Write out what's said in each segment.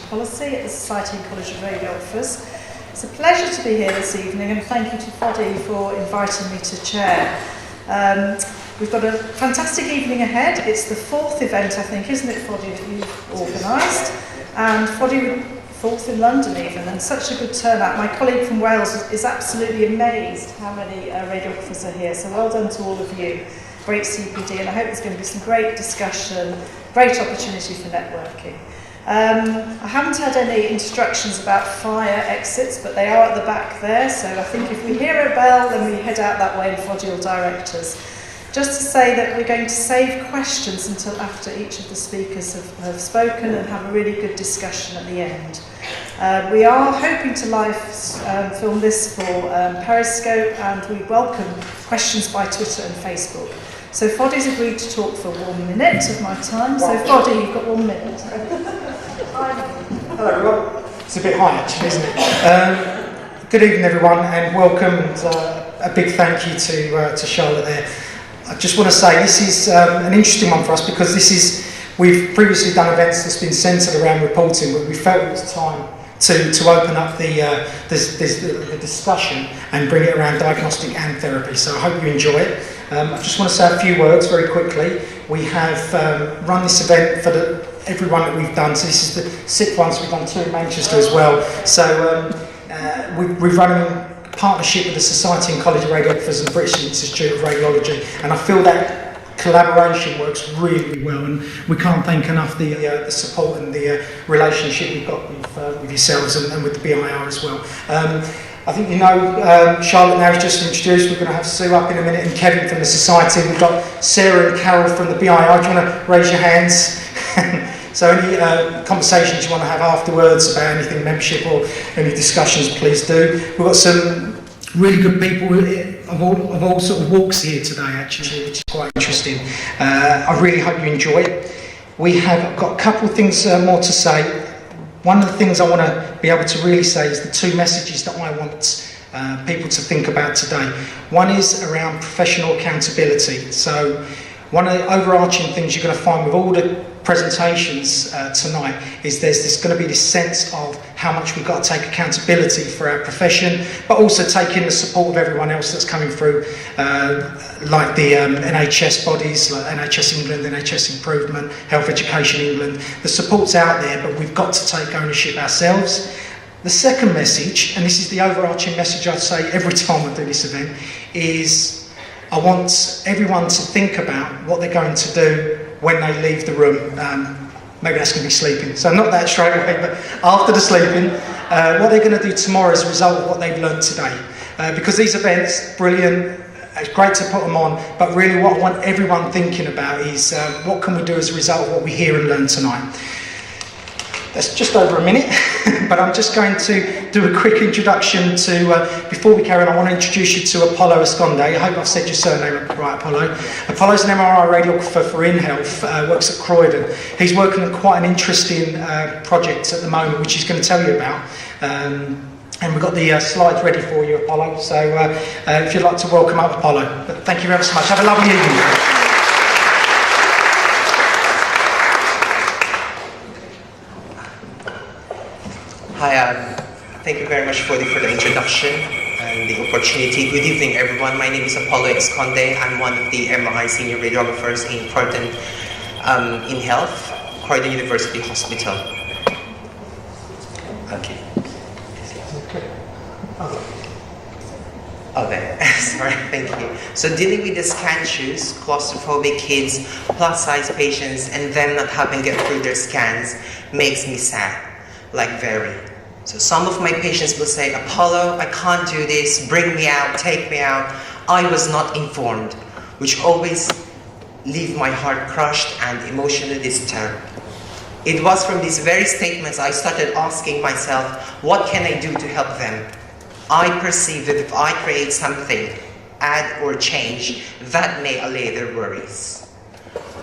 Policy at the Society and College of Radiographers. It's a pleasure to be here this evening, and thank you to Foddy for inviting me to chair. We've got a fantastic evening ahead. It's the fourth event, I think, isn't it, Foddy, that you've organised? And Foddy, fourth in London even, and such a good turnout. My colleague from Wales is absolutely amazed how many radiographers are here, so well done to all of you. Great CPD, and I hope there's going to be some great discussion, great opportunity for networking. I haven't had any instructions about fire exits, but they are at the back there, so I think if we hear a bell, then we head out that way and Foddy will direct us. Just to say that we're going to save questions until after each of the speakers have spoken and have a really good discussion at the end. We are hoping to live film this for Periscope, and we welcome questions by Twitter and Facebook. So Foddy's agreed to talk for 1 minute of my time. So Foddy, you've got 1 minute. Hello everyone. It's a bit high actually, isn't it? Good evening everyone, and welcome. And, a big thank you to Charlotte there. I just want to say this is an interesting one for us because we've previously done events that's been centred around reporting, but we felt it was time to open up the discussion and bring it around diagnostic and therapy. So I hope you enjoy it. I just want to say a few words very quickly. We have run this event for everyone that we've done. So this is the 6th one, so we've done 2 in Manchester as well. So we've run them in partnership with the Society and College of Radiographers and the British Institute of Radiology, and I feel that collaboration works really well, and we can't thank enough the support and the relationship we've got with yourselves and with the BIR as well. I think you know Charlotte now is just introduced. We're going to have Sue up in a minute and Kevin from the Society. We've got Sarah and Carol from the BIR. Do you want to raise your hands? So any conversations you want to have afterwards about anything membership or any discussions, please do. We've got some really good people of all sort of walks here today, actually, which is quite interesting. I really hope you enjoy it. We have got a couple of things more to say. One of the things I want to be able to really say is the 2 messages that I want people to think about today. One is around professional accountability. So one of the overarching things you're going to find with all the presentations tonight is there's going to be this sense of how much we've got to take accountability for our profession, but also taking the support of everyone else that's coming through, like the NHS bodies, like NHS England, NHS Improvement, Health Education England. The support's out there, but we've got to take ownership ourselves. The second message, and this is the overarching message I'd say every time I do this event, is I want everyone to think about what they're going to do when they leave the room. Maybe that's going to be sleeping, so not that straight away, but after the sleeping, what they're going to do tomorrow as a result of what they've learned today. Because these events, brilliant, it's great to put them on, but really what I want everyone thinking about is what can we do as a result of what we hear and learn tonight. That's just over a minute, but I'm just going to do a quick introduction to, before we carry on, I want to introduce you to Apollo Esconde. I hope I've said your surname right, Apollo. Apollo's an MRI radiographer for InHealth, works at Croydon. He's working on quite an interesting project at the moment, which he's going to tell you about. And we've got the slides ready for you, Apollo, so if you'd like to welcome up Apollo. But thank you very so much. Have a lovely evening. Hi, thank you very much for the introduction and the opportunity. Good evening, everyone. My name is Apollo Esconde. I'm one of the MRI senior radiographers in Croydon InHealth, Croydon University Hospital. Okay. Oh, there. Sorry, thank you. So dealing with the scan shoes, claustrophobic kids, plus-size patients, and them not having get through their scans makes me sad. Like very. So some of my patients will say, Apollo, I can't do this, bring me out, take me out. I was not informed, which always leave my heart crushed and emotionally disturbed. It was from these very statements I started asking myself, what can I do to help them? I perceive that if I create something, add or change, that may allay their worries.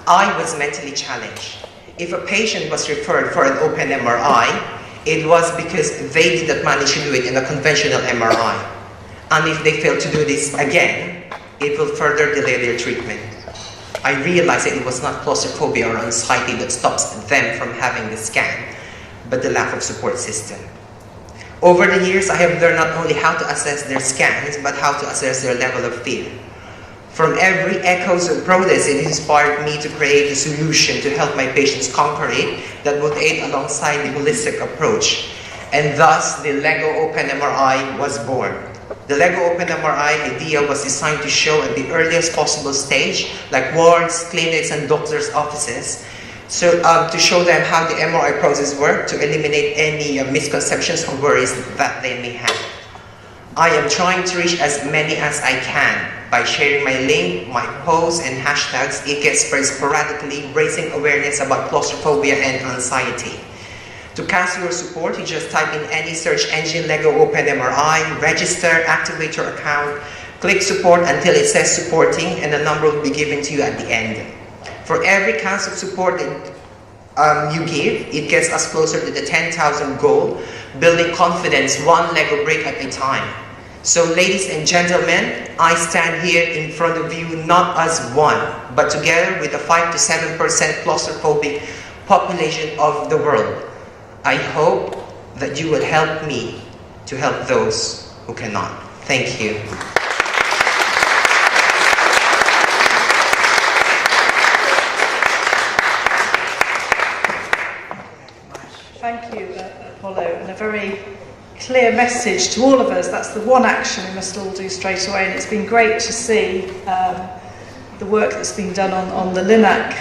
I was mentally challenged. If a patient was referred for an open MRI, it was because they did not manage to do it in a conventional MRI. And if they fail to do this again, it will further delay their treatment. I realized that it was not claustrophobia or anxiety that stops them from having the scan, but the lack of support system. Over the years, I have learned not only how to assess their scans, but how to assess their level of fear. From every echoes of protest, it inspired me to create a solution to help my patients conquer it that would aid alongside the holistic approach. And thus, the Lego Open MRI was born. The Lego Open MRI idea was designed to show at the earliest possible stage, like wards, clinics, and doctors' offices, so to show them how the MRI process works, to eliminate any misconceptions or worries that they may have. I am trying to reach as many as I can by sharing my link, my posts, and hashtags. It gets spread sporadically, raising awareness about claustrophobia and anxiety. To cast your support, you just type in any search engine, Lego Open MRI, register, activate your account, click support until it says supporting, and a number will be given to you at the end. For every cast of support that you give, it gets us closer to the 10,000 goal, building confidence one Lego brick at a time. So ladies and gentlemen, I stand here in front of you not as one, but together with the 5 to 7% claustrophobic population of the world. I hope that you will help me to help those who cannot. Thank you. Thank you, Apollo, and a very clear message to all of us. That's the one action we must all do straight away, and it's been great to see the work that's been done on the LINAC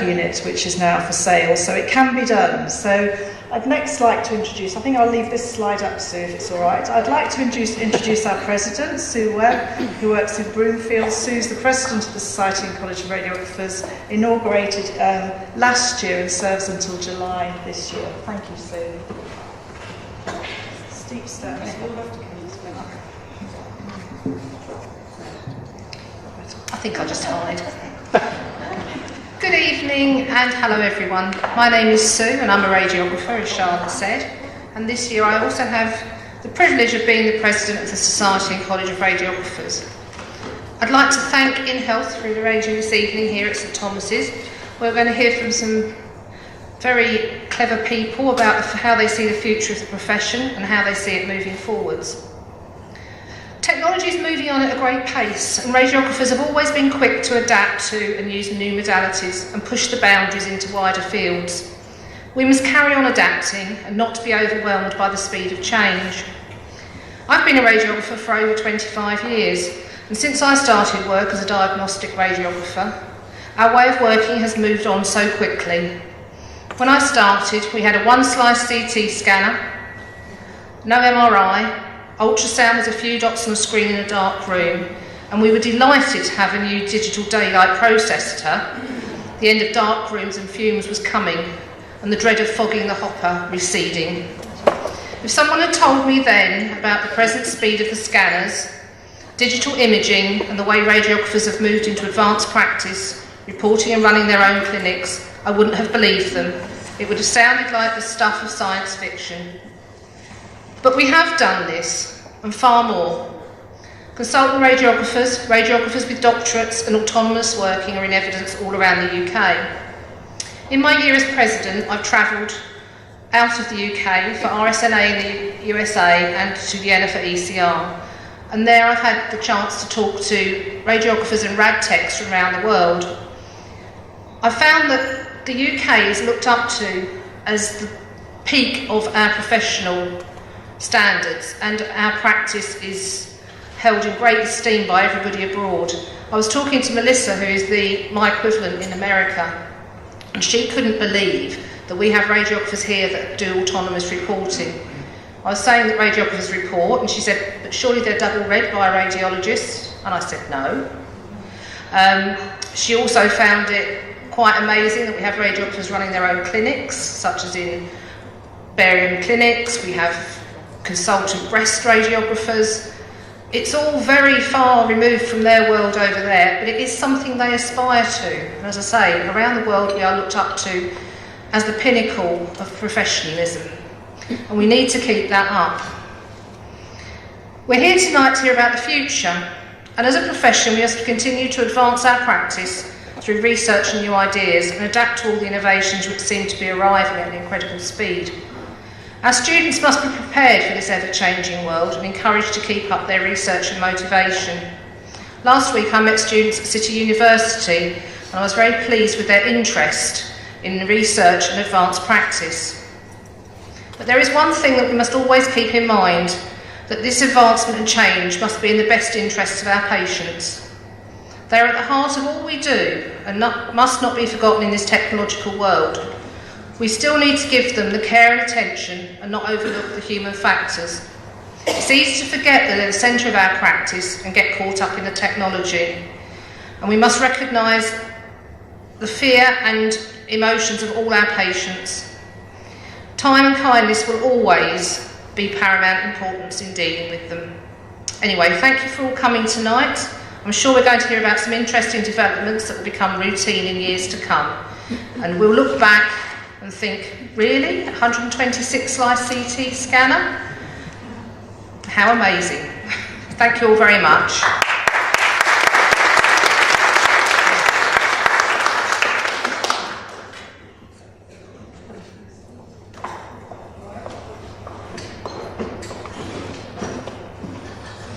unit, which is now for sale, so it can be done. So I'd next like to introduce, I think I'll leave this slide up, Sue, if it's all right. I'd like to introduce our president, Sue Webb, who works in Broomfield. Sue's the president of the Society and College of Radiographers, inaugurated last year and serves until July this year. Thank you, Sue. Steep steps. You'll have to come this way. I think I'll just hide. Good evening and hello everyone. My name is Sue and I'm a radiographer, as Charlotte said, and this year I also have the privilege of being the president of the Society and College of Radiographers. I'd like to thank InHealth for arranging this evening here at St Thomas's. We're going to hear from some very clever people about how they see the future of the profession and how they see it moving forwards. Technology is moving on at a great pace, and radiographers have always been quick to adapt to and use new modalities and push the boundaries into wider fields. We must carry on adapting and not be overwhelmed by the speed of change. I've been a radiographer for over 25 years, and since I started work as a diagnostic radiographer, our way of working has moved on so quickly. When I started, we had a one-slice CT scanner, no MRI, ultrasound with a few dots on a screen in a dark room, and we were delighted to have a new digital daylight processor. The end of dark rooms and fumes was coming, and the dread of fogging the hopper receding. If someone had told me then about the present speed of the scanners, digital imaging, and the way radiographers have moved into advanced practice, reporting and running their own clinics, I wouldn't have believed them. It would have sounded like the stuff of science fiction. But we have done this, and far more. Consultant radiographers, radiographers with doctorates and autonomous working are in evidence all around the UK. In my year as president, I've travelled out of the UK for RSNA in the USA and to Vienna for ECR. And there I've had the chance to talk to radiographers and rad techs from around the world. I found that the UK is looked up to as the peak of our professional standards, and our practice is held in great esteem by everybody abroad. I was talking to Melissa, who is my equivalent in America, and she couldn't believe that we have radiographers here that do autonomous reporting. I was saying that radiographers report, and she said, but surely they're double read by a radiologist? And I said, no. She also found it quite amazing that we have radiographers running their own clinics, such as in barium clinics. We have consultant breast radiographers. It's all very far removed from their world over there, but it is something they aspire to. And as I say, around the world we are looked up to as the pinnacle of professionalism, and we need to keep that up. We're here tonight to hear about the future, and as a profession we must continue to advance our practice through research and new ideas and adapt to all the innovations which seem to be arriving at an incredible speed. Our students must be prepared for this ever-changing world and encouraged to keep up their research and motivation. Last week I met students at City University and I was very pleased with their interest in research and advanced practice. But there is one thing that we must always keep in mind, that this advancement and change must be in the best interests of our patients. They are at the heart of all we do and must not be forgotten in this technological world. We still need to give them the care and attention and not overlook the human factors. It's easy to forget that they're the centre of our practice and get caught up in the technology. And we must recognise the fear and emotions of all our patients. Time and kindness will always be paramount importance in dealing with them. Anyway, thank you for all coming tonight. I'm sure we're going to hear about some interesting developments that will become routine in years to come. And we'll look back and think, really? 126 slide CT scanner? How amazing. Thank you all very much.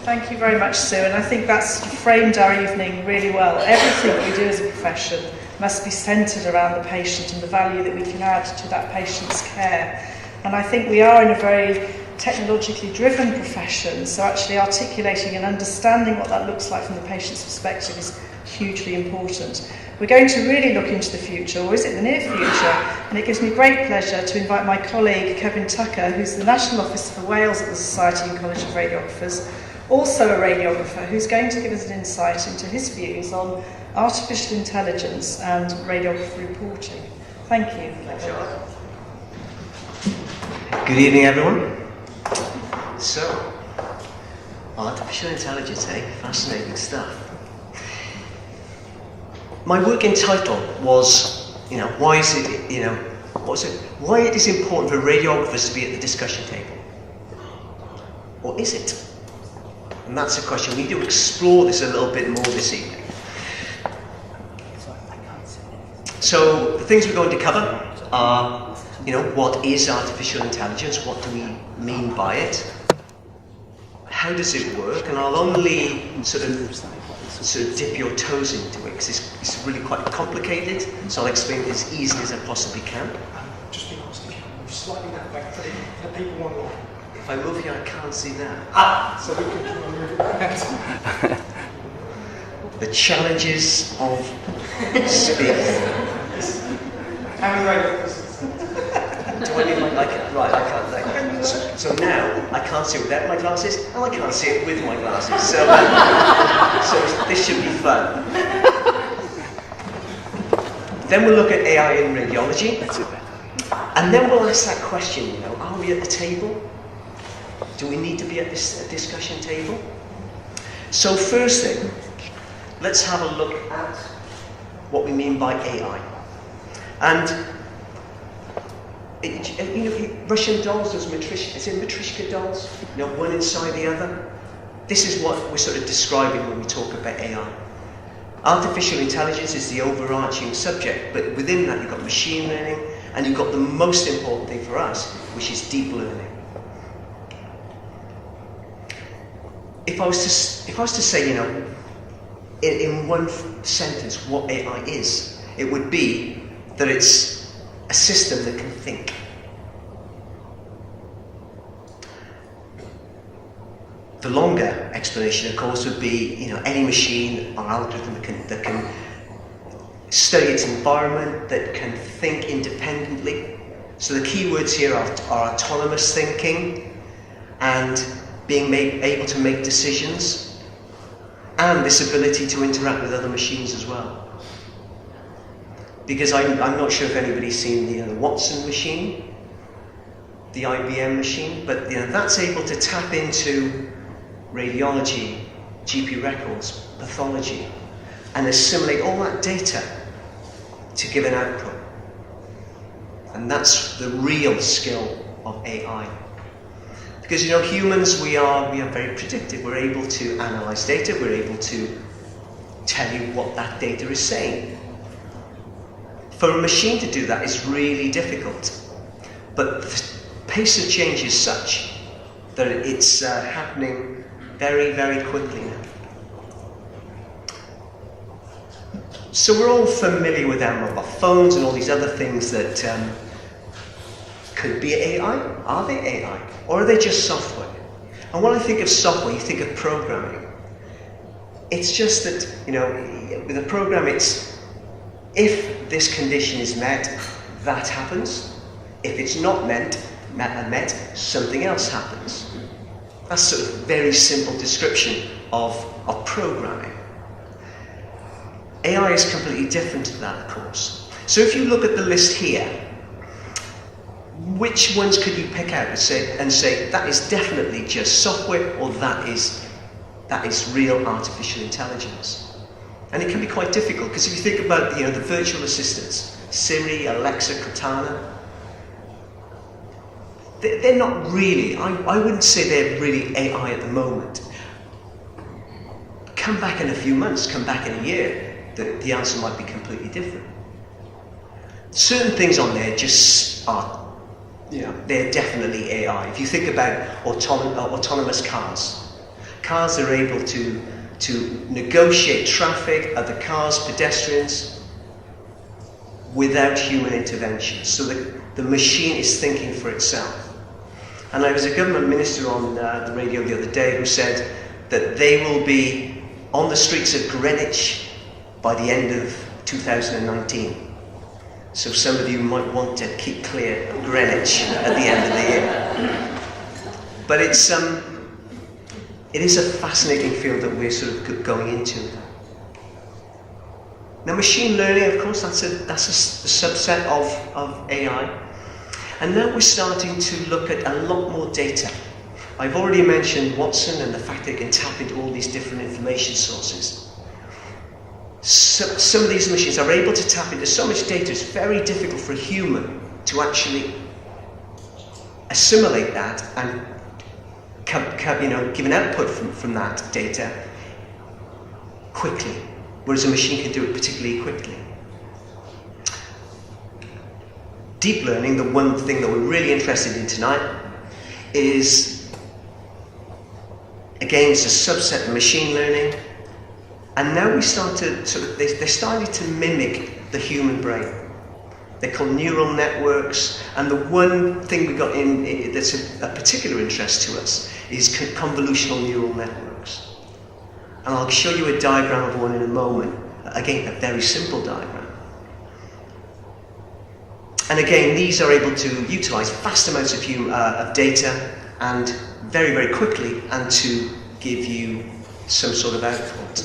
Thank you very much, Sue, and I think that's framed our evening really well. Everything we do as a profession must be centred around the patient and the value that we can add to that patient's care. And I think we are in a very technologically driven profession, so actually articulating and understanding what that looks like from the patient's perspective is hugely important. We're going to really look into the future, or is it the near future? And it gives me great pleasure to invite my colleague Kevin Tucker, who's the National Officer for Wales at the Society and College of Radiographers, also a radiographer, who's going to give us an insight into his views on artificial intelligence and radiography reporting. Thank you. Thanks, Charlotte. Good evening, everyone. So, artificial intelligence, fascinating stuff. My working title was, why is it, why it is important for radiographers to be at the discussion table? Or is it? And that's the question. We need to explore this a little bit more this evening. So, the things we're going to cover are, what is artificial intelligence? What do we mean by it? How does it work? And I'll only sort of dip your toes into it because it's really quite complicated. So I'll explain it as easily as I possibly can. Just be honest, if you can move slightly that way for the people online. If I move here, I can't see that. So we can try and move it around. The challenges of speaking. How many radiographers? Do I need right, I can't. So now I can't see it without my glasses, and I can't see it with my glasses. So this should be fun. Then we'll look at AI in radiology, and then we'll ask that question. Are we at the table? Do we need to be at this discussion table? So first thing, let's have a look at what we mean by AI. And Russian dolls, is it Matryoshka dolls? One inside the other. This is what we're sort of describing when we talk about AI. Artificial intelligence is the overarching subject, but within that you've got machine learning, and you've got the most important thing for us, which is deep learning. If I was to say, in one sentence what AI is, it would be that it's a system that can think. The longer explanation, of course, would be any machine or algorithm that can study its environment, that can think independently. So the key words here are autonomous thinking and being able to make decisions, and this ability to interact with other machines as well. Because I'm not sure if anybody's seen the Watson machine, the IBM machine, but that's able to tap into radiology, GP records, pathology, and assimilate all that data to give an output. And that's the real skill of AI. Because humans, we are very predictive. We're able to analyze data. We're able to tell you what that data is saying. For a machine to do that is really difficult. But the pace of change is such that it's happening very, very quickly now. So we're all familiar with our mobile phones and all these other things that could be AI. Are they AI? Or are they just software? And when I think of software, you think of programming. It's just that, with a program, it's if this condition is met, that happens. If it's not met, something else happens. That's sort of a very simple description of programming. AI is completely different to that, of course. So if you look at the list here, which ones could you pick out and say that is definitely just software, or that is real artificial intelligence? And it can be quite difficult, because if you think about the virtual assistants, Siri, Alexa, Cortana, they're not really, I wouldn't say they're really AI at the moment. Come back in a few months, come back in a year, the answer might be completely different. Certain things on there just are, they're definitely AI. If you think about autonomous cars, cars are able to negotiate traffic, other cars, pedestrians, without human intervention. So the machine is thinking for itself. And I was a government minister on the radio the other day who said that they will be on the streets of Greenwich by the end of 2019. So some of you might want to keep clear of Greenwich at the end of the year. But it is a fascinating field that we're sort of going into. Now, machine learning, of course, that's a subset of AI. And now we're starting to look at a lot more data. I've already mentioned Watson and the fact that it can tap into all these different information sources. Some of these machines are able to tap into so much data, it's very difficult for a human to actually assimilate that and give an output from that data quickly, whereas a machine can do it particularly quickly. Deep learning, the one thing that we're really interested in tonight, is, again, it's a subset of machine learning. And now they started to mimic the human brain. They're called neural networks, and the one thing we got in that's a particular interest to us is convolutional neural networks. And I'll show you a diagram of one in a moment. Again, a very simple diagram. And again, these are able to utilize vast amounts of data and very, very quickly, and to give you some sort of output.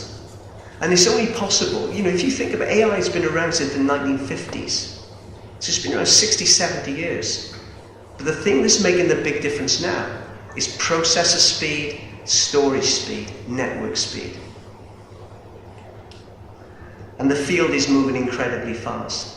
And it's only possible, if you think about AI, has been around since the 1950s. So it's been around 60, 70 years. But the thing that's making the big difference now is processor speed, storage speed, network speed. And the field is moving incredibly fast.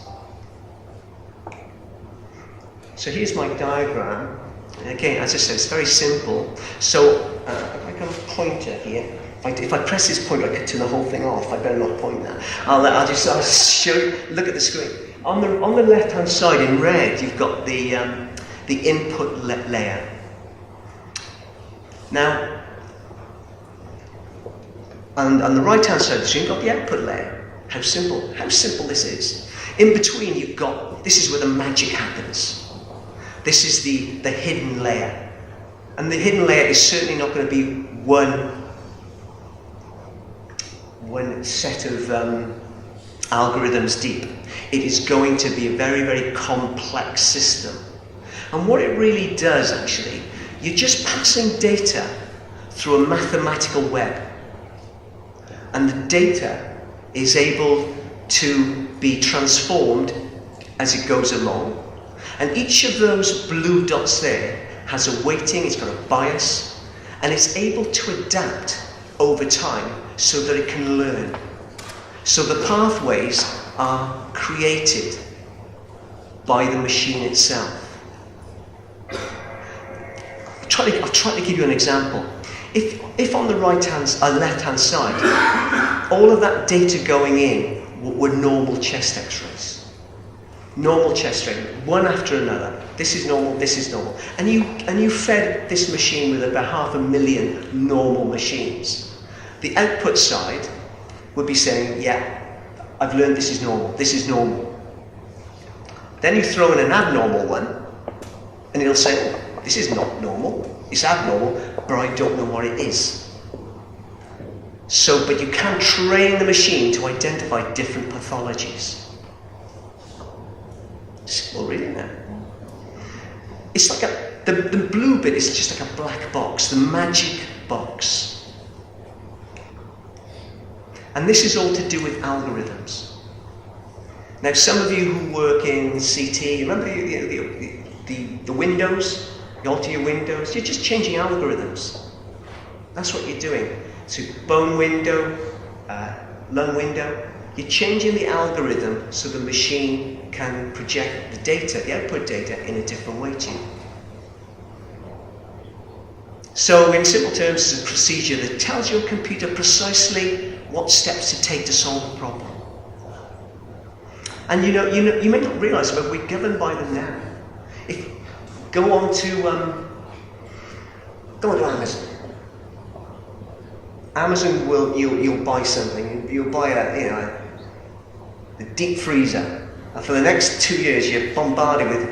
So here's my diagram. And again, as I said, it's very simple. So if I got a pointer here, if I press this pointer, I could turn the whole thing off. I better not point that. I'll show you. Look at the screen. On the left-hand side in red, you've got the input layer. Now, on the right-hand side of the screen, you've got the output layer. How simple this is. In between, you've got, this is where the magic happens. This is the hidden layer. And the hidden layer is certainly not going to be one set of algorithms deep. It is going to be a very, very complex system. And what it really does, actually, you're just passing data through a mathematical web. And the data is able to be transformed as it goes along. And each of those blue dots there has a weighting, it's got a bias, and it's able to adapt over time so that it can learn. So the pathways are created by the machine itself. I'll try to give you an example. If on the left-hand side, all of that data going in were normal chest x-rays, normal chest strain, one after another. This is normal, this is normal. And you fed this machine with about 500,000 normal machines. The output side would be saying, yeah, I've learned this is normal, this is normal. Then you throw in an abnormal one, and it'll say, oh, this is not normal, it's abnormal, but I don't know what it is. So, but you can train the machine to identify different pathologies. Well, really now. It's like the blue bit is just like a black box, the magic box. And this is all to do with algorithms. Now, some of you who work in CT, remember the windows? You alter your windows, you're just changing algorithms. That's what you're doing. So bone window, lung window, you're changing the algorithm so the machine can project the data, the output data, in a different way to you. So in simple terms, it's a procedure that tells your computer precisely what steps to take to solve a problem. And you may not realise, but we're governed by them now. Go on to Amazon. Amazon you'll buy something. You'll buy a deep freezer, and for the next 2 years you're bombarded with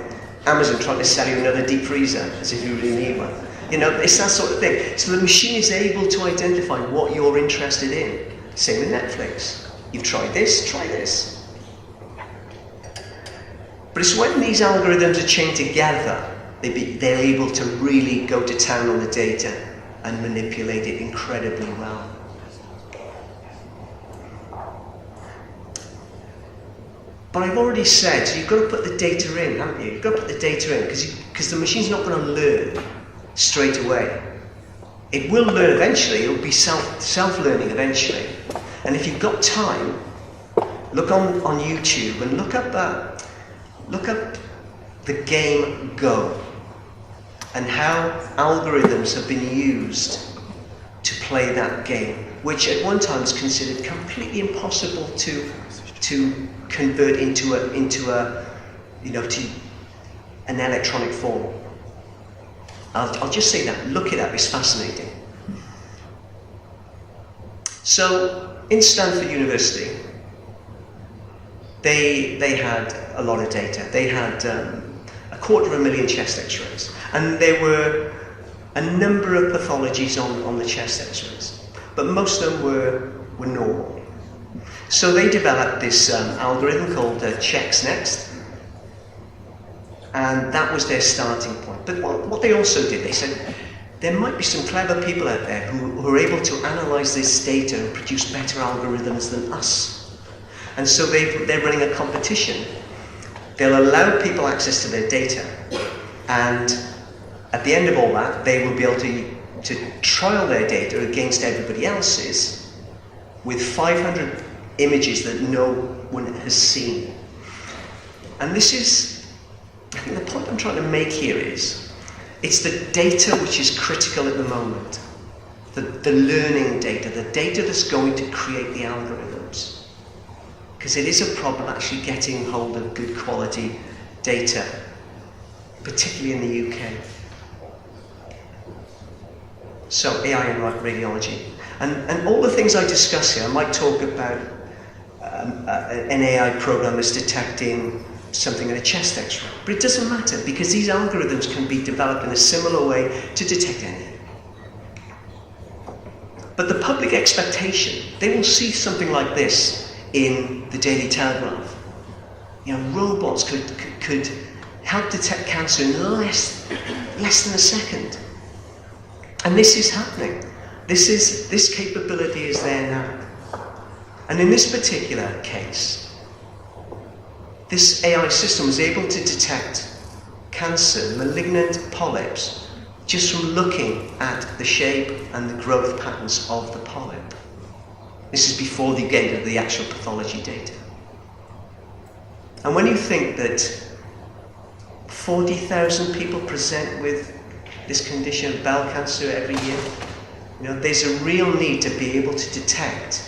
Amazon trying to sell you another deep freezer as if you really need one. It's that sort of thing. So the machine is able to identify what you're interested in. Same with Netflix. You've tried this, try this. But it's when these algorithms are chained together, they're able to really go to town on the data and manipulate it incredibly well. But I've already said, so you've got to put the data in, haven't you? You've got to put the data in, because the machine's not going to learn straight away. It will learn eventually, it'll be self-learning eventually. And if you've got time, look on YouTube and look up the game Go, and how algorithms have been used to play that game, which at one time was considered completely impossible to convert into an electronic form. I'll just say that. Look it up. It's fascinating. So in Stanford University, they had a lot of data. They had 250,000 chest X-rays, and there were a number of pathologies on the chest X-rays, but most of them were normal. So they developed this algorithm called Checks Next, and that was their starting point. But what they also did, they said, there might be some clever people out there who are able to analyze this data and produce better algorithms than us. And so they're running a competition. They'll allow people access to their data, and at the end of all that, they will be able to trial their data against everybody else's with 500 images that no one has seen. And this is, I think the point I'm trying to make here is, it's the data which is critical at the moment. The learning data, the data that's going to create the algorithms. Because it is a problem actually getting hold of good quality data, particularly in the UK. So AI and radiology. And all the things I discuss here, I might talk about an AI program that's detecting something in a chest X-ray. But it doesn't matter, because these algorithms can be developed in a similar way to detect anything. But the public expectation, they will see something like this in the Daily Telegraph. Robots could help detect cancer in less than a second. And this is happening. This capability is there now. And in this particular case, this AI system was able to detect cancer, malignant polyps, just from looking at the shape and the growth patterns of the polyp. This is before the gate of the actual pathology data. And when you think that 40,000 people present with this condition of bowel cancer every year, there's a real need to be able to detect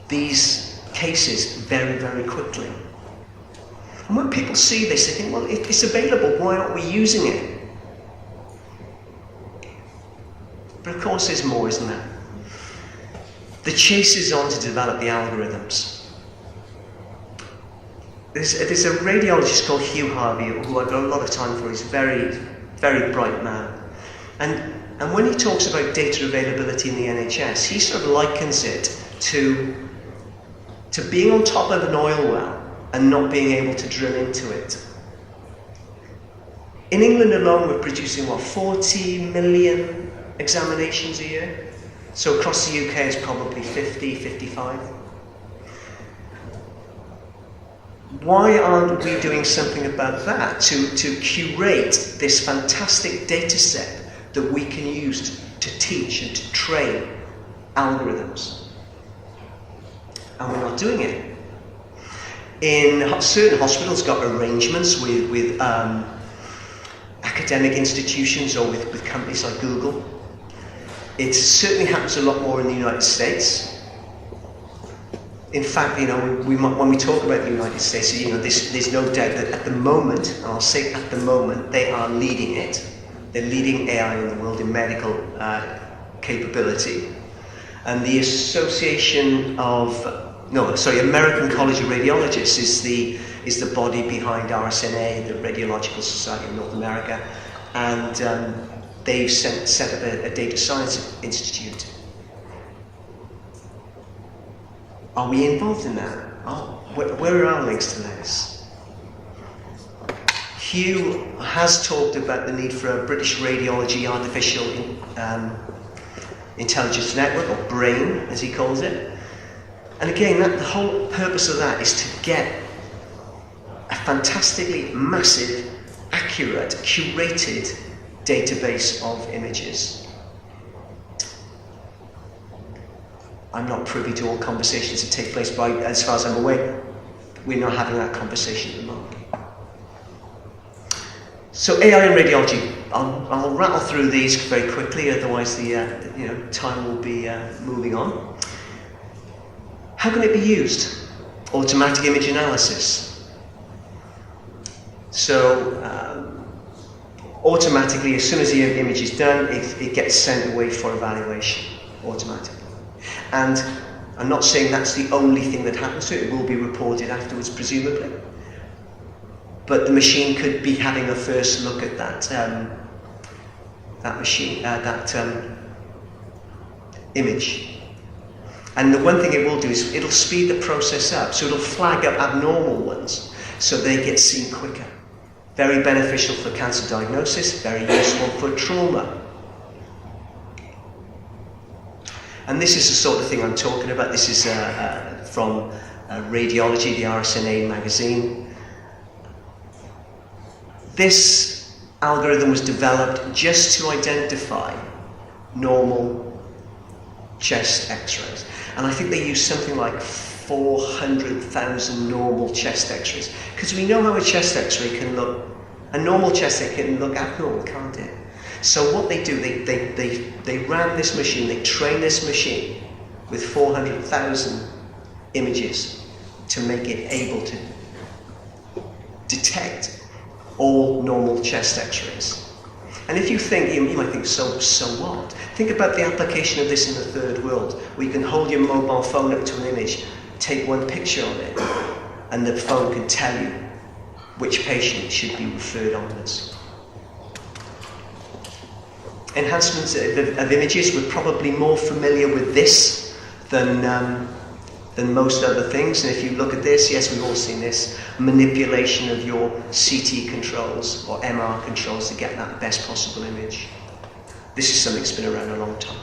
these cases very, very quickly. And when people see this, they think, well, it's available, why aren't we using it? But of course there's more, isn't there? The chase is on to develop the algorithms. There's a radiologist called Hugh Harvey, who I've got a lot of time for. He's a very, very bright man. And when he talks about data availability in the NHS, he sort of likens it to being on top of an oil well and not being able to drill into it. In England alone, we're producing, 40 million examinations a year? So across the UK, it's probably 50, 55. Why aren't we doing something about that to curate this fantastic data set that we can use to teach and to train algorithms? And we're not doing it. In certain hospitals got arrangements with academic institutions or with companies like Google. It certainly happens a lot more in the United States. In fact, when we talk about the United States, there's no doubt that at the moment, and I'll say at the moment, they are leading it. They're leading AI in the world in medical capability. And the American College of Radiologists is the body behind RSNA, the Radiological Society of North America, and they've set up a data science institute. Are we involved in that? Where are our links to this? Hugh has talked about the need for a British Radiology Artificial Intelligence Network, or BRAIN, as he calls it. And again, the whole purpose of that is to get a fantastically massive, accurate, curated database of images. I'm not privy to all conversations that take place, but as far as I'm aware, we're not having that conversation at the moment. So AI in radiology, I'll rattle through these very quickly, otherwise the time will be moving on. How can it be used? Automatic image analysis. So automatically, as soon as the image is done, it gets sent away for evaluation automatically. And I'm not saying that's the only thing that happens to it. It will be reported afterwards, presumably. But the machine could be having a first look at that image. And the one thing it will do is it'll speed the process up, so it'll flag up abnormal ones, so they get seen quicker. Very beneficial for cancer diagnosis, very useful for trauma. And this is the sort of thing I'm talking about. This is from Radiology, the RSNA magazine. This algorithm was developed just to identify normal chest x-rays. And I think they used something like 400,000 normal chest x-rays. Because we know how a chest x-ray can look. A normal chest x-ray can look abnormal, can't it? So what they do, they ran this machine, they trained this machine with 400,000 images to make it able to detect all normal chest x-rays. And if you think, you might think, so what? Think about the application of this in the third world, where you can hold your mobile phone up to an image, take one picture of it, and the phone can tell you which patient should be referred onwards. Enhancements of images, we're probably more familiar with this than most other things. And if you look at this, yes, we've all seen this, manipulation of your CT controls or MR controls to get that best possible image. This is something that's been around a long time.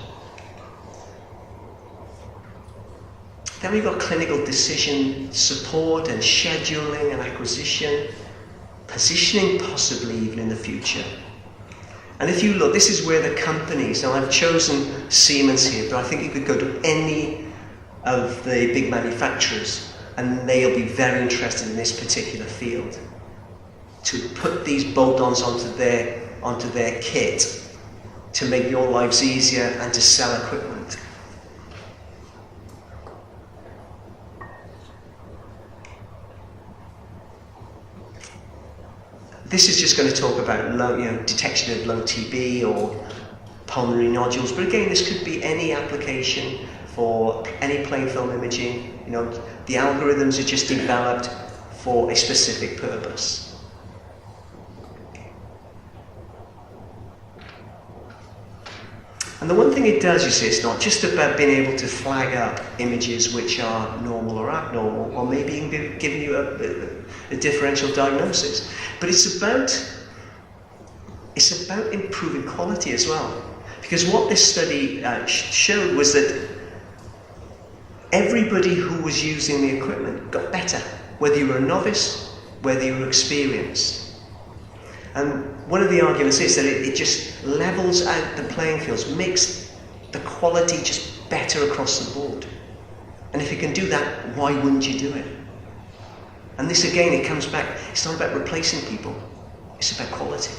Then we've got clinical decision support and scheduling and acquisition, positioning possibly even in the future. And if you look, this is where the companies, now I've chosen Siemens here, but I think you could go to any of the big manufacturers and they'll be very interested in this particular field. To put these bolt-ons onto their kit to make your lives easier and to sell equipment. This is just going to talk about detection of low TB or pulmonary nodules, but again, this could be any application for any plain film imaging. The algorithms are just developed for a specific purpose. And the one thing it does, you see, it's not just about being able to flag up images which are normal or abnormal, or maybe even giving you a differential diagnosis, but it's about improving quality as well. Because what this study showed was that everybody who was using the equipment got better, whether you were a novice, whether you were experienced. And one of the arguments is that it just levels out the playing fields, makes the quality just better across the board. And if you can do that, why wouldn't you do it? And this again, it comes back, it's not about replacing people, it's about quality.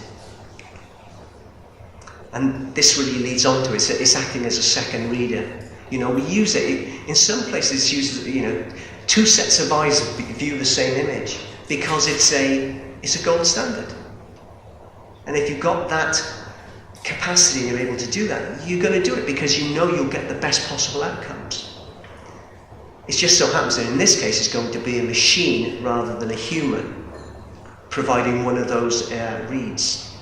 And this really leads on to it, it's acting as a second reader. We use it, in some places it's used, two sets of eyes view the same image, because it's a gold standard. And if you've got that capacity and you're able to do that, you're going to do it because you'll get the best possible outcomes. It just so happens that in this case it's going to be a machine rather than a human providing one of those reads.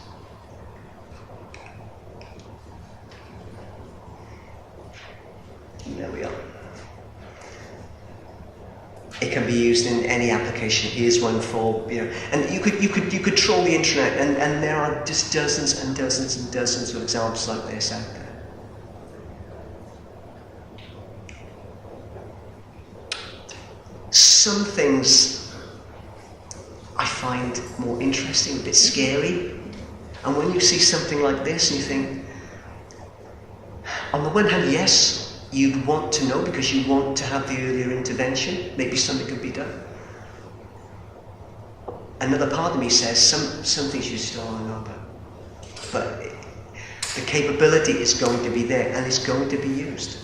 There we are. It can be used in any application. Here's one for, and you could troll the internet, and there are just dozens and dozens and dozens of examples like this out there. Some things I find more interesting, a bit scary, and when you see something like this and you think, on the one hand, yes, you'd want to know because you want to have the earlier intervention. Maybe something could be done. Another part of me says some things you still want to know about. But the capability is going to be there and it's going to be used.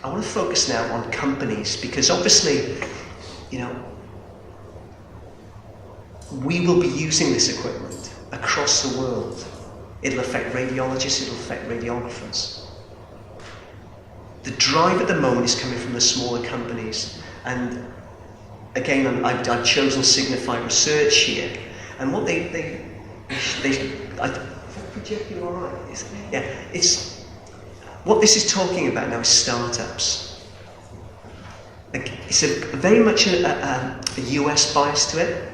I want to focus now on companies because obviously, we will be using this equipment across the world. It'll affect radiologists, it'll affect radiographers. The drive at the moment is coming from the smaller companies, and again, I've chosen Signify Research here, and what I project you all right? What this is talking about now is startups. It's very much a US bias to it,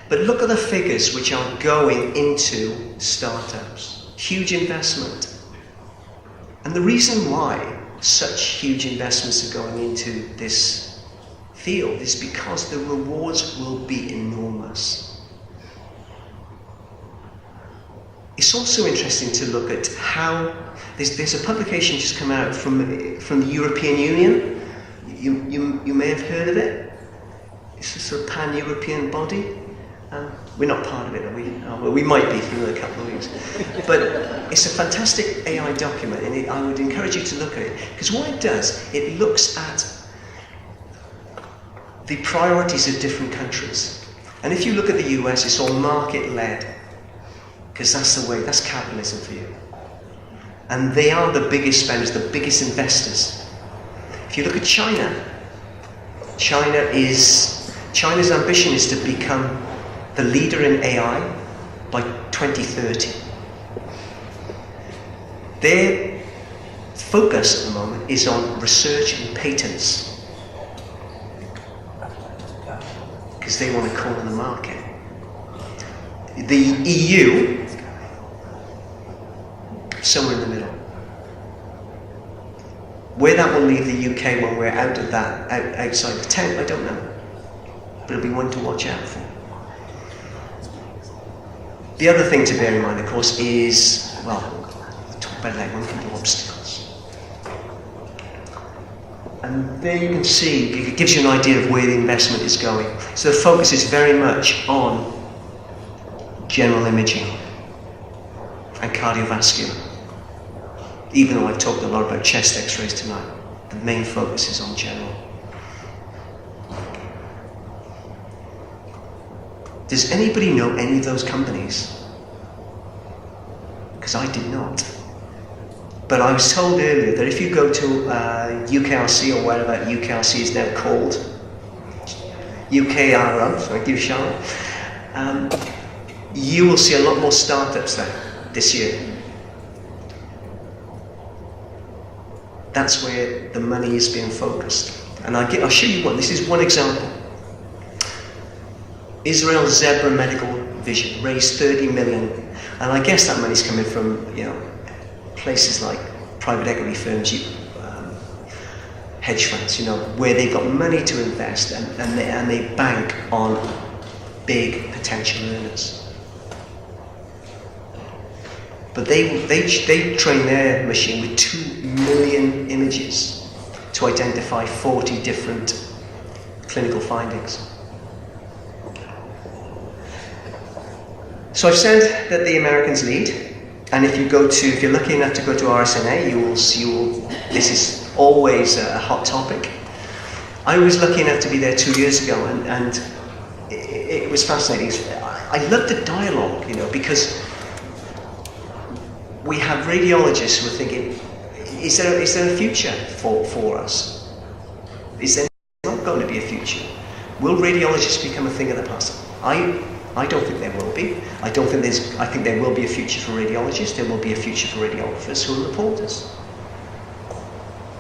but look at the figures which are going into startups. Huge investment. And the reason why such huge investments are going into this field is because the rewards will be enormous. It's also interesting to look at how there's a publication just come out from the European Union. You may have heard of it. It's a sort of pan-European body. We're not part of it, are we? Well, we might be in a couple of weeks. But it's a fantastic AI document, and I would encourage you to look at it. Because what it does, it looks at the priorities of different countries. And if you look at the US, it's all market-led. Because that's the way, that's capitalism for you. And they are the biggest spenders, the biggest investors. If you look at China, China's ambition is to become the leader in AI by 2030. Their focus at the moment is on research and patents because they want to corner the market. The EU, somewhere in the middle. Where that will leave the UK when we're out of that, outside the tent, I don't know. But it'll be one to watch out for. The other thing to bear in mind, of course, is, well, we'll talk about that when we come to obstacles. And there you can see, it gives you an idea of where the investment is going. So the focus is very much on general imaging and cardiovascular. Even though I've talked a lot about chest x-rays tonight, the main focus is on general. Does anybody know any of those companies? Because I did not. But I was told earlier that if you go to UKRC or wherever UKRC is now called, UKRO, thank you, Charlotte, you will see a lot more startups there this year. That's where the money is being focused. And I'll show you one. This is one example. Israel Zebra Medical Vision raised 30 million, and I guess that money's coming from, you know, places like private equity firms, hedge funds, you know, where they've got money to invest and they bank on big potential earners. But they train their machine with 2 million images to identify 40 different clinical findings. So I've said that the Americans lead, and if you're lucky enough to go to RSNA, this is always a hot topic. I was lucky enough to be there 2 years ago, and it was fascinating. I loved the dialogue, you know, because we have radiologists who are thinking, is there a future for us? Is there not going to be a future? Will radiologists become a thing of the past? I don't think there will be. I think there will be a future for radiologists. There will be a future for radiographers who are reporters.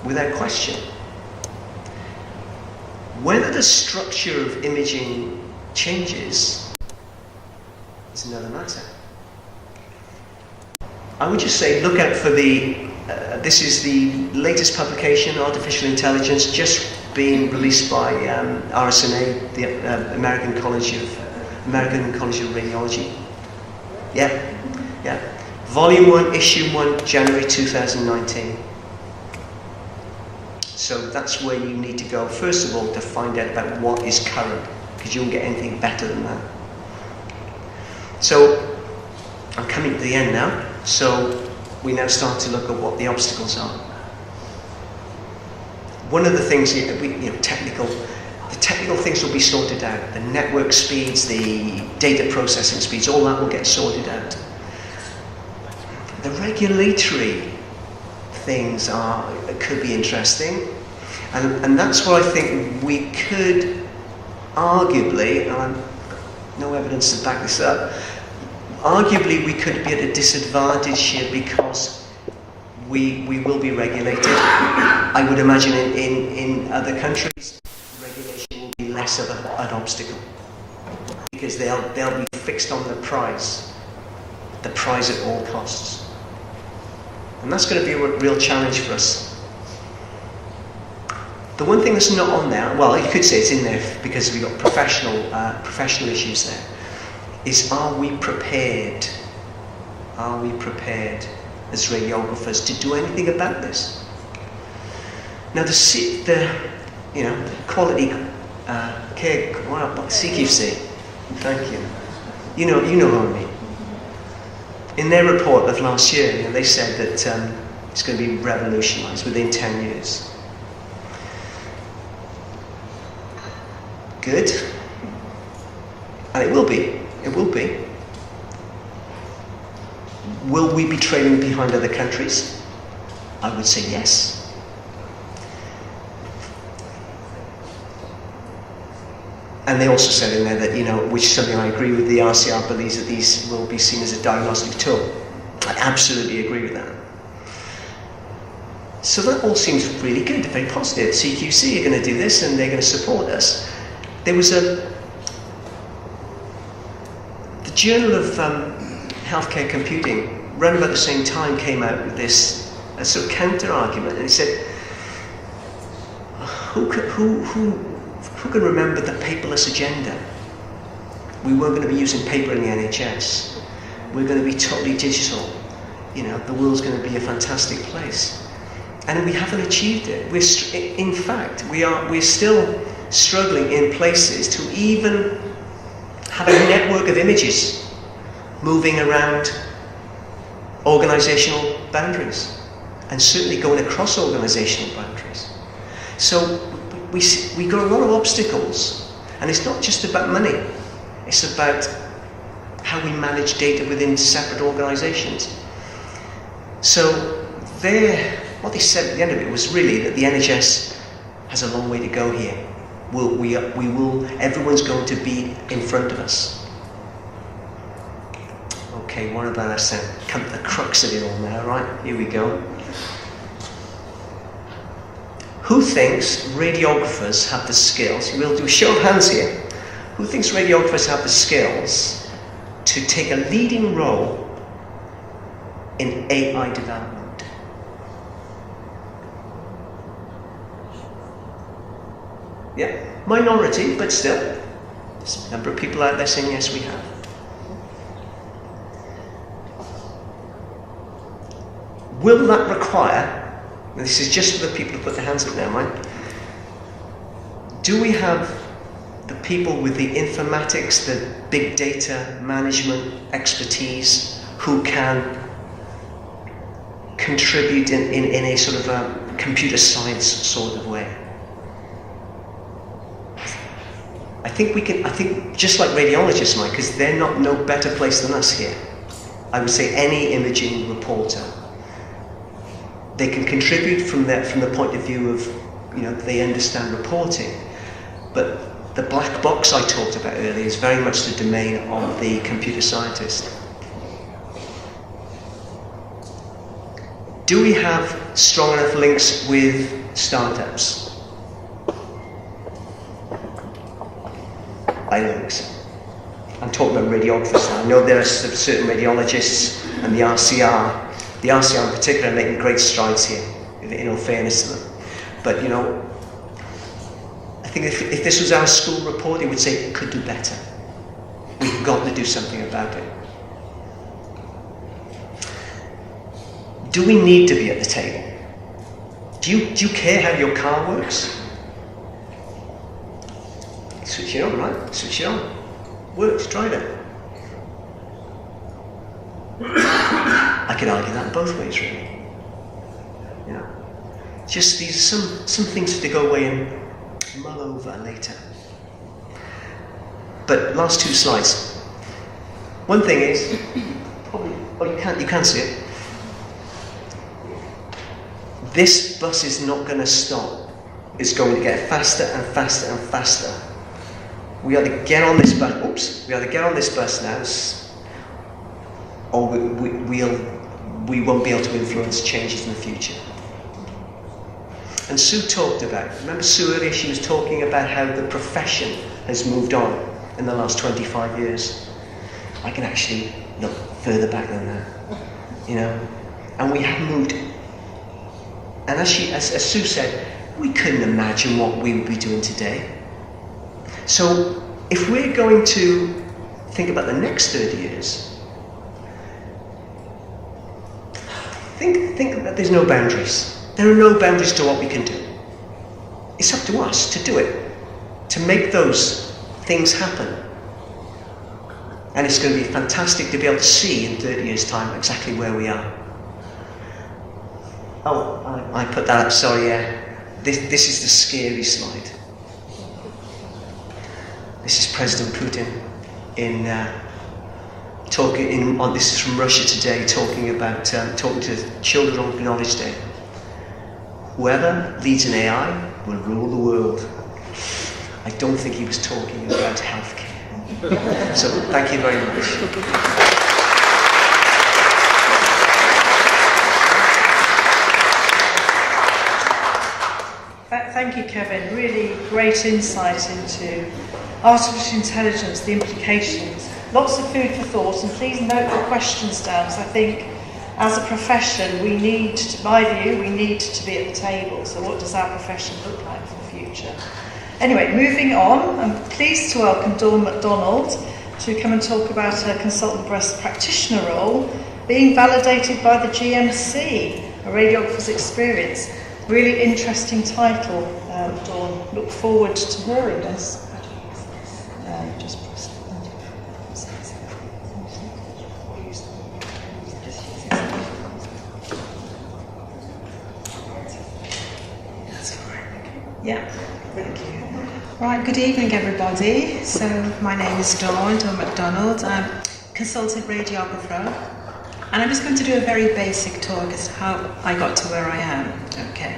Without question. Whether the structure of imaging changes is another matter. I would just say, look out for this is the latest publication, Artificial Intelligence, just being released by RSNA, the American College of Radiology. Yeah. Volume 1, Issue 1, January 2019. So that's where you need to go, first of all, to find out about what is current, because you won't get anything better than that. So, I'm coming to the end now, so we now start to look at what the obstacles are. One of the things, the technical things will be sorted out. The network speeds, the data processing speeds, all that will get sorted out. The regulatory things could be interesting, and that's where I think we could arguably, and I've no evidence to back this up, arguably we could be at a disadvantage here because we will be regulated. I would imagine in other countries, regulation will be less of an obstacle because they'll be fixed on the price at all costs. And that's going to be a real challenge for us. The one thing that's not on there, well, you could say it's in there because we've got professional issues there, is are we prepared? Are we prepared as radiographers to do anything about this? Now the quality care, CQC, thank you. You know what I mean. In their report of last year, they said that it's going to be revolutionised within 10 years. Good. And it will be. It will be. Will we be trailing behind other countries? I would say yes. And they also said in there that, which is something I agree with, the RCR believes that these will be seen as a diagnostic tool. I absolutely agree with that. So that all seems really good, very positive. CQC are going to do this and they're going to support us. There was the Journal of Healthcare Computing, around about the same time, came out with this sort of counter-argument, and it said, who can remember the paperless agenda? We weren't going to be using paper in the NHS. We're going to be totally digital. The world's going to be a fantastic place. And we haven't achieved it. We're still struggling in places to even have a network of images moving around organisational boundaries, and certainly going across organisational boundaries. So we got a lot of obstacles, and it's not just about money. It's about how we manage data within separate organisations. So what they said at the end of it was really that the NHS has a long way to go here. Everyone's going to be in front of us. Okay, one of us come to the crux of it all now, right? Here we go. Who thinks radiographers have the skills? We'll do a show of hands here. Who thinks radiographers have the skills to take a leading role in AI development? Yeah, minority, but still. There's a number of people out there saying yes, we have. Will that require, and this is just for the people who put their hands up now, mind? Do we have the people with the informatics, the big data management expertise who can contribute in a sort of a computer science sort of way? I think just like radiologists might, because they're no better place than us here. I would say any imaging reporter. They can contribute from the point of view of, they understand reporting, but the black box I talked about earlier is very much the domain of the computer scientist. Do we have strong enough links with startups? I don't think so. I'm talking about radiographers now. I know there are certain radiologists and the RCR. The RCR in particular are making great strides here, in all fairness to them. But, I think if this was our school report, it would say it could do better. We've got to do something about it. Do we need to be at the table? Do you care how your car works? Switch it on, right? Switch it on. Works, try it. I could argue that both ways, really. Just these some things to go away and mull over later. But last two slides. One thing is, you can see it. This bus is not going to stop. It's going to get faster and faster and faster. We ought to get on this bus. Oops! We ought to get on this bus now, or we won't be able to influence changes in the future. And Sue talked about, remember Sue earlier, she was talking about how the profession has moved on in the last 25 years. I can actually look further back than that, and we have moved. And as Sue said, we couldn't imagine what we would be doing today. So if we're going to think about the next 30 years, think that there's no boundaries. There are no boundaries to what we can do. It's up to us to do it, to make those things happen. And it's going to be fantastic to be able to see in 30 years' time exactly where we are. Oh, I put that up, sorry, yeah. This is the scary slide. This is President Putin this is from Russia today, talking to children on Knowledge Day. Whoever leads an AI will rule the world. I don't think he was talking about healthcare. So thank you very much. Thank you, Kevin. Really great insight into artificial intelligence, the implications. Lots of food for thought, and please note the questions down, because I think as a profession, we need to be at the table. So what does our profession look like for the future? Anyway, moving on, I'm pleased to welcome Dawn McDonald to come and talk about her consultant breast practitioner role being validated by the GMC, a radiographer's experience. Really interesting title, Dawn. Look forward to hearing this. Yeah, thank you. Right, good evening everybody. So my name is Dawn McDonald. I'm consultant radiographer, and I'm just going to do a very basic talk as to how I got to where I am. Okay.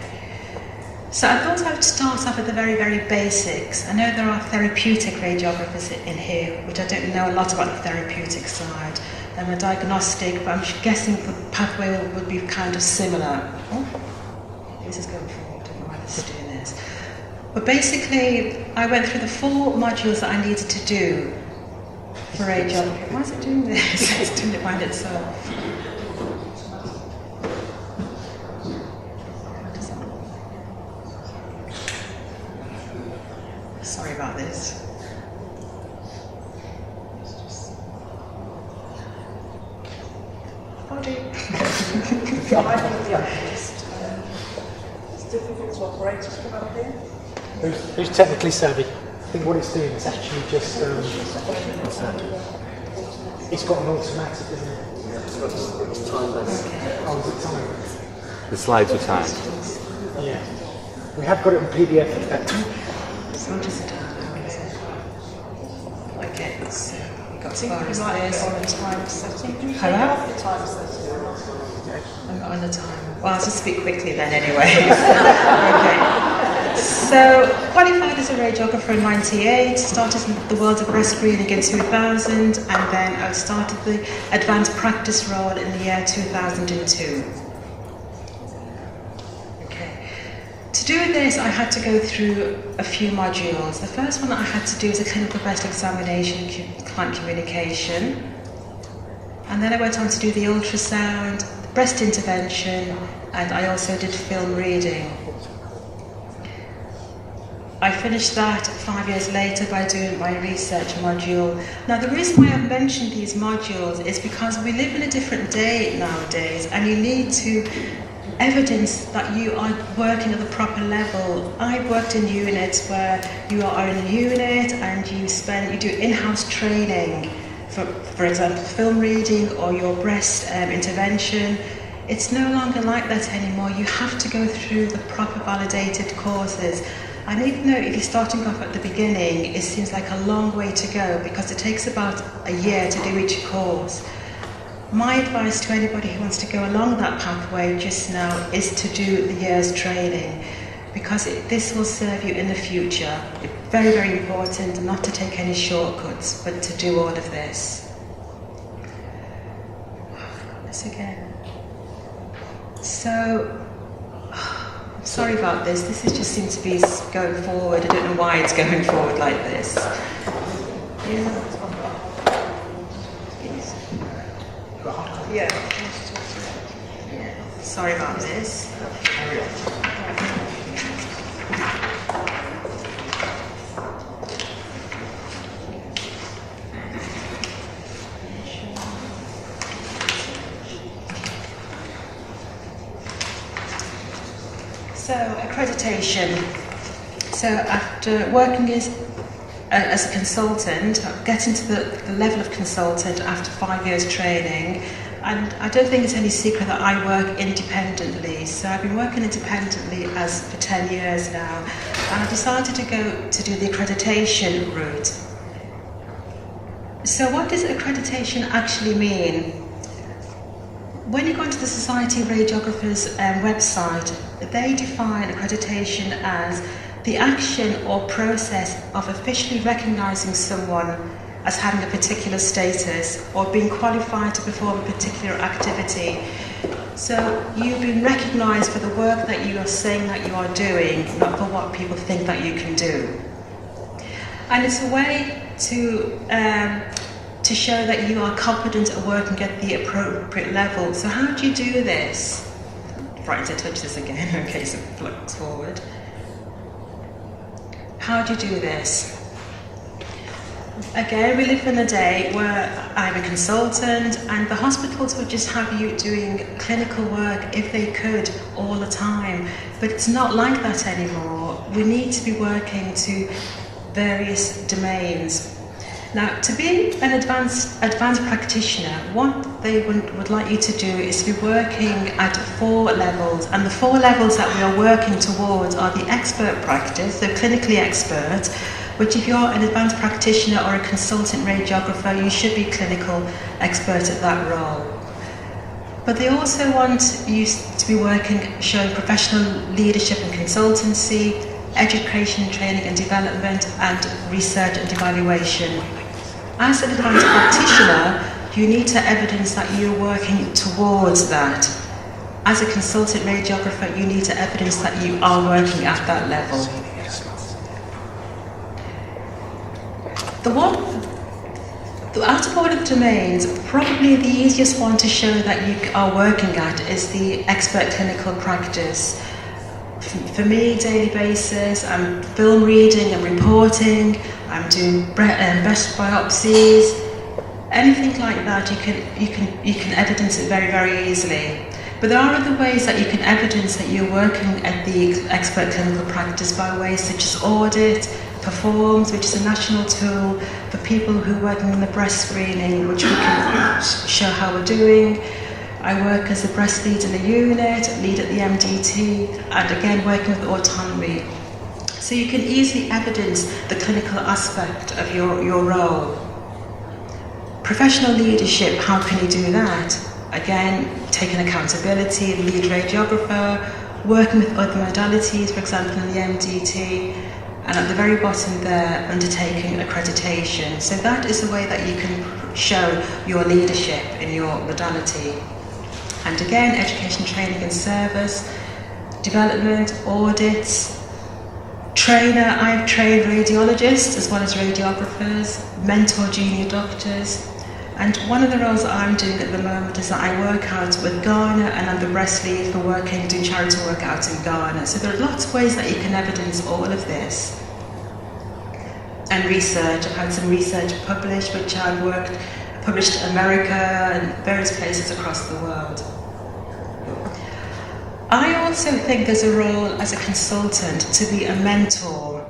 So I thought I would start off at the very, very basics. I know there are therapeutic radiographers in here, which I don't know a lot about the therapeutic side. I'm a diagnostic, but I'm guessing the pathway would be kind of similar. Oh, this is going forward, I don't know why this is doing this. But basically, I went through the 4 modules that I needed to do for radiography. Why is it doing this? It's doing it by itself. Sorry about this. It's difficult to operate from up here. Who's technically savvy? I think what it's doing is actually just, it's got an automatic, isn't it? It's time-based. Oh, is it time? The slides are timed. Yeah. We have got it on PDF. So just okay, so we got as far as It's on a this. time setting. Hello? The time setting. I'm on the time. Well, I'll just speak quickly then anyway. Okay. So, qualified as a radiographer in 98, started in the world of breast screening in 2000, and then I started the advanced practice role in the year 2002. Okay. To do this, I had to go through a few modules. The first one that I had to do was a clinical breast examination, client communication. And then I went on to do the ultrasound, breast intervention, and I also did film reading. I finished that 5 years later by doing my research module. Now, the reason why I've mentioned these modules is because we live in a different day nowadays, and you need to evidence that you are working at the proper level. I've worked in units where you are in a unit and you do in-house training, for example, film reading or your breast intervention. It's no longer like that anymore. You have to go through the proper validated courses. And even though if you're starting off at the beginning, it seems like a long way to go because it takes about a year to do each course. My advice to anybody who wants to go along that pathway just now is to do the year's training, because this will serve you in the future. It's very, very important not to take any shortcuts, but to do all of this. This again. So, sorry about this. This just seems to be going forward. I don't know why it's going forward like this. Yeah. Sorry about this. So, accreditation. So, after working as a consultant, getting to the level of consultant after 5 years training, and I don't think it's any secret that I work independently. So, I've been working independently for 10 years now, and I decided to go to do the accreditation route. So, what does accreditation actually mean? When you go into the Society of Radiographers website, they define accreditation as the action or process of officially recognising someone as having a particular status or being qualified to perform a particular activity. So you've been recognised for the work that you are saying that you are doing, not for what people think that you can do. And it's a way to show that you are competent at working at the appropriate level. So how do you do this? Right, to touch this again, okay, so flux forward. How do you do this? Again, we live in a day where I'm a consultant and the hospitals would just have you doing clinical work if they could all the time. But it's not like that anymore. We need to be working to various domains. Now, to be an advanced practitioner, what they would like you to do is to be working at 4 levels, and the 4 levels that we are working towards are the expert practice, so clinically expert, which if you're an advanced practitioner or a consultant radiographer, you should be clinical expert at that role. But they also want you to be working, showing professional leadership and consultancy, education, training and development, and research and evaluation. As an advanced practitioner, you need to evidence that you're working towards that. As a consultant radiographer, you need to evidence that you are working at that level. Out of all of the domains, probably the easiest one to show that you are working at is the expert clinical practice. For me, daily basis, I'm film reading and reporting, I'm doing breast biopsies, anything like that. You can evidence it very, very easily. But there are other ways that you can evidence that you're working at the expert clinical practice by ways such as audit, Performs, which is a national tool for people who are working in the breast screening, which we can show how we're doing. I work as a breast lead in a unit, lead at the MDT, and again working with autonomy. So you can easily evidence the clinical aspect of your role. Professional leadership, how can you do that? Again, taking accountability, lead radiographer, working with other modalities, for example in the MDT, and at the very bottom there, undertaking accreditation. So that is the way that you can show your leadership in your modality. And again, education, training and service, development, audits, trainer. I've trained radiologists as well as radiographers, mentor junior doctors. And one of the roles that I'm doing at the moment is that I work out with Ghana, and I'm the breast lead for doing charitable work out in Ghana. So there are lots of ways that you can evidence all of this. And research, I've had some research published, which I've published in America and various places across the world. I also think there's a role as a consultant to be a mentor.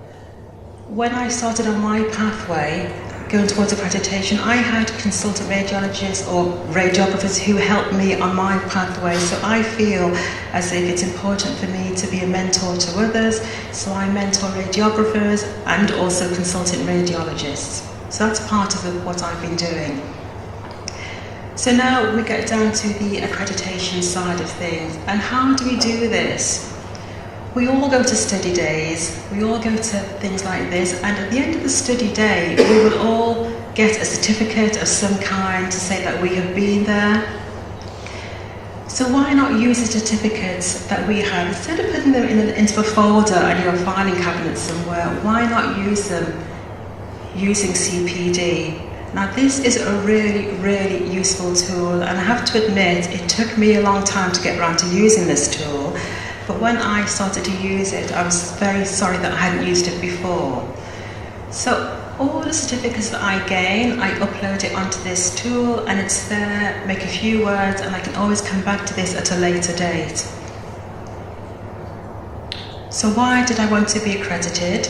When I started on my pathway, going towards accreditation, I had consultant radiologists or radiographers who helped me on my pathway, so I feel as if it's important for me to be a mentor to others, so I mentor radiographers and also consultant radiologists. So that's part of what I've been doing. So now we get down to the accreditation side of things, and how do we do this? We all go to study days, we all go to things like this, and at the end of the study day, we will all get a certificate of some kind to say that we have been there. So why not use the certificates that we have? Instead of putting them into a folder in your filing cabinet somewhere, why not use them using CPD? Now this is a really, really useful tool, and I have to admit, it took me a long time to get around to using this tool. But when I started to use it, I was very sorry that I hadn't used it before. So all the certificates that I gain, I upload it onto this tool, and it's there, make a few words, and I can always come back to this at a later date. So why did I want to be accredited?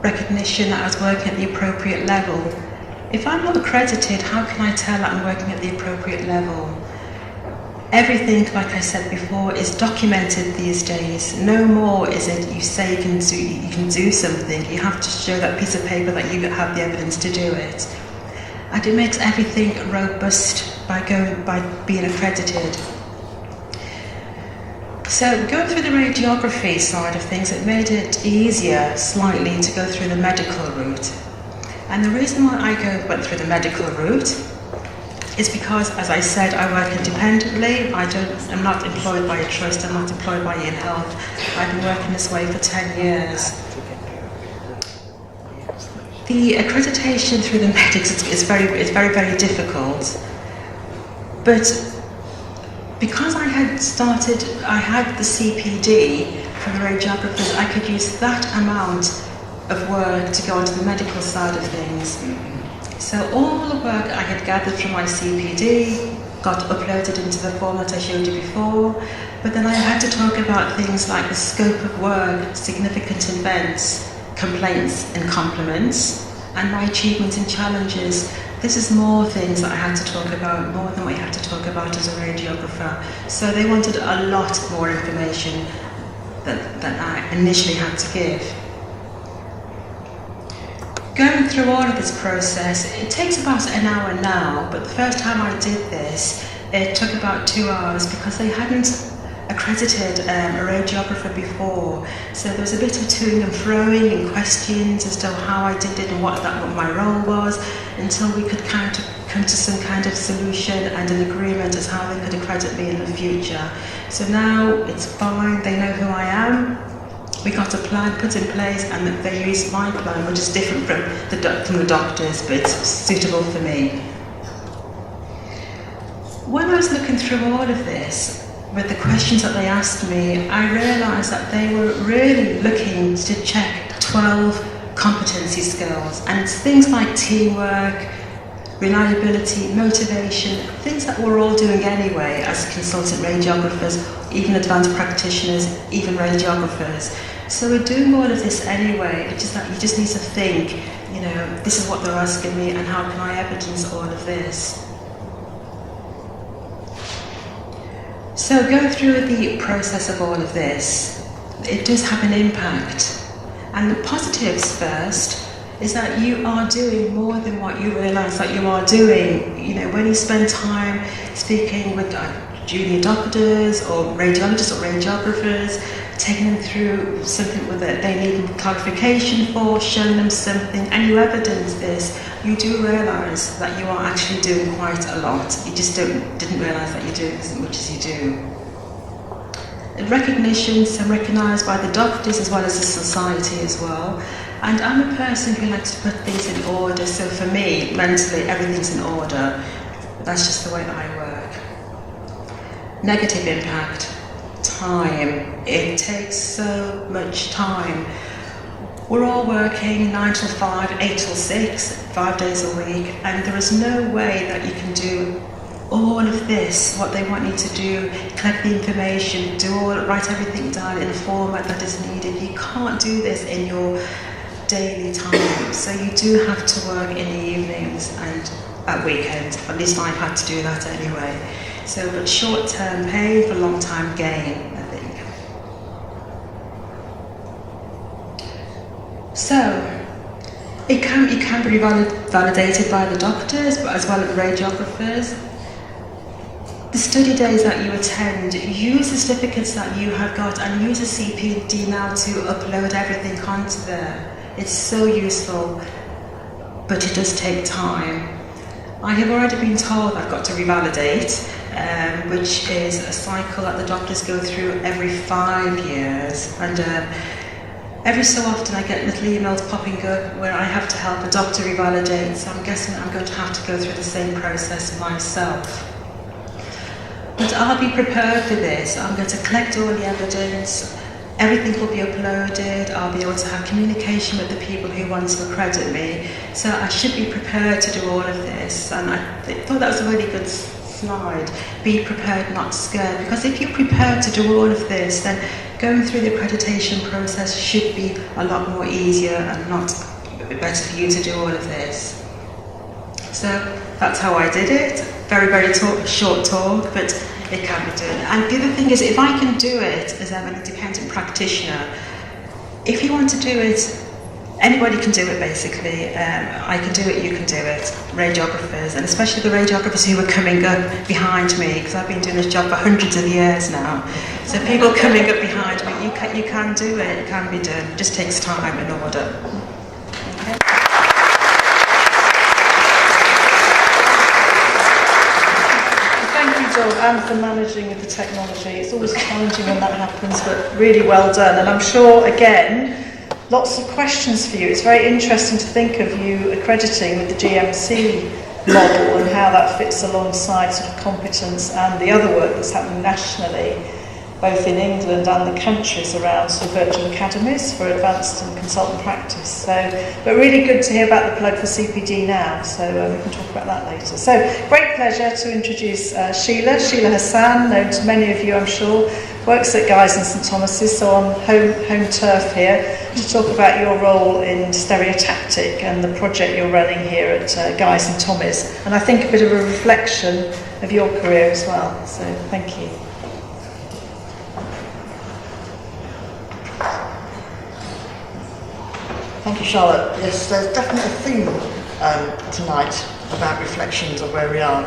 Recognition that I was working at the appropriate level. If I'm not accredited, how can I tell that I'm working at the appropriate level? Everything, like I said before, is documented these days. No more is it you say you can do something. You have to show that piece of paper that you have the evidence to do it. And it makes everything robust by being accredited. So going through the radiography side of things, it made it easier slightly to go through the medical route. And the reason why I went through the medical route is because, as I said, I work independently. I'm not employed by a trust, I'm not employed by InHealth. I've been working this way for 10 years. The accreditation through the medics is very, very difficult. But because I had the CPD for the radiographers, I could use that amount of work to go onto the medical side of things. So all the work I had gathered from my CPD got uploaded into the form that I showed you before, but then I had to talk about things like the scope of work, significant events, complaints and compliments. and my achievements and challenges. This is more things that I had to talk about, more than what you had to talk about as a radiographer. So they wanted a lot more information than I initially had to give. Going through all of this process, it takes about an hour now, but the first time I did this, it took about 2 hours because they hadn't accredited a radiographer before. So there was a bit of toing and froing and questions as to how I did it and what my role was, until we could kind of come to some kind of solution and an agreement as how they could accredit me in the future. So now it's fine, they know who I am. We got a plan put in place and they used my plan, which is different from the doctors, but it's suitable for me. When I was looking through all of this, with the questions that they asked me, I realised that they were really looking to check 12 competency skills, and it's things like teamwork, reliability, motivation, things that we're all doing anyway as consultant radiographers, even advanced practitioners, even radiographers. So we're doing all of this anyway. It's just that you just need to think, you know, this is what they're asking me and how can I evidence all of this? So going through the process of all of this, it does have an impact. And the positives first is that you are doing more than what you realise that you are doing. You know, when you spend time speaking with junior doctors or radiologists or radiographers, taking them through something that they need clarification for, showing them something, and you evidence this, you do realise that you are actually doing quite a lot. You just didn't realise that you're doing as much as you do. Recognition, so recognised by the doctors as well as the society as well. And I'm a person who likes to put things in order, so for me, mentally, everything's in order. That's just the way I work. Negative impact, time. It takes so much time. We're all working 9 till 5, 8 till 6, 5 days a week, and there is no way that you can do all of this, what they want you to do, collect the information, write everything down in a format that is needed. You can't do this in your daily time, so you do have to work in the evenings and at weekends. At least I've had to do that anyway. So, but short-term pain for long-time gain, I think. So, it can be validated by the doctors, but as well as radiographers. The study days that you attend, use the certificates that you have got and use the CPD now to upload everything onto there. It's so useful, but it does take time. I have already been told I've got to revalidate, which is a cycle that the doctors go through every 5 years. And every so often I get little emails popping up where I have to help a doctor revalidate, so I'm guessing I'm going to have to go through the same process myself. But I'll be prepared for this. I'm going to collect all the evidence, everything will be uploaded, I'll be able to have communication with the people who want to accredit me, so I should be prepared to do all of this. And I thought that was a really good slide, be prepared, not scared, because if you're prepared to do all of this, then going through the accreditation process should be a lot more easier and not better for you to do all of this. So that's how I did it. Very, very short talk, but it can be done. And the other thing is, if I can do it as an independent practitioner, if you want to do it, anybody can do it basically. I can do it, you can do it. Radiographers, and especially the radiographers who are coming up behind me, because I've been doing this job for hundreds of years now. So people coming up behind me, you can do it, it can be done. It just takes time and order. Okay. And for managing with the technology. It's always challenging when that happens, but really well done. And I'm sure, again, lots of questions for you. It's very interesting to think of you accrediting with the GMC model and how that fits alongside sort of competence and the other work that's happening nationally. both in England and the countries around sort of virtual academies for advanced and consultant practice. So, but really good to hear about the plug for CPD now, so we can talk about that later. So, great pleasure to introduce Sheila Hassan, known to many of you I'm sure, works at Guy's and St Thomas's, so on home turf here, to talk about your role in stereotactic and the project you're running here at Guy's and Thomas, and I think a bit of a reflection of your career as well, so thank you. Thank you, Charlotte. Yes, there's definitely a theme tonight about reflections of where we are.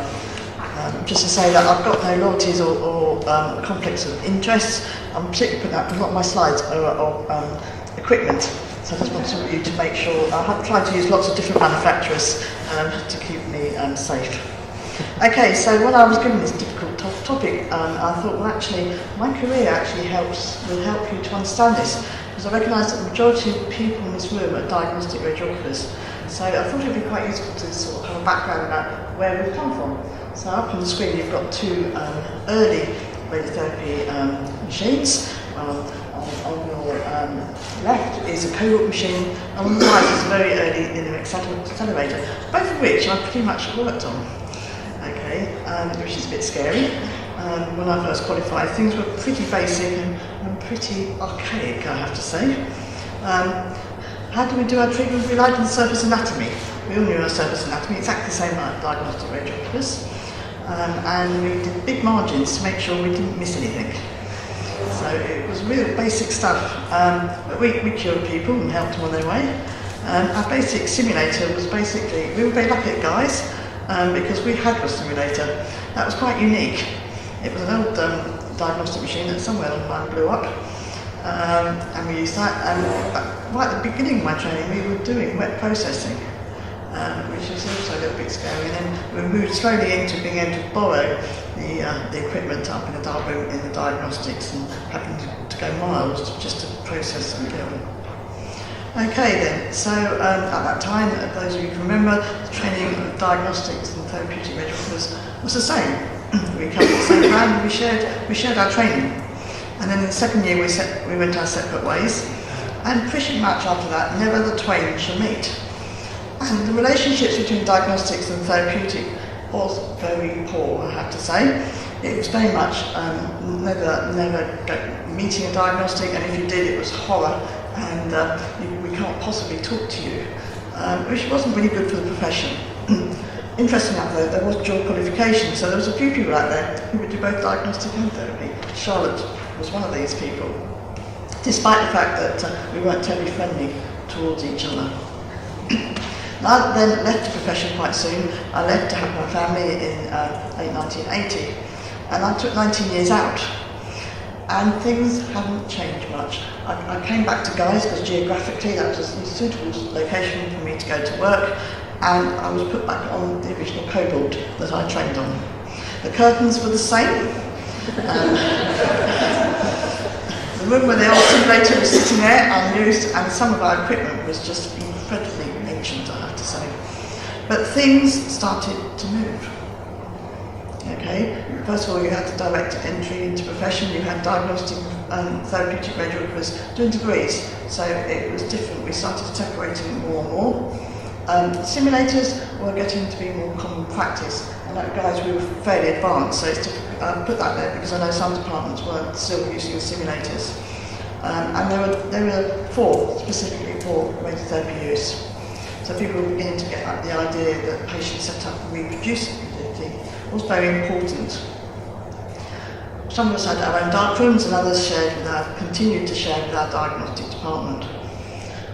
Just to say that I've got no loyalties or conflicts of interest. I'm particularly putting out a lot of my slides are equipment, so I just want you to make sure. I have tried to use lots of different manufacturers to keep me safe. Okay, so when I was given this difficult topic, I thought, well, actually, my career actually will help you to understand this. Because I recognise that the majority of people in this room are diagnostic radiographers. So I thought it would be quite useful to sort of have a background about where we've come from. So up on the screen you've got two early radiotherapy machines. On your left is a cohort machine, and on the right is a very early linear accelerator, both of which I've pretty much worked on. Okay, which is a bit scary. When I first qualified, things were pretty basic and pretty archaic, I have to say. How do we do our treatment? We relied on surface anatomy. We all knew our surface anatomy, exactly the same like diagnostic radiographers. And we did big margins to make sure we didn't miss anything. So it was real basic stuff. But we cured people and helped them on their way. Our basic simulator was basically, we were very lucky at Guy's because we had a simulator. That was quite unique. It was an old diagnostic machine that somewhere along the line blew up, and we used that. And right at the beginning of my training, we were doing wet processing, which was also a little bit scary. And then we moved slowly into being able to borrow the equipment up in a dark room in the diagnostics, and having to go miles just to process and kill. Okay then, so at that time, those of you can remember, the training of diagnostics and therapeutic radiographers was the same. We covered the same ground and we shared our training. And then in the second year we went our separate ways, and pretty much after that never the twain shall meet. And the relationships between diagnostics and therapeutic was very poor, I have to say. It was very much never meeting a diagnostic, and if you did it was horror, and we can't possibly talk to you, which wasn't really good for the profession. Interesting enough though, there was dual qualification, so there was a few people out there who would do both diagnostic and therapy. Charlotte was one of these people, despite the fact that we weren't terribly friendly towards each other. I then left the profession quite soon. I left to have my family in late 1980, and I took 19 years out. And things haven't changed much. I came back to Guy's because geographically that was a suitable location for me to go to work, and I was put back on the original cobalt that I trained on. The curtains were the same. The room where the old simulator was sitting there unused, and some of our equipment was just incredibly ancient, I have to say. But things started to move. Okay, first of all, you had the direct entry into profession. You had diagnostic and therapeutic radiographers doing degrees, so it was different. We started separating more and more. Simulators were getting to be more common practice, and at Guy's we were fairly advanced, so it's to put that there because I know some departments weren't still using simulators. And there were four, specifically for radiotherapy use. So people were beginning to get the idea that patient setup and reproducibility was very important. Some of us had our own dark rooms, and others continued to share with our diagnostic department.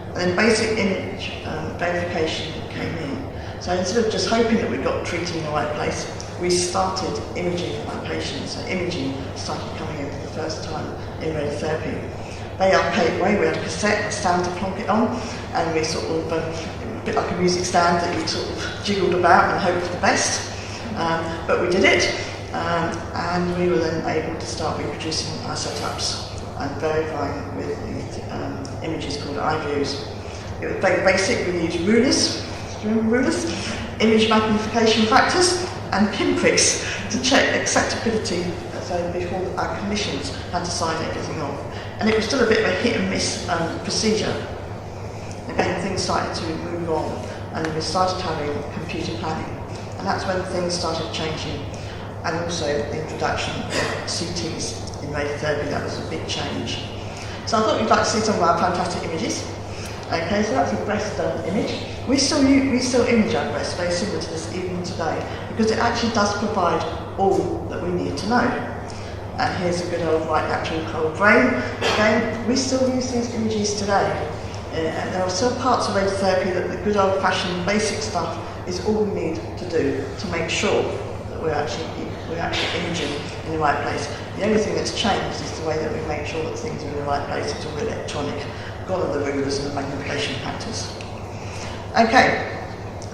And then basic image verification came in. So instead of just hoping that we got treated in the right place, we started imaging our patients. So imaging started coming in for the first time in radiotherapy. Very archaic way. We had a cassette, a stand to plonk it on, and we sort of, a bit like a music stand that you sort of jiggled about and hoped for the best. But we did it, and we were then able to start reproducing our setups and verifying with the images called iViews. It was very basic. We used rulers, do you remember rulers? Image magnification factors and pinpricks to check acceptability so before our clinicians had to sign everything off. And it was still a bit of a hit and miss procedure. Again, things started to move on, and we started having computer planning. And that's when things started changing. And also the introduction of CTs in radiotherapy, that was a big change. So I thought you'd like to see some of our fantastic images. Okay, so that's a breast image. We still image our breast very similar to this even today, because it actually does provide all that we need to know. And here's a good old right lateral whole brain. Again, we still use these images today. And there are still parts of radiotherapy that the good old-fashioned basic stuff is all we need to do to make sure that we're actually imaging in the right place. The only thing that's changed is the way that we make sure that things are in the right place. It's all electronic. Gone are the rulers and the magnification factors. Okay,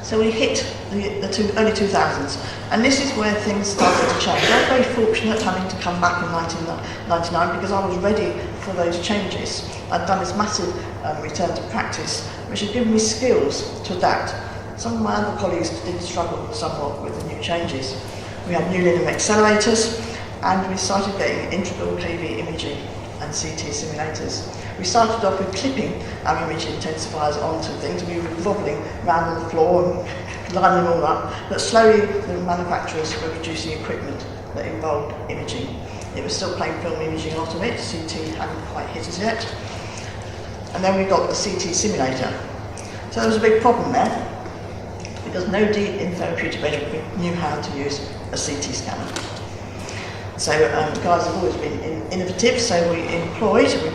so we hit the early 2000s, and this is where things started to change. I was very fortunate having to come back in 1999 because I was ready for those changes. I'd done this massive return to practice, which had given me skills to adapt. Some of my other colleagues did struggle somewhat with the new changes. We had new linear accelerators, and we started getting integral KV imaging and CT simulators. We started off with clipping our image intensifiers onto things. We were wobbling around on the floor and lining them all up, but slowly the manufacturers were producing equipment that involved imaging. It was still plain film imaging, a lot of it. CT hadn't quite hit us yet. And then we got the CT simulator. So there was a big problem there, because nobody in therapeutic radiography knew how to use a CT scanner. So the guys have always been innovative, so we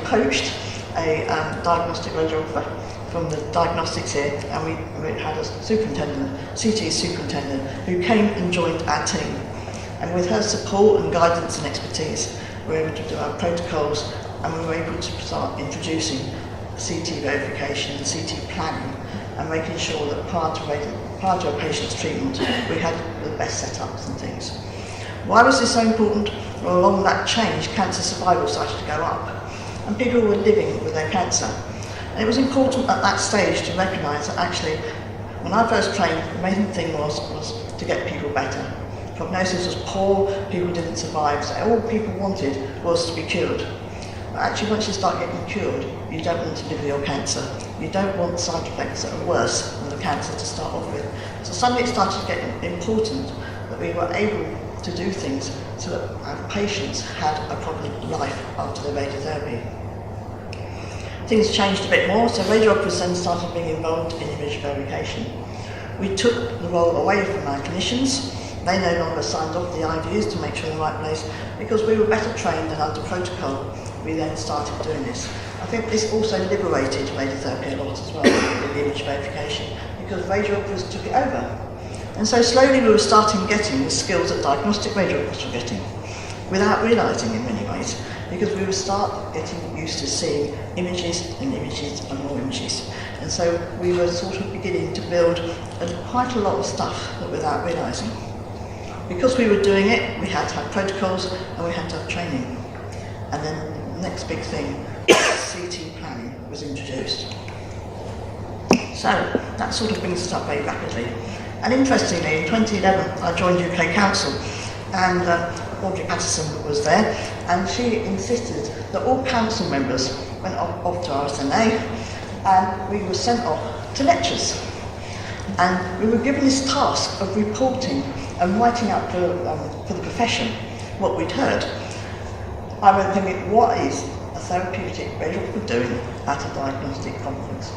poached a diagnostic radiographer from the diagnostics here, and we had a superintendent, CT superintendent, who came and joined our team. And with her support and guidance and expertise, we were able to do our protocols, and we were able to start introducing CT verification and CT planning, and making sure that prior to a patient's treatment, we had the best setups and things. Why was this so important? Well, along that change, cancer survival started to go up, and people were living with their cancer. And it was important at that stage to recognise that actually, when I first trained, the main thing was to get people better. Prognosis was poor, people didn't survive, so all people wanted was to be cured. But actually, once you start getting cured, you don't want to live with your cancer. You don't want side effects that are worse than the cancer to start off with. So suddenly it started getting important that we were able to do things so that our patients had a proper life after their radiotherapy. Things changed a bit more, so radiographers then started being involved in image verification. We took the role away from our clinicians. They no longer signed off the IVs to make sure in the right place, because we were better trained and under protocol. We then started doing this. I think this also liberated radiotherapy a lot as well, with the image verification, because radiographers took it over. And so slowly we were starting getting the skills that diagnostic radiographers were getting, without realising in many ways, because we would start getting used to seeing images and images and more images. And so we were sort of beginning to build quite a lot of stuff that without realising. Because we were doing it, we had to have protocols and we had to have training. And then the next big thing, CT planning was introduced. So that sort of brings us up very rapidly. And interestingly, in 2011, I joined UK Council, and Audrey Patterson was there, and she insisted that all council members went off to RSNA, and we were sent off to lectures. And we were given this task of reporting and writing out for the profession what we'd heard. I went thinking, what is a therapeutic radiographer doing at a diagnostic conference?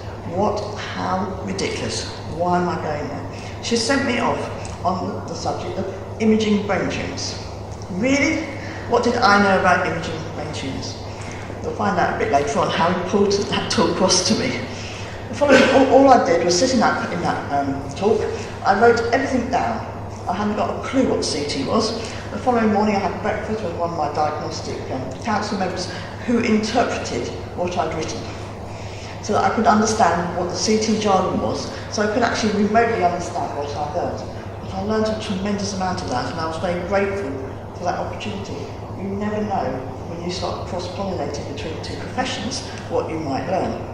How ridiculous, why am I going there? She sent me off on the subject of imaging brain tumours. Really? What did I know about imaging brain tumours? We'll find out a bit later on how important that talk was to me. All I did was sit in that talk, I wrote everything down. I hadn't got a clue what CT was. The following morning I had breakfast with one of my diagnostic council members who interpreted what I'd written, so that I could understand what the CT jargon was, so I could actually remotely understand what I learned. But I learned a tremendous amount of that, and I was very grateful for that opportunity. You never know when you start cross-pollinating between two professions what you might learn.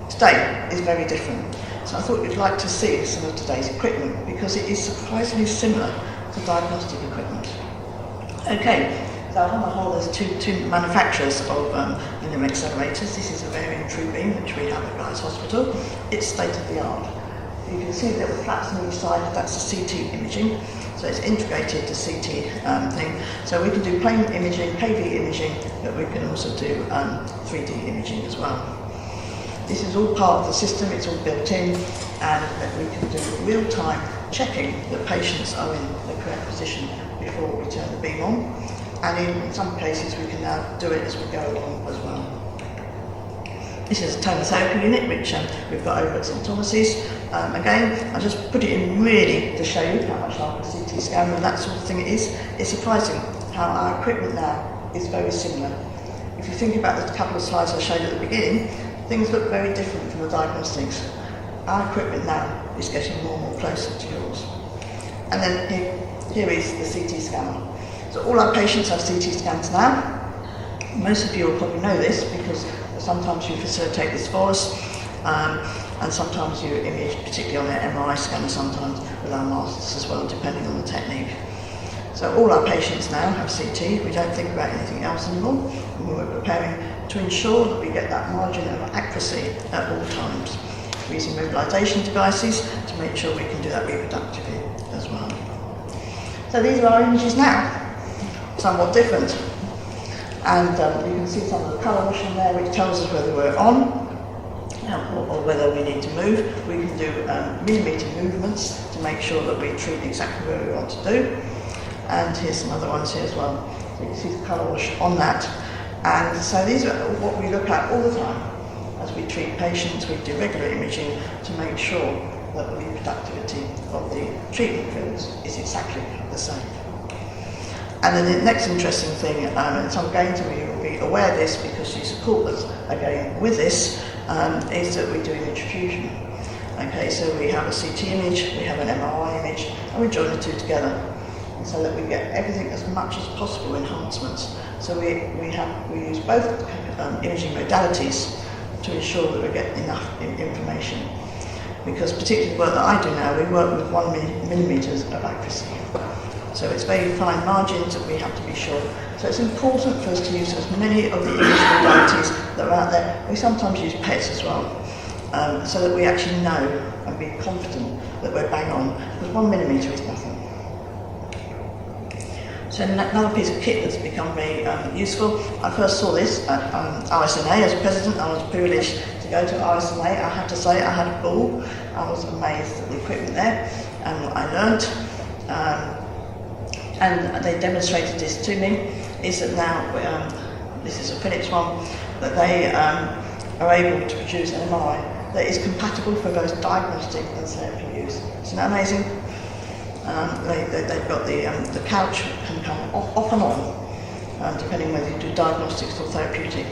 Today is very different, so I thought you'd like to see some of today's equipment, because it is surprisingly similar to diagnostic equipment. Okay, So on the whole, there's two manufacturers of linear accelerators. This is a variant true beam, which we have at Guy's Hospital. It's state of the art. You can see the little flaps on each side, that's the CT imaging. So it's integrated to CT thing. So we can do plain imaging, KV imaging, but we can also do 3D imaging as well. This is all part of the system, it's all built in, and that we can do real-time checking that patients are in the correct position before we turn the beam on. And in some cases we can now do it as we go along as well. This is a tonotherapy unit which we've got over at St Thomas's. Again, I just put it in really to show you how much like a CT scan and that sort of thing it is. It's surprising how our equipment now is very similar. If you think about the couple of slides I showed at the beginning, things look very different from the diagnostics. Our equipment now is getting more and more closer to yours. And then here is the CT scanner. So all our patients have CT scans now. Most of you will probably know this because sometimes you facilitate this for us, and sometimes you image, particularly on an MRI scanner, sometimes with our masks as well, depending on the technique. So all our patients now have CT. We don't think about anything else anymore. And we're preparing to ensure that we get that margin of accuracy at all times. We're using mobilisation devices to make sure we can do that reproductively as well. So these are our images now, somewhat different. And you can see some of the colour wash on there, which tells us whether we're on or whether we need to move. We can do millimetre movements to make sure that we treat exactly where we want to do. And here's some other ones here as well. So you can see the colour wash on that. And so these are what we look at all the time as we treat patients. We do regular imaging to make sure that the reproductivity of the treatment fields is exactly the same. And then the next interesting thing, and so I'm going to you will be aware of this because you support us again with this, is that we do image fusion. Okay, so we have a CT image, we have an MRI image, and we join the two together, and so that we get everything as much as possible enhancements. So we use both imaging modalities to ensure that we get enough information. Because particularly the work that I do now, we work with 1 millimetres of accuracy. So it's very fine margins that we have to be sure. So it's important for us to use as many of the image modalities that are out there. We sometimes use PETs as well, so that we actually know and be confident that we're bang on, because 1 millimetre is nothing. So another piece of kit that's become very useful. I first saw this at RSNA as president. I was privileged to go to RSNA. I have to say I had a ball. I was amazed at the equipment there and what I learnt. And they demonstrated this to me, is that now, this is a Philips one, that they are able to produce an MRI that is compatible for both diagnostic and therapy use. Isn't that amazing? They've got the couch can come off and on, depending whether you do diagnostics or therapeutic.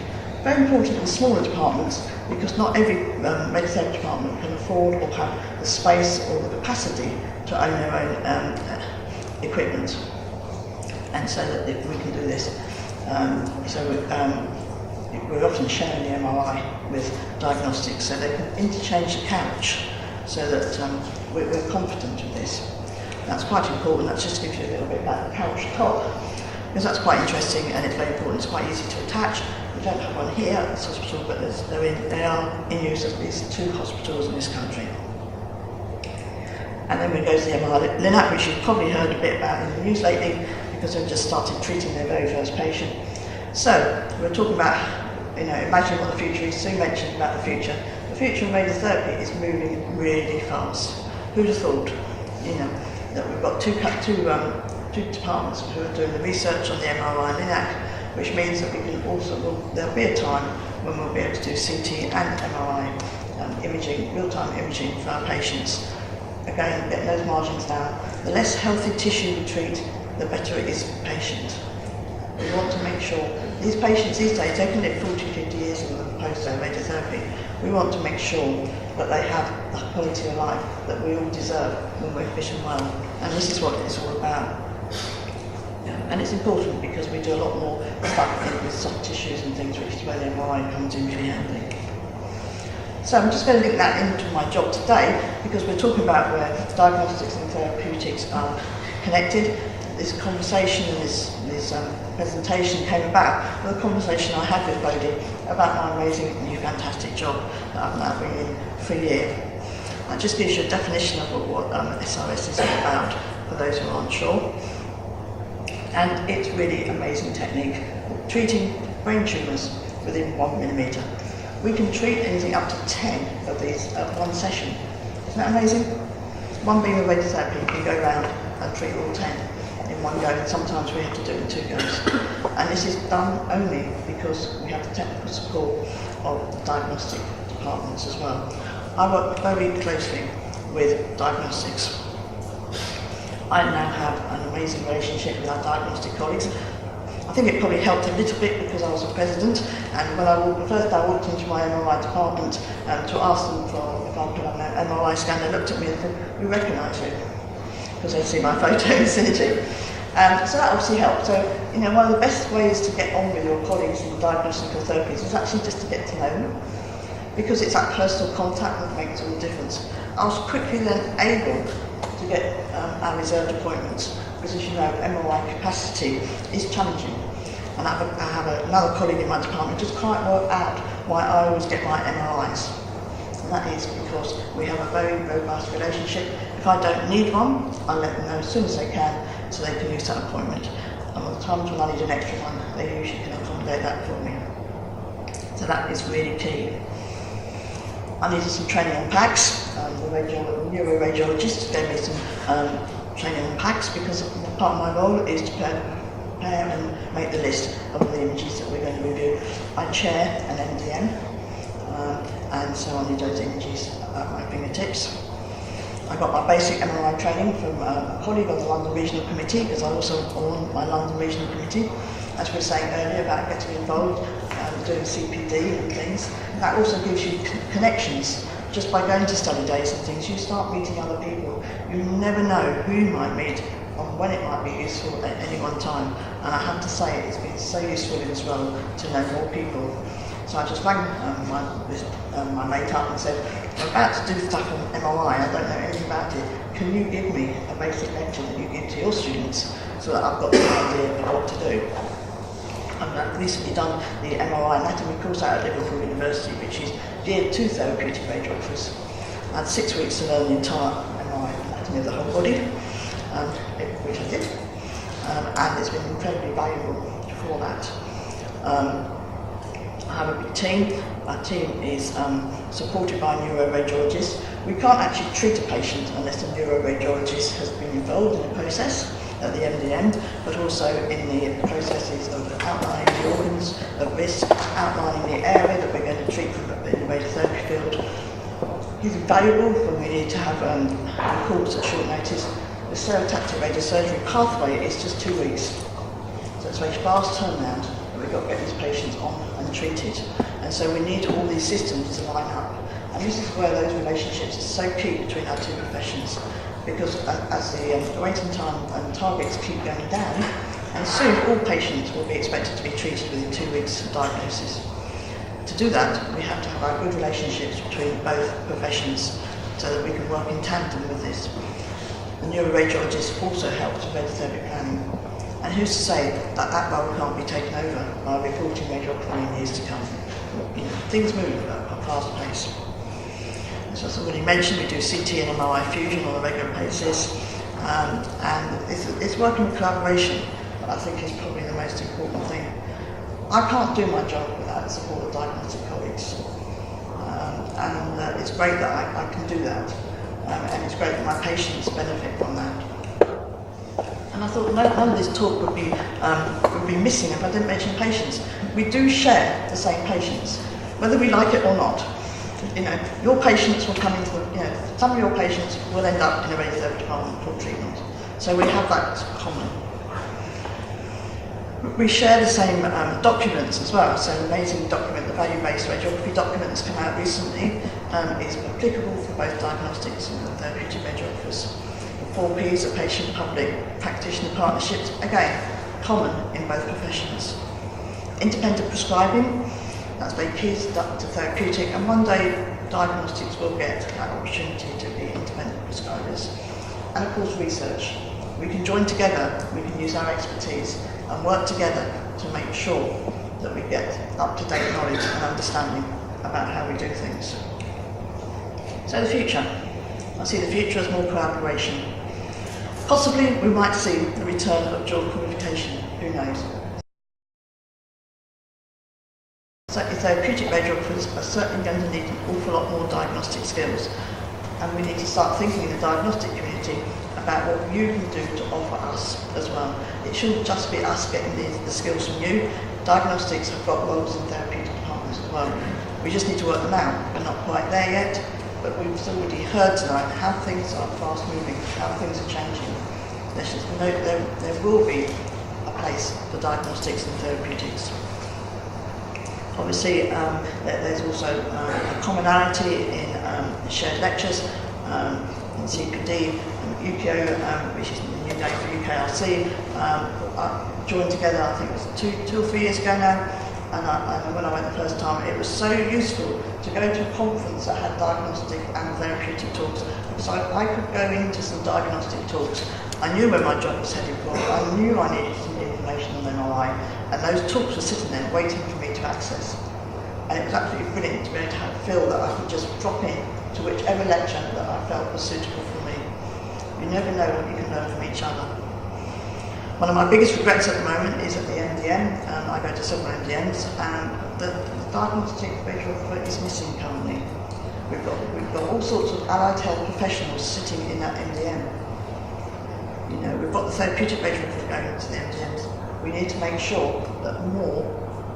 Very important in smaller departments, because not every radiotherapy department can afford or have the space or the capacity to own their own equipment. And so that we can do this. We're often sharing the MRI with diagnostics, so they can interchange the couch, so that we're confident with this. That's quite important. That just gives you a little bit about the couch top, because that's quite interesting and it's very important. It's quite easy to attach. We don't have one here at this hospital, but they are in use at least 2 hospitals in this country. And then we go to the MRI Linac, which you've probably heard a bit about in the news lately, because they've just started treating their very first patient. So, we're talking about, imagining what the future is. Sue mentioned about the future. The future of radiotherapy is moving really fast. Who'd have thought, that we've got two departments who are doing the research on the MRI Linac, which means that we can also, there'll be a time when we'll be able to do CT and MRI imaging, real-time imaging for our patients. Again, getting those margins down. The less healthy tissue we treat, the better it is for the patient. We want to make sure, these patients these days, they can live 40, 50 years in the post-radiotherapy. We want to make sure that they have the quality of life that we all deserve when we're fit and well. And this is what it's all about. And it's important because we do a lot more stuff with soft tissues and things, which is where the MRI comes in really handy. So I'm just going to link that into my job today, because we're talking about where diagnostics and therapeutics are connected. This conversation and his presentation came about with a conversation I had with Bodhi about my amazing new fantastic job that I've now been in for a year. That just gives you a definition of what SRS is all about for those who aren't sure. And it's really amazing technique, treating brain tumours within 1 millimetre. We can treat anything up to 10 of these at one session. Isn't that amazing? One beam of radiotherapy can go around and treat all 10 in one go, and sometimes we have to do it in 2 goes. And this is done only because we have the technical support of the diagnostic departments as well. I work very closely with diagnostics. I now have an amazing relationship with our diagnostic colleagues. I think it probably helped a little bit because I was a president, and when the first day I walked into my MRI department to ask them if I could have an MRI scan, they looked at me and said, "We recognise you," because they see my photo in Synergy. So that obviously helped. So, one of the best ways to get on with your colleagues in diagnostical therapies is actually just to get to know them, because it's that personal contact that makes all the difference. I was quickly then able to get our reserved appointments, because as you know, MRI capacity is challenging. And I have another colleague in my department just can't work out why I always get my MRIs. And that is because we have a very robust relationship. If I don't need one, I let them know as soon as they can so they can use that appointment. And at the times when I need an extra one, they usually can accommodate that for me. So that is really key. I needed some training on PACS. The neuroradiologist gave me some training on PACS because part of my role is to prepare and make the list of the images that we're going to review. I chair an MDM, and so I need those images at my fingertips. I got my basic MRI training from a colleague on the London Regional Committee, because I also on my London Regional Committee, as we were saying earlier about getting involved, doing CPD and things. That also gives you connections. Just by going to study days and things, you start meeting other people. You never know who you might meet and when it might be useful at any one time. And I have to say, it's been so useful as well to know more people. So I just rang my mate up and said, "I'm about to do stuff on MRI, I don't know anything about it. Can you give me a basic lecture that you give to your students so that I've got an idea of what to do?" I've recently done the MRI anatomy course out at Liverpool University, which is geared to therapeutic radiographers. I had 6 weeks to learn the entire MRI anatomy of the whole body, which I did, and it's been incredibly valuable for that. I have a big team. Our team is supported by neuroradiologists. We can't actually treat a patient unless the neuroradiologist has been involved in the process at the MDM, but also in the processes of outlining the organs of risk, outlining the area that we're going to treat in the radiotherapy field. It's valuable when we need to have reports at short notice. The stereotactic radiosurgery pathway is just 2 weeks. So it's a very fast turnaround, and we've got to get these patients on and treated. And so we need all these systems to line up. And this is where those relationships are so key between our two professions, because as the waiting time and targets keep going down, and soon all patients will be expected to be treated within 2 weeks of diagnosis. To do that, we have to have our good relationships between both professions so that we can work in tandem with this. The neuroradiologist also helps with radiotherapy planning. And who's to say that that role can't be taken over by reporting radiography in years to come? Things move at a fast pace. As I already mentioned, we do CT and MRI fusion on a regular basis, and it's working in collaboration that I think is probably the most important thing. I can't do my job without the support of diagnostic colleagues, and it's great that I can do that, and it's great that my patients benefit from that. And I thought none of this talk would be missing if I didn't mention patients. We do share the same patients, whether we like it or not. Your patients will come into some of your patients will end up in a radiotherapy department for treatment. So we have that common. We share the same documents as well. So an amazing document, the value-based radiography document that's come out recently, is applicable for both diagnostics and therapeutic radiographers. The 4 Ps are patient-public practitioner partnerships, again, common in both professions. Independent prescribing, that's very key to therapeutic, and one day diagnostics will get that opportunity to be independent prescribers. And of course research. We can join together, we can use our expertise and work together to make sure that we get up-to-date knowledge and understanding about how we do things. So the future. I see the future as more collaboration. Possibly we might see the return of dual qualification, who knows. So therapeutic radiographers are certainly going to need an awful lot more diagnostic skills, and we need to start thinking in the diagnostic community about what you can do to offer us as well. It shouldn't just be us getting the skills from you. Diagnostics have got roles in therapeutic departments as well. We just need to work them out. We're not quite there yet, but we've already heard tonight how things are fast moving, how things are changing. There will be a place for diagnostics and therapeutics. Obviously, there's also a commonality in shared lectures, in CPD, UPO, which is the new name for UKRC, joined together, I think it was two or 3 years ago now, and when I went the first time, it was so useful to go to a conference that had diagnostic and therapeutic talks, so I could go into some diagnostic talks. I knew where my job was headed for, I knew I needed some information on MRI, and those talks were sitting there waiting for me to access. And it was absolutely brilliant to be able to feel that I could just drop in to whichever lecture that I felt was suitable for me. You never know what you can learn from each other. One of my biggest regrets at the moment is at the MDM. I go to several MDMs, and the diagnostic radiographer is missing currently. We've got all sorts of allied health professionals sitting in that MDM. You know, we've got the therapeutic radiographer going to the MDMs. We need to make sure that more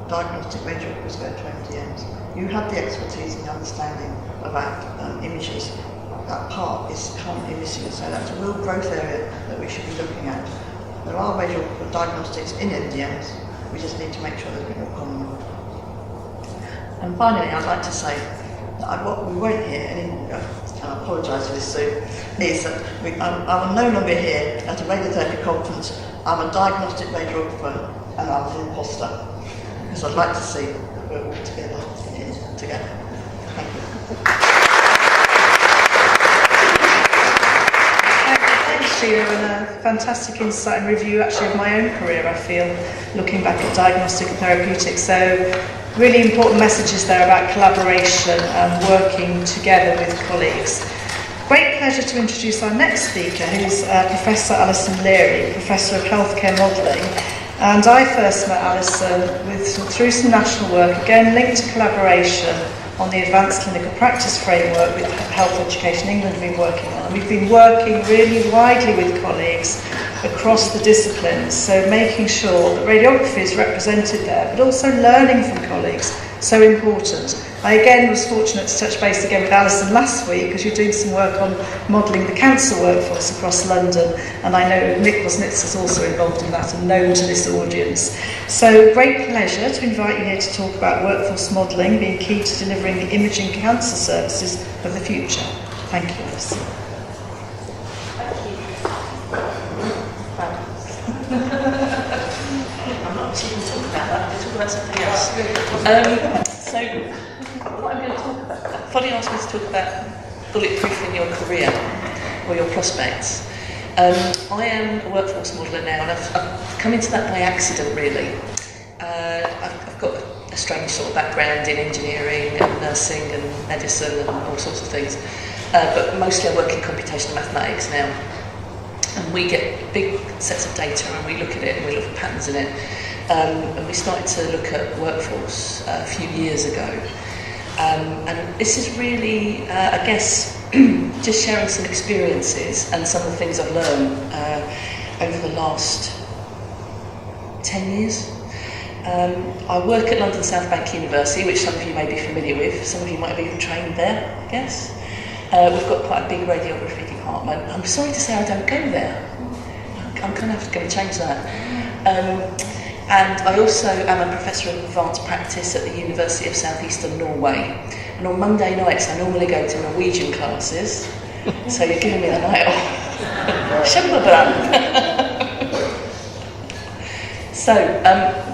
diagnostic radiographers go to MDMs. You have the expertise and understanding about images. That part is currently missing, so that's a real growth area that we should be looking at. There are radiographer diagnostics in MDMs, we just need to make sure there's a bit more common. And finally, I'd like to say that what we won't hear, and I apologise for this, Sue, is that I'm no longer here at a radiotherapy conference. I'm a diagnostic radiographer and I'm an imposter. Because I'd like to see that we're all together in it together. Thank you. Thanks, Sheila, and a fantastic insight and review actually of my own career, I feel, looking back at diagnostic and therapeutics. So really important messages there about collaboration and working together with colleagues. Great pleasure to introduce our next speaker, who's Professor Alison Leary, Professor of Healthcare Modelling. And I first met Alison through some national work, again linked to collaboration on the Advanced Clinical Practice Framework with Health Education England have been working on. And we've been working really widely with colleagues across the disciplines, so making sure that radiography is represented there, but also learning from colleagues, so important. I again was fortunate to touch base again with Alison last week because you're doing some work on modelling the cancer workforce across London, and I know Nick Wosnitz is also involved in that and known to this audience. So great pleasure to invite you here to talk about workforce modelling being key to delivering the imaging cancer services of the future. Thank you, Alison. I'm not actually going to talk about that, I'm going to talk about something else. So, what I'm going to talk about, Foddy asked me to talk about bulletproof in your career or your prospects. I am a workforce modeller now, and I've come into that by accident, really. I've got a strange sort of background in engineering and nursing and medicine and all sorts of things, but mostly I work in computational mathematics now. And we get big sets of data and we look at it and we look at patterns in it. And we started to look at workforce a few years ago. And this is really, I guess, just sharing some experiences and some of the things I've learned over the last 10 years. I work at London South Bank University, which some of you may be familiar with. Some of you might have even trained there, I guess. We've got quite a big radiography department. I'm sorry to say I don't go there. I'm kind of going to change that. And I also am a professor of advanced practice at the University of South Eastern Norway. And on Monday nights I normally go to Norwegian classes. So you're giving me the night off. So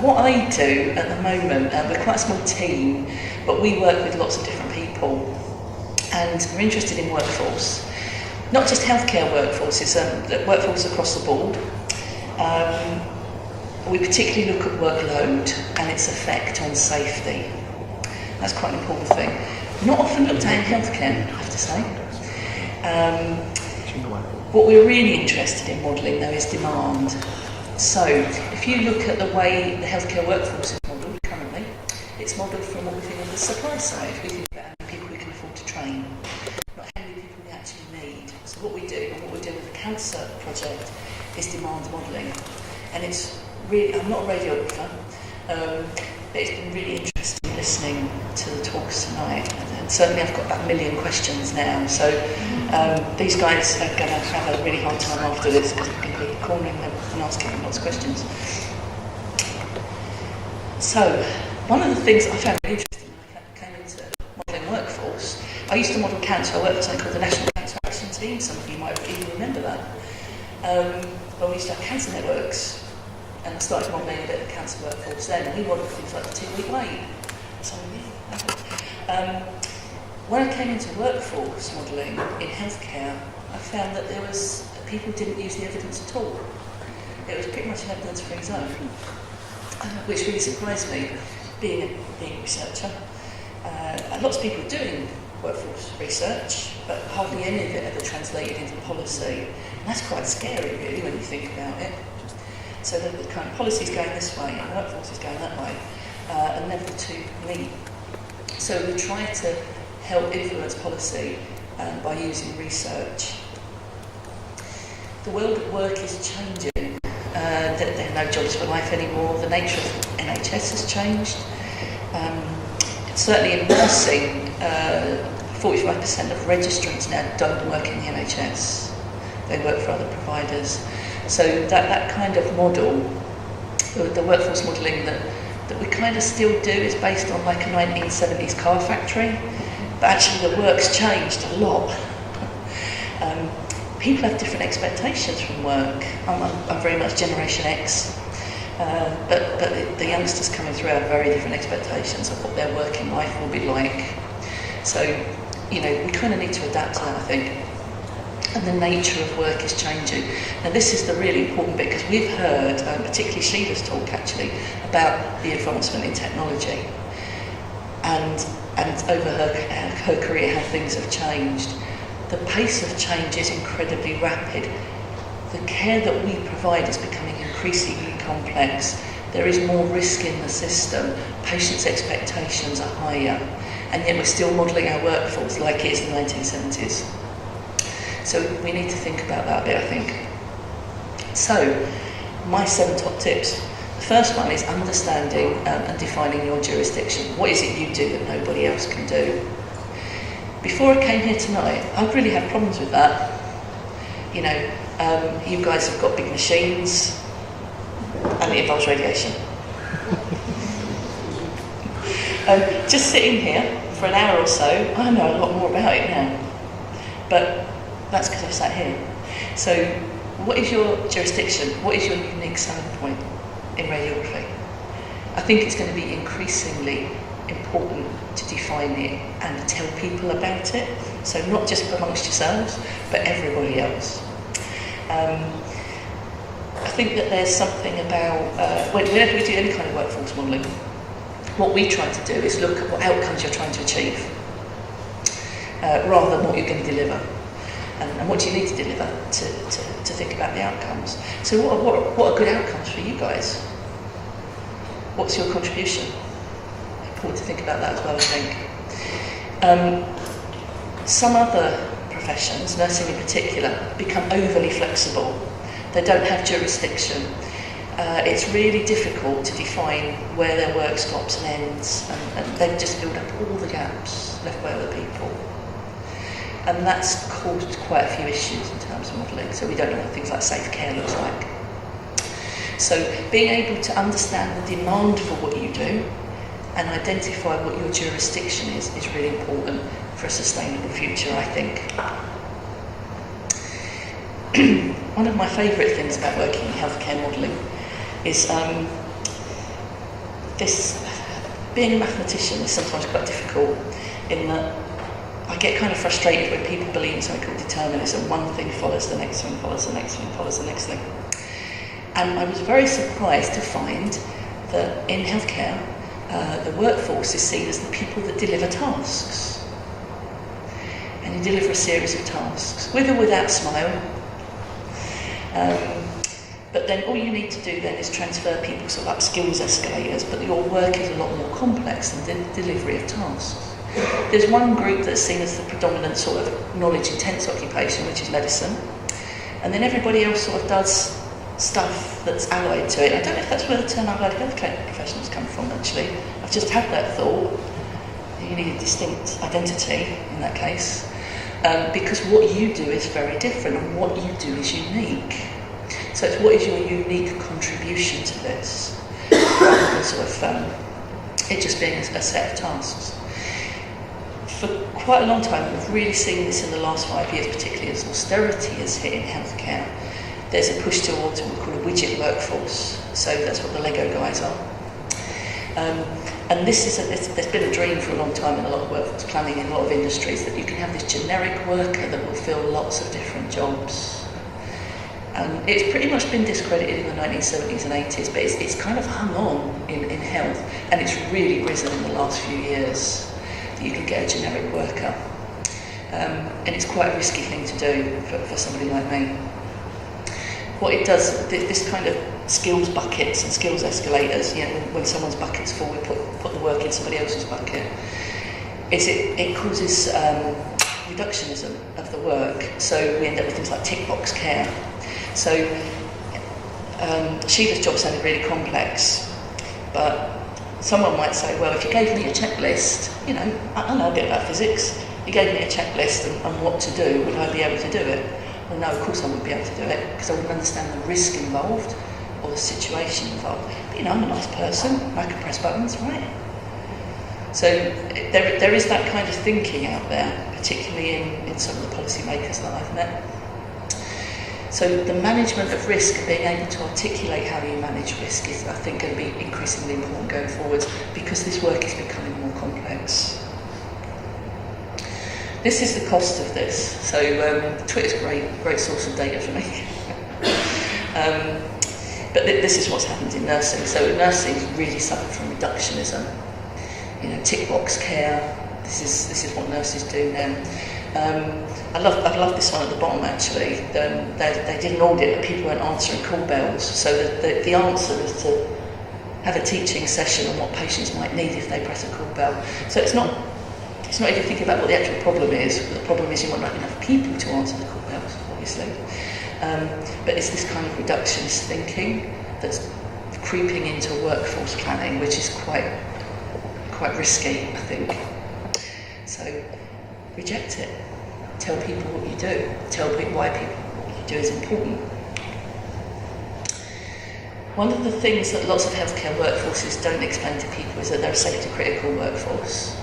what I do at the moment, we're quite a small team, but we work with lots of different people. And we're interested in workforce, not just healthcare workforce, it's workforce across the board. we particularly look at workload and its effect on safety. That's quite an important thing. Not often looked at in healthcare, I have to say. What we're really interested in modelling, though, is demand. So, if you look at the way the healthcare workforce is modelled currently, it's modelled from what we think of the supply side. We think about how many people we can afford to train, not how many people we actually need. So what we do, and what we're doing with the cancer project, is demand modelling. And it's really, I'm not a radiographer, but it's been really interesting listening to the talks tonight. And certainly I've got about 1 million questions now. So these guys are going to have a really hard time after this because we're going to be cornering them and asking them lots of questions. So, one of the things I found really interesting when I came into modelling workforce, I used to model cancer. I worked for something called the National Cancer Action Team. Some of you might even remember that. When we used to have cancer networks, and I started modelling a bit of the cancer workforce then, and we modelled things like the 2-week wait. So, when I came into workforce modelling in healthcare, I found that people didn't use the evidence at all. It was pretty much an evidence-free zone, which really surprised me, being a researcher. Lots of people doing workforce research, but hardly any of it ever translated into policy. And that's quite scary, really, when you think about it. So the kind of policy is going this way, and workforce is going that way, and never the two meet. So we try to help influence policy by using research. The world of work is changing. There are no jobs for life anymore. The nature of NHS has changed. Certainly in nursing, 45% of registrants now don't work in the NHS. They work for other providers. So that kind of model, the workforce modelling that we kind of still do, is based on like a 1970s car factory. But actually the work's changed a lot. People have different expectations from work. I'm very much Generation X, but the youngsters coming through have very different expectations of what their working life will be like. So, we kind of need to adapt to that, I think. And the nature of work is changing. Now this is the really important bit, because we've heard, particularly Sheila's talk actually, about the advancement in technology. And over her career, how things have changed. The pace of change is incredibly rapid. The care that we provide is becoming increasingly complex. There is more risk in the system. Patients' expectations are higher. And yet we're still modelling our workforce like it is the 1970s. So we need to think about that a bit, I think. So, my 7 top tips. The first one is understanding and defining your jurisdiction. What is it you do that nobody else can do? Before I came here tonight, I'd really had problems with that. You guys have got big machines, and it involves radiation. Just sitting here for an hour or so, I know a lot more about it now. But that's because I sat here. So, what is your jurisdiction? What is your unique selling point in radiography? I think it's going to be increasingly important to define it and tell people about it. So not just amongst yourselves, but everybody else. I think that there's something about, whenever we do any kind of workforce modelling, what we try to do is look at what outcomes you're trying to achieve, rather than what you're going to deliver. And what do you need to deliver to think about the outcomes. So what are good outcomes for you guys? What's your contribution? Important to think about that as well, I think. Some other professions, nursing in particular, become overly flexible. They don't have jurisdiction. It's really difficult to define where their work stops and ends, and they just build up all the gaps left by other people. And that's caused quite a few issues in terms of modelling, so we don't know what things like safe care looks like. So being able to understand the demand for what you do and identify what your jurisdiction is really important for a sustainable future, I think. One of my favourite things about working in healthcare modelling is being a mathematician is sometimes quite difficult, in that I get kind of frustrated when people believe in something called determinism. One thing follows the next thing, follows the next thing, follows the next thing. And I was very surprised to find that in healthcare, the workforce is seen as the people that deliver tasks. And you deliver a series of tasks, with or without smile. But then all you need to do then is transfer people sort of up skills escalators, but your work is a lot more complex than the delivery of tasks. There's one group that's seen as the predominant sort of knowledge-intense occupation, which is medicine. And then everybody else sort of does stuff that's allied to it. I don't know if that's where the term allied healthcare professionals come from, actually. I've just had that thought. You need a distinct identity in that case. Because what you do is very different and what you do is unique. So it's what is your unique contribution to this, rather than sort of it just being a set of tasks. For quite a long time, we've really seen this in the last 5 years, particularly as austerity has hit in healthcare. There's a push towards what we call a widget workforce, so that's what the Lego guys are. And there's been a dream for a long time in a lot of workforce planning in a lot of industries that you can have this generic worker that will fill lots of different jobs. And it's pretty much been discredited in the 1970s and 80s, but it's kind of hung on in health, and it's really risen in the last few years that you can get a generic worker. And it's quite a risky thing to do for somebody like me. What it does, this kind of skills buckets and skills escalators, you know, when someone's bucket's full, we put the work in somebody else's bucket, is it causes reductionism of the work. So we end up with things like tick box care. So Sheila's job sounded really complex, but someone might say, well, if you gave me a checklist, you know, I know a bit about physics, you gave me a checklist and what to do, would I be able to do it? Well, no, of course I wouldn't be able to do it, because I wouldn't understand the risk involved or the situation involved. But, you know, I'm a nice person, I can press buttons, right? So there is that kind of thinking out there, particularly in some of the policymakers that I've met. So the management of risk and being able to articulate how you manage risk is, I think, going to be increasingly important going forwards, because this work is becoming more complex. This is the cost of this. So Twitter's a great source of data for me. But this is what's happened in nursing. So nursing's really suffered from reductionism. You know, tick box care. This is what nurses do now. I love this one at the bottom, actually. They did an audit, but people weren't answering call bells. So the answer is to have a teaching session on what patients might need if they press a call bell. So it's not even thinking about what the actual problem is. The problem is you want not enough people to answer the call bells, obviously. But it's this kind of reductionist thinking that's creeping into workforce planning, which is quite risky, I think. So reject it. Tell people what you do. Tell people why what you do is important. One of the things that lots of healthcare workforces don't explain to people is that they're a safety critical workforce.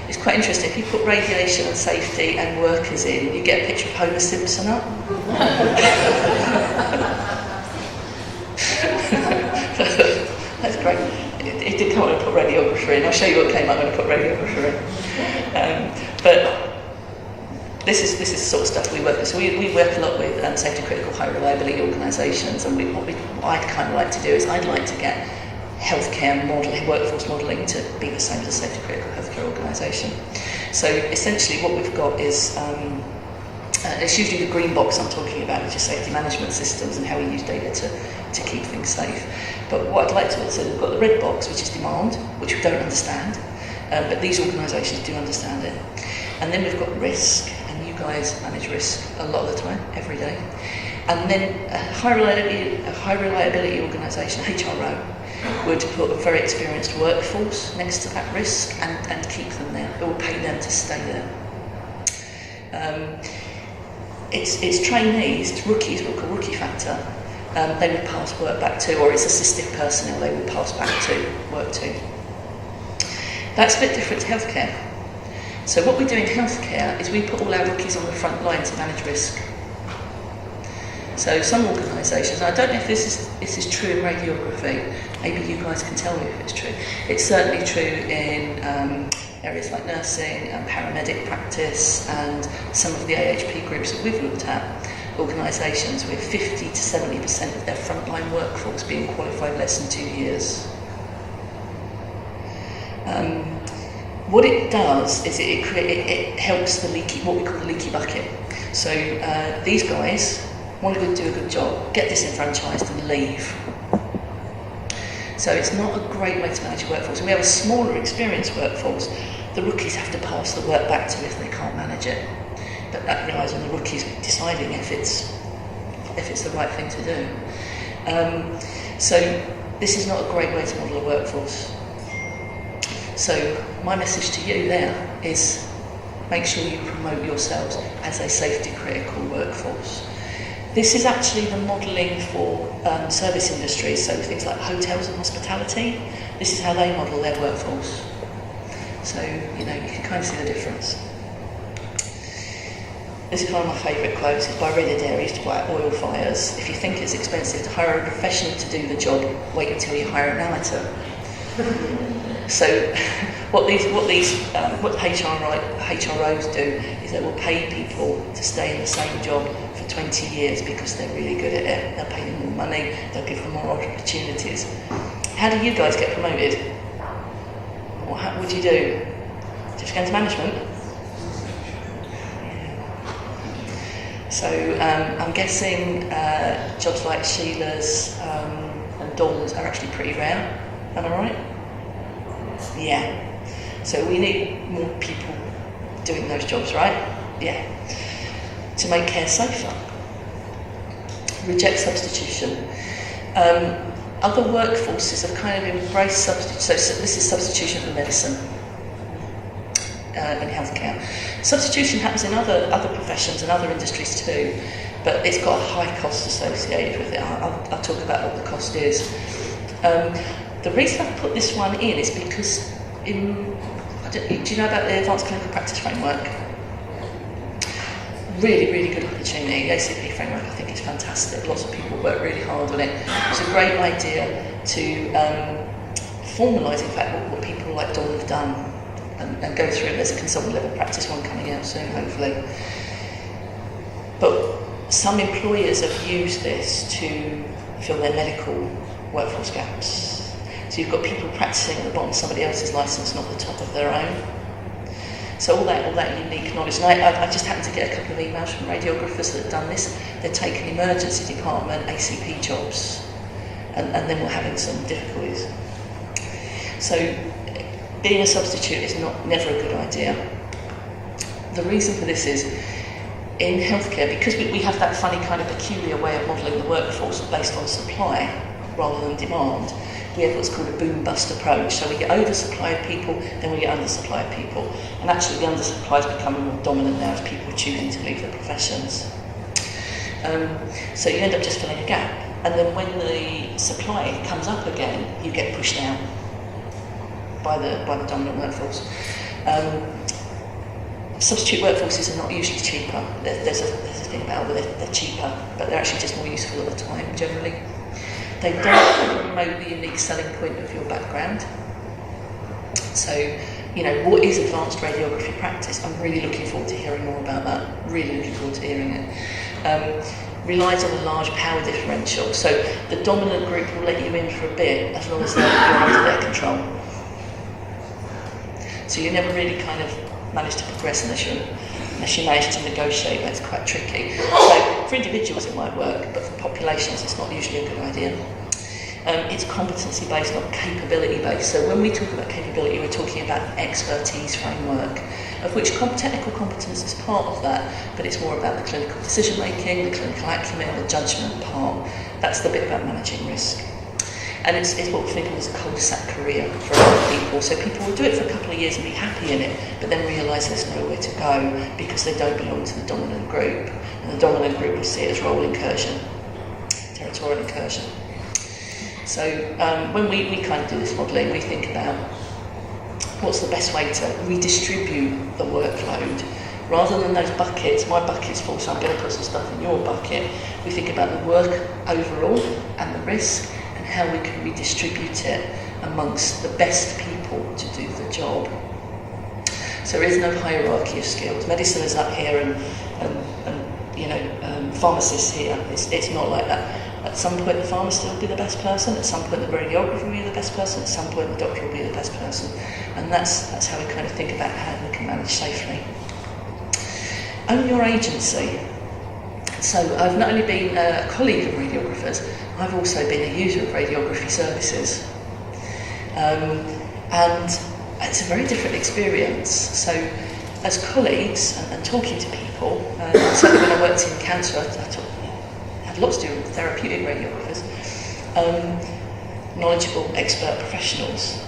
It's quite interesting. If you put radiation and safety and workers in, you get a picture of Homer Simpson up. That's great. It did come when I put radiographer in. I'll show you what came up when I put radiographer in. But this is the sort of stuff we work with. So we work a lot with safety critical high reliability organisations, and what I'd kind of like to do is I'd like to get healthcare modelling, workforce modelling to be the same as a safety critical healthcare organisation. So essentially what we've got is, it's usually the green box I'm talking about, which is safety management systems and how we use data to keep things safe. But what I'd like to say, we've got the red box, which is demand, which we don't understand, but these organisations do understand it. And then we've got risk, and you guys manage risk a lot of the time, every day. And then a high reliability organisation, HRO, would put a very experienced workforce next to that risk and keep them there. It will pay them to stay there. It's trainees, rookies, what we call rookie factor. They would pass work back to, or it's assistive personnel they would pass back to, work to. That's a bit different to healthcare. So what we do in healthcare is we put all our rookies on the front line to manage risk. So some organisations, I don't know if this is true in radiography, maybe you guys can tell me if it's true. It's certainly true in areas like nursing and paramedic practice and some of the AHP groups that we've looked at. organisations with 50 to 70% of their frontline workforce being qualified less than 2 years. What it does is it helps the leaky, what we call the leaky bucket. So these guys want to do a good job, get disenfranchised and leave. So it's not a great way to manage a workforce. And we have a smaller experienced workforce. The rookies have to pass the work back to if they can't manage it. But that relies on the rookies deciding if it's the right thing to do. So this is not a great way to model a workforce. So my message to you there is make sure you promote yourselves as a safety critical workforce. This is actually the modelling for service industries, so things like hotels and hospitality. This is how they model their workforce. So, you can kind of see the difference. This is one of my favourite quotes. It's by Red Dairies to buy oil fires. If you think it's expensive to hire a professional to do the job, wait until you hire an amateur. So what HROs do is they will pay people to stay in the same job for 20 years because they're really good at it. They'll pay them more money, they'll give them more opportunities. How do you guys get promoted? What do you do? Did you go into management? So I'm guessing jobs like Sheila's and Dawn's are actually pretty rare. Am I right? Yeah. So we need more people doing those jobs, right? Yeah. To make care safer. Reject substitution. Other workforces have kind of embraced substitution. So this is substitution for medicine in healthcare. Substitution happens in other professions and other industries too, but it's got a high cost associated with it. I'll talk about what the cost is. The reason I put this one in is because do you know about the Advanced Clinical Practice Framework? Really, really good opportunity. The ACP framework, I think, is fantastic. Lots of people work really hard on it. It's a great idea to formalise, in fact, what people like Dawn have done and go through it. There's a consultant level practice one coming out soon, hopefully. But some employers have used this to fill their medical workforce gaps. So you've got people practising at the bottom of somebody else's licence, not the top of their own. So all that unique knowledge. And I just happened to get a couple of emails from radiographers that have done this. They're taking emergency department ACP jobs, and then we're having some difficulties. So being a substitute is never a good idea. The reason for this is, in healthcare, because we have that funny kind of peculiar way of modelling the workforce based on supply rather than demand, we have what's called a boom-bust approach. So we get oversupply of people, then we get undersupply of people. And actually the undersupply is becoming more dominant now as people are choosing to leave their professions. So you end up just filling a gap. And then when the supply comes up again, you get pushed out by the dominant workforce. Substitute workforces are not usually cheaper. There's a thing about it, they're cheaper, but they're actually just more useful at the time, generally. They don't promote the unique selling point of your background. So, what is advanced radiography practice? I'm really looking forward to hearing more about that. Really looking forward to hearing it. Relies on a large power differential. So the dominant group will let you in for a bit as long as you're under their control. So you never really kind of manage to progress unless you manage to negotiate. That's quite tricky. So for individuals it might work, but for populations it's not usually a good idea. It's competency based, not capability based. So when we talk about capability, we're talking about an expertise framework, of which technical competence is part of that, but it's more about the clinical decision making, the clinical acumen, the judgment part. That's the bit about managing risk. And it's what we think of as a cul-de-sac career for a lot of people. So people will do it for a couple of years and be happy in it, but then realise there's nowhere to go because they don't belong to the dominant group. And the dominant group will see it as role incursion, territorial incursion. So when we kind of do this modelling, we think about what's the best way to redistribute the workload. Rather than those buckets, my bucket's full, so I'm going to put some stuff in your bucket. We think about the work overall and the risk, and how we can redistribute it amongst the best people to do the job. So there is no hierarchy of skills. Medicine is up here and pharmacists here. It's not like that. At some point the pharmacist will be the best person, at some point the radiographer will be the best person, at some point the doctor will be the best person. And that's how we kind of think about how we can manage safely. Own your agency. So I've not only been a colleague of radiographers, I've also been a user of radiography services. And it's a very different experience. So as colleagues and talking to people, certainly when I worked in cancer, I had lots to do with therapeutic radiographers, knowledgeable, expert professionals.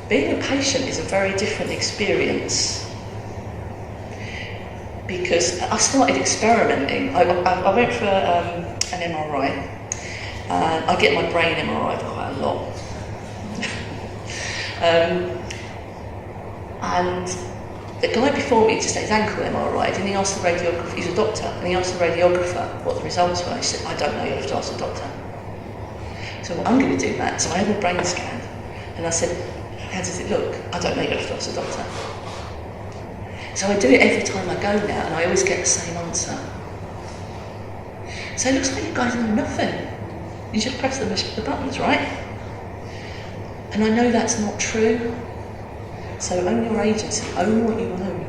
Being a patient is a very different experience because I started experimenting. I went for an MRI, and I get my brain MRI'd quite a lot. And the guy before me just had his ankle MRI'd, and he asked the radiographer, he's a doctor, and he asked the radiographer what the results were. He said, I don't know, you'll have to ask the doctor. So I'm going to do that. So I had a brain scan, and I said, how does it look? I don't know, you'll have to ask the doctor. So I do it every time I go now, and I always get the same answer. So it looks like you guys know nothing. You just press the buttons, right? And I know that's not true. So own your agency, own what you own.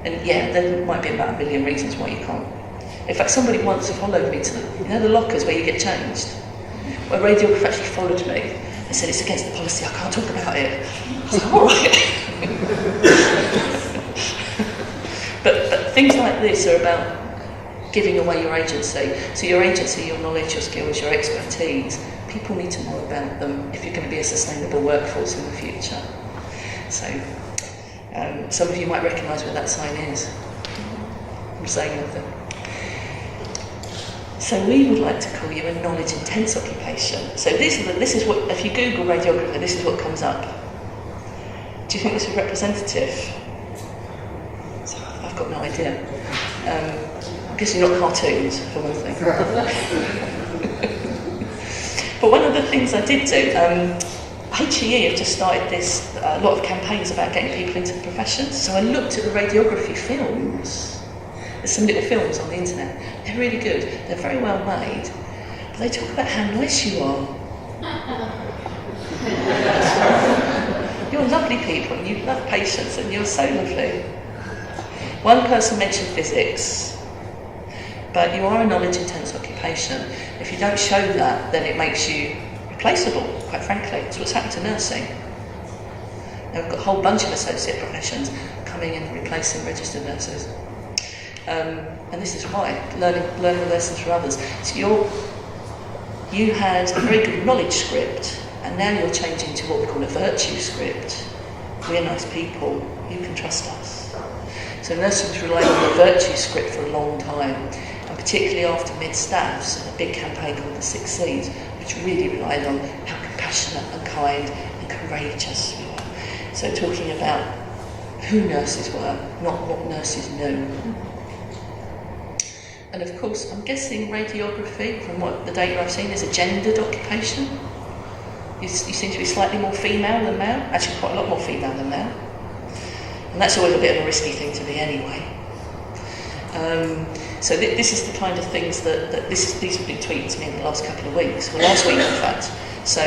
And yeah, there might be about a million reasons why you can't. In fact, somebody once followed me to the lockers where you get changed. A radiographer actually followed me and said, it's against the policy, I can't talk about it. I was like, all right. But things like this are about giving away your agency. So your agency, your knowledge, your skills, your expertise, people need to know about them if you're going to be a sustainable workforce in the future. So some of you might recognise what that sign is. I'm saying nothing. So we would like to call you a knowledge-intense occupation. So this is what, if you Google radiographer, this is what comes up. Do you think this is representative? So I've got no idea. I'm guessing not cartoons, for one thing. But one of the things I did do, HEE have just started a lot of campaigns about getting people into the profession. So I looked at the radiography films. There's some little films on the internet. They're really good. They're very well made. But they talk about how nice you are. You're lovely people, and you love patients, and you're so lovely. One person mentioned physics, but you are a knowledge-intense occupation. If you don't show that, then it makes you replaceable, quite frankly. It's what's happened to nursing. Now, we've got a whole bunch of associate professions coming in and replacing registered nurses. And this is why, learning the lessons from others. So you had a very good knowledge script, and now you're changing to what we call a virtue script. We're nice people, you can trust us. So nursing was relying on the virtue script for a long time, and particularly after mid-staffs, a big campaign called the 6 C's, which really relied on how compassionate and kind and courageous we were. So talking about who nurses were, not what nurses knew. And of course, I'm guessing radiography, from what the data I've seen, is a gendered occupation. You seem to be slightly more female than male, actually quite a lot more female than male. And that's always a bit of a risky thing to be anyway. So this is the kind of things these have been tweeted to me in the last couple of weeks, well last week in fact. So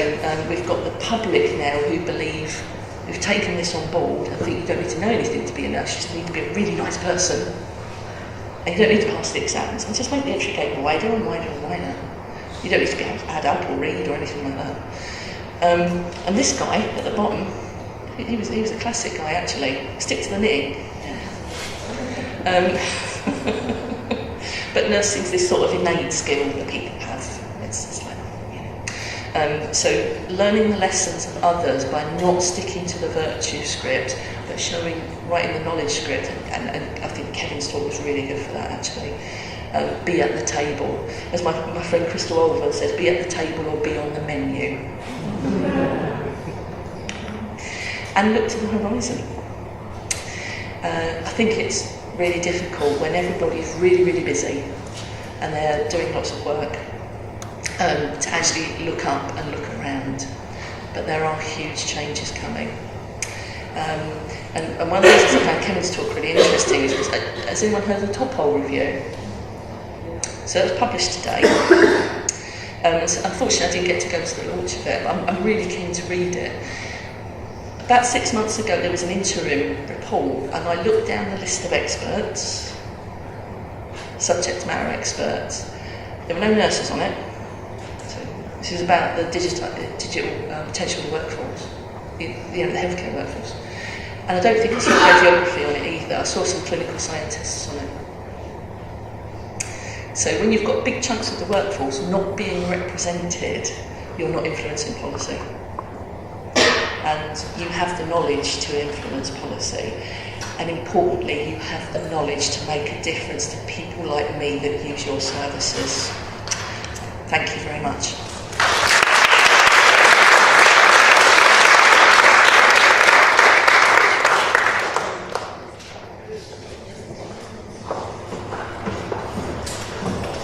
we've got the public now who've taken this on board and think you don't need to know anything to be a nurse, you just need to be a really nice person. And you don't need to pass the exams, and just make the entry gate wider and wider and wider. You don't need to be able to add up or read or anything like that. And this guy at the bottom, he was a classic guy actually. Stick to the knitting. But nursing's this sort of innate skill that people have. It's like, you know. So learning the lessons of others by not sticking to the virtue script, but writing the knowledge script, and I think Kevin's talk was really good for that actually. Be at the table. As my friend Crystal Oliver says, be at the table or be on the menu. And look to the horizon. I think it's really difficult when everybody's really, really busy and they're doing lots of work to actually look up and look around. But there are huge changes coming. And one of the reasons I found Kevin's talk really interesting is, has anyone heard of the Top Hole Review? So it was published today. So unfortunately, I didn't get to go to the launch of it, but I'm really keen to read it. About 6 months ago, there was an interim report, and I looked down the list of experts, subject matter experts. There were no nurses on it. So this is about the digital potential of the workforce, the healthcare workforce. And I don't think I saw radiography on it either. I saw some clinical scientists on it. So when you've got big chunks of the workforce not being represented, you're not influencing policy. And you have the knowledge to influence policy. And importantly, you have the knowledge to make a difference to people like me that use your services. Thank you very much.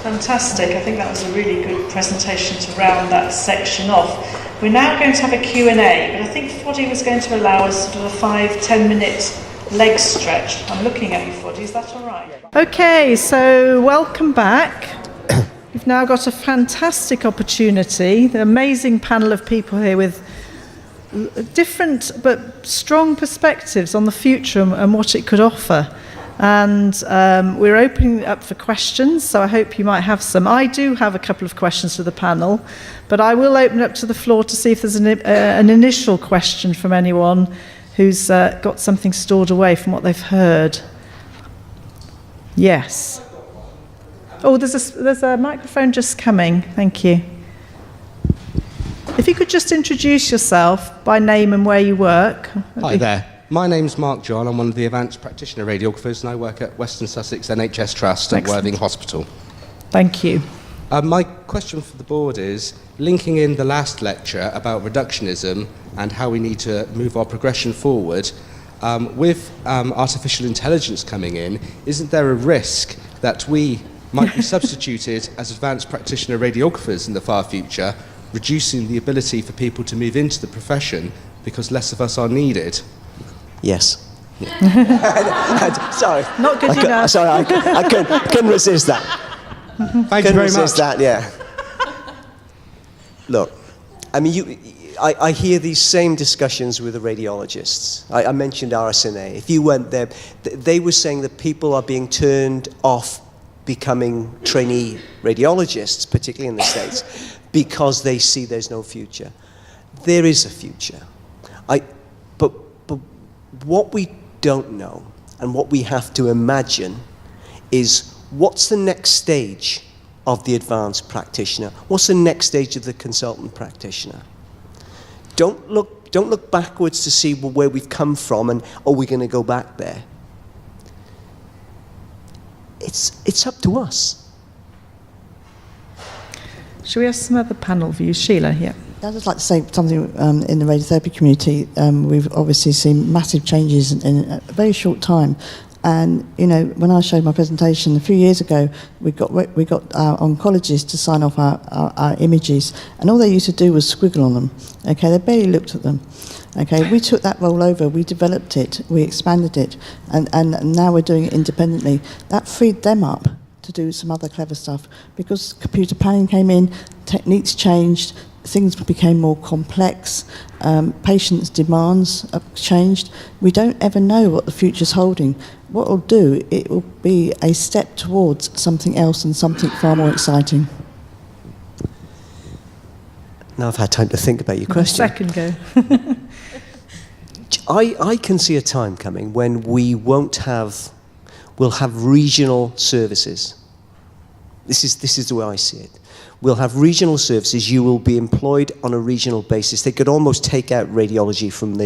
Fantastic. I think that was a really good presentation to round that section off. We're now going to have a Q&A, but I think Foddy was going to allow us sort of a 5-10 minute leg stretch. I'm looking at you, Foddy. Is that all right? Okay, so welcome back. We've now got a fantastic opportunity, the amazing panel of people here with different but strong perspectives on the future and what it could offer. And we're opening it up for questions, so I hope you might have some. I do have a couple of questions for the panel, but I will open it up to the floor to see if there's an initial question from anyone who's got something stored away from what they've heard. Yes. Oh, there's a microphone just coming. Thank you. If you could just introduce yourself by name and where you work. Hi there. My name's Mark John. I'm one of the advanced practitioner radiographers, and I work at Western Sussex NHS Trust at Worthing Hospital. Thank you. My question for the board is, linking in the last lecture about reductionism and how we need to move our progression forward, with artificial intelligence coming in, isn't there a risk that we might be substituted as advanced practitioner radiographers in the far future, reducing the ability for people to move into the profession because less of us are needed? Yes. Sorry. Not good enough. Sorry, I couldn't resist that. Thank you very much. That, yeah. Look, I mean, I hear these same discussions with the radiologists. I mentioned RSNA. If you went there, they were saying that people are being turned off becoming trainee radiologists, particularly in the States, because they see there's no future. There is a future. But what we don't know and what we have to imagine is what's the next stage of the advanced practitioner? What's the next stage of the consultant practitioner? Don't look backwards to see where we've come from and are we going to go back there? It's up to us. Shall we have some other panel views? Sheila, yeah. I'd just like to say something in the radiotherapy community. We've obviously seen massive changes in a very short time. And, you know, when I showed my presentation a few years ago, we got our oncologists to sign off our images, and all they used to do was squiggle on them. Okay, they barely looked at them. Okay, we took that role over, we developed it, we expanded it, and now we're doing it independently. That freed them up to do some other clever stuff because computer planning came in, techniques changed, things became more complex, patients' demands have changed. We don't ever know what the future's holding. What it'll do, it will be a step towards something else and something far more exciting. Now I've had time to think about your question. Second go. I can see a time coming when we'll have regional services. This is the way I see it. We'll have regional services. You will be employed on a regional basis. They could almost take out radiology from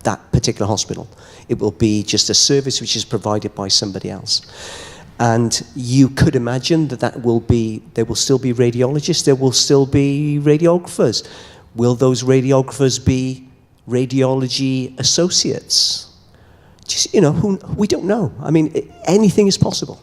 that particular hospital. It will be just a service which is provided by somebody else. And you could imagine that there will still be radiologists, there will still be radiographers. Will those radiographers be radiology associates? Just, we don't know. I mean, anything is possible.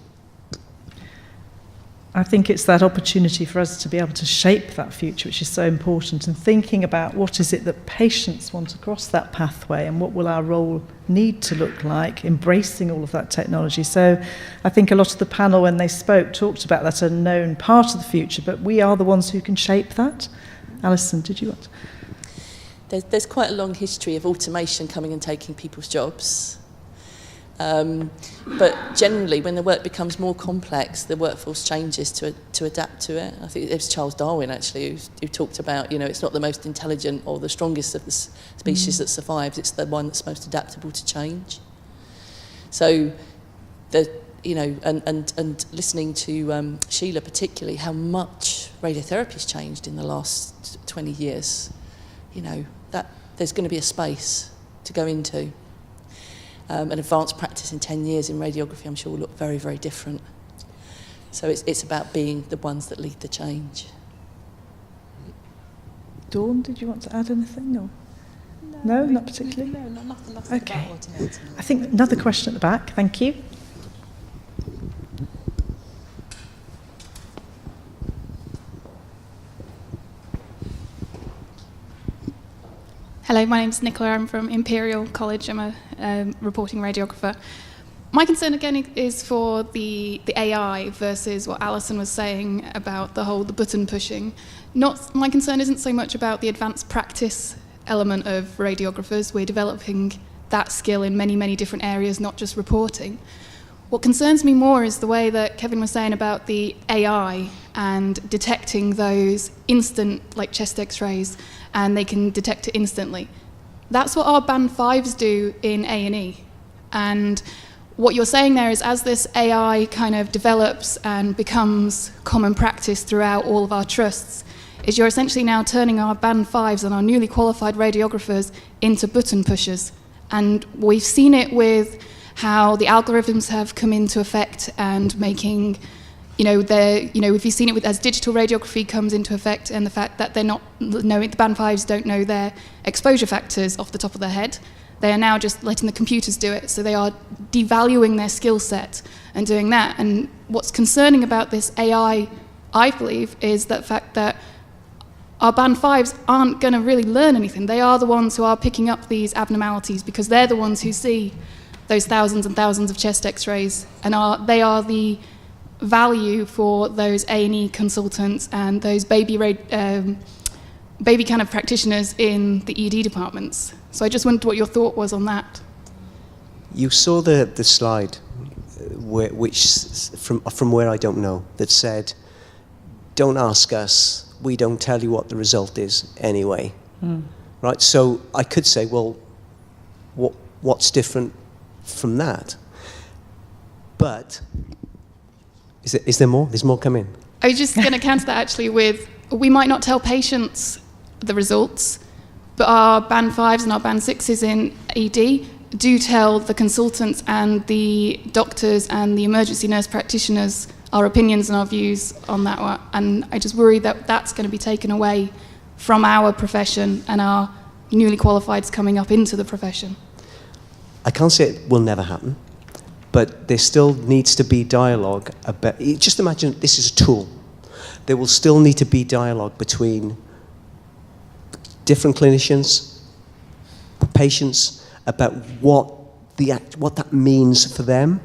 I think it's that opportunity for us to be able to shape that future, which is so important, and thinking about what is it that patients want across that pathway and what will our role need to look like, embracing all of that technology. So I think a lot of the panel, when they spoke, talked about that unknown part of the future, but we are the ones who can shape that. Alison, did you want to? There's quite a long history of automation coming and taking people's jobs. But generally, when the work becomes more complex, the workforce changes to adapt to it. I think it was Charles Darwin, actually, who talked about, it's not the most intelligent or the strongest of the species that survives, it's the one that's most adaptable to change. So, and listening to Sheila particularly, how much radiotherapy's changed in the last 20 years, that there's going to be a space to go into. An advanced practice in 10 years in radiography, I'm sure, will look very, very different. So it's about being the ones that lead the change. Dawn, did you want to add anything? Or? No, not particularly? No, nothing okay. about automating. I think another question at the back. Thank you. Hello, my name's Nicola. I'm from Imperial College. I'm a reporting radiographer. My concern again is for the AI versus what Alison was saying about the button pushing. My concern isn't so much about the advanced practice element of radiographers. We're developing that skill in many, many different areas, not just reporting. What concerns me more is the way that Kevin was saying about the AI and detecting those instant, like chest x-rays, and they can detect it instantly. That's what our Band 5s do in A&E. And what you're saying there is, as this AI kind of develops and becomes common practice throughout all of our trusts, is you're essentially now turning our Band 5s and our newly qualified radiographers into button pushers. And we've seen it with how the algorithms have come into effect and making, if you've seen it with as digital radiography comes into effect, and the fact that they're not knowing, the Band 5s don't know their exposure factors off the top of their head. They are now just letting the computers do it, so they are devaluing their skill set and doing that. And what's concerning about this AI, I believe, is the fact that our Band 5s aren't going to really learn anything. They are the ones who are picking up these abnormalities because they're the ones who see those thousands and thousands of chest x-rays, and they are the value for those A&E consultants and those baby kind of practitioners in the ED departments. So I just wondered what your thought was on that. You saw the slide, from where I don't know, that said, "Don't ask us. We don't tell you what the result is anyway." Right. So I could say, well, what's different from that? But is there more? There's more coming. I was just going to counter that actually with, we might not tell patients the results, but our Band 5s and our Band 6s in ED do tell the consultants and the doctors and the emergency nurse practitioners our opinions and our views on that one. And I just worry that that's going to be taken away from our profession and our newly qualifieds coming up into the profession. I can't say it will never happen, but there still needs to be dialogue about, just imagine this is a tool. There will still need to be dialogue between different clinicians, patients, about what that means for them.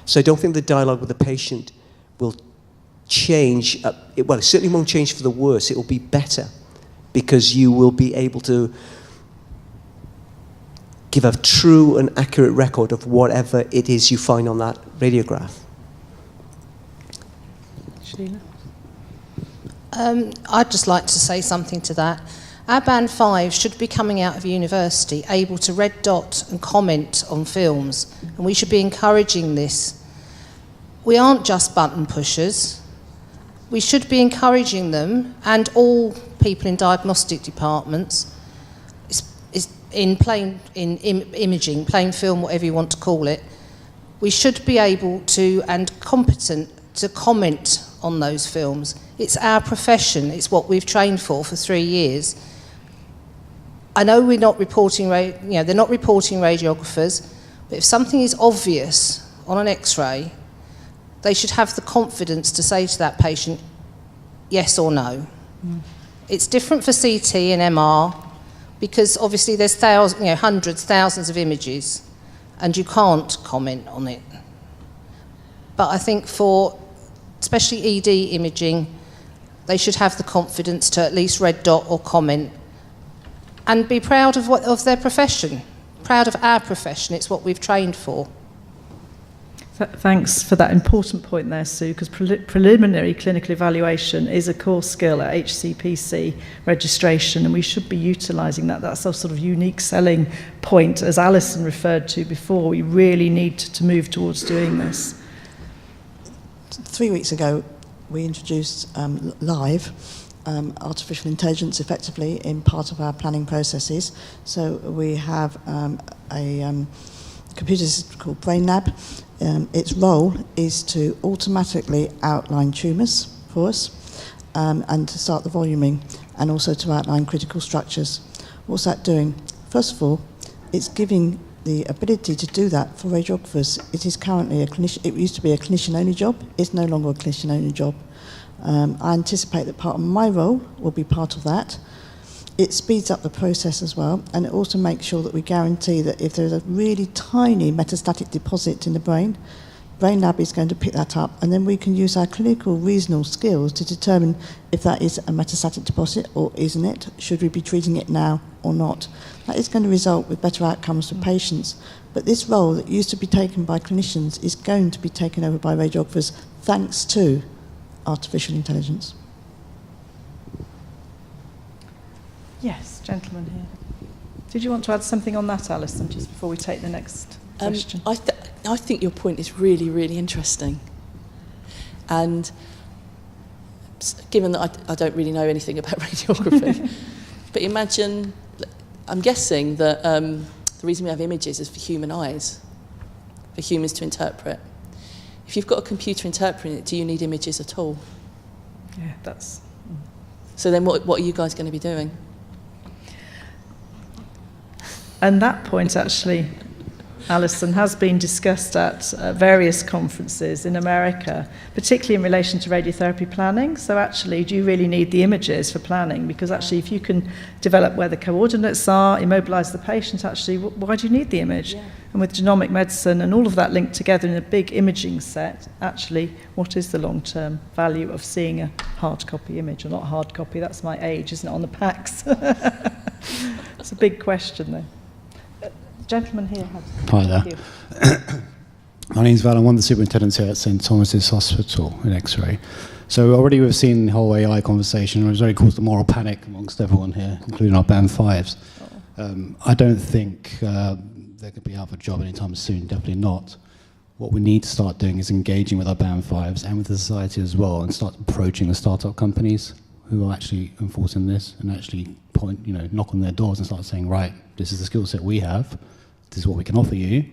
So I don't think the dialogue with the patient will change. It certainly won't change for the worse. It will be better because you will be able to give a true and accurate record of whatever it is you find on that radiograph. Sheila? I'd just like to say something to that. Our Band 5 should be coming out of university able to red dot and comment on films, and we should be encouraging this. We aren't just button pushers. We should be encouraging them, and all people in diagnostic departments, in imaging, plain film, whatever you want to call it. We should be able to, and competent to comment on those films. It's our profession. It's what we've trained for 3 years. I know we're not reporting, they're not reporting radiographers, but if something is obvious on an X-ray, they should have the confidence to say to that patient, yes or no. It's different for CT and MR because obviously there's hundreds, thousands of images and you can't comment on it. But I think for especially ED imaging, they should have the confidence to at least red dot or comment and be proud of their profession, proud of our profession. It's what we've trained for. Thanks for that important point there, Sue, because preliminary clinical evaluation is a core skill at HCPC registration, and we should be utilising that. That's a sort of unique selling point, as Alison referred to before. We really need to move towards doing this. 3 weeks ago, we introduced live artificial intelligence effectively in part of our planning processes. So we have a computer system called BrainLab. Its role is to automatically outline tumours for us and to start the voluming and also to outline critical structures. What's that doing? First of all, it's giving the ability to do that for radiographers. It is currently a clinician. It used to be a clinician-only job. It's no longer a clinician-only job. I anticipate that part of my role will be part of that. It speeds up the process as well, and it also makes sure that we guarantee that if there's a really tiny metastatic deposit in the brain, BrainLab is going to pick that up, and then we can use our clinical reasonable skills to determine if that is a metastatic deposit or isn't it. Should we be treating it now or not? That is going to result with better outcomes for patients. But this role that used to be taken by clinicians is going to be taken over by radiographers thanks to artificial intelligence. Yes, gentleman here. Did you want to add something on that, Alison, just before we take the next question? I think your point is really, really interesting. And given that I don't really know anything about radiography, but imagine, I'm guessing that the reason we have images is for human eyes, for humans to interpret. If you've got a computer interpreting it, do you need images at all? Yeah, that's... So then what are you guys going to be doing? And that point, actually, Alison, has been discussed at various conferences in America, particularly in relation to radiotherapy planning. So actually, do you really need the images for planning? Because actually, if you can develop where the coordinates are, immobilise the patient, actually, why do you need the image? Yeah. And with genomic medicine and all of that linked together in a big imaging set, actually, what is the long-term value of seeing a hard copy image? Or not hard copy, that's my age, isn't it, on the packs? It's a big question, though. Gentleman here. Hi there. My name's Val. I'm one of the superintendents here at St Thomas's Hospital in X-ray. So already we've seen the whole AI conversation. It was very caused a moral panic amongst everyone here, including our Band 5s. I don't think there could be out of a job anytime soon, definitely not. What we need to start doing is engaging with our Band 5s and with the society as well, and start approaching the startup companies who are actually enforcing this and actually knock on their doors and start saying, right, this is the skill set we have, this is what we can offer you,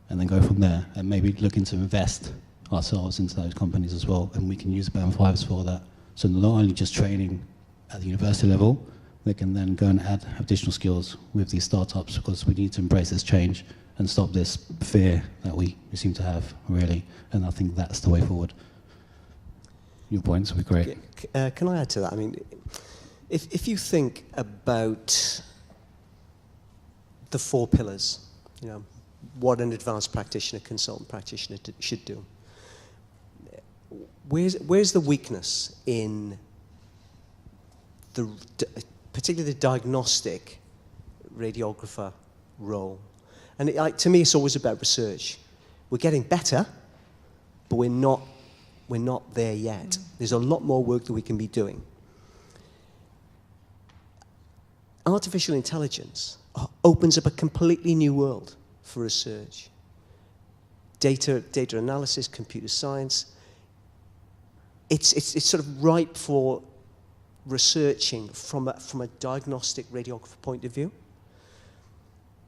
and then go from there, and maybe looking to invest ourselves into those companies as well, and we can use Band 5s for that. So not only just training at the university level, they can then go and have additional skills with these startups, because we need to embrace this change and stop this fear that we seem to have, really, and I think that's the way forward. Your points would be great. Can I add to that? I mean, if you think about the 4 pillars, what an advanced practitioner, consultant practitioner should do, where's the weakness in particularly the diagnostic radiographer role? And to me, it's always about research. We're getting better, but we're not there yet. There's a lot more work that we can be doing. Artificial intelligence opens up a completely new world for research. Data analysis, computer science. It's sort of ripe for researching from a diagnostic radiographer point of view.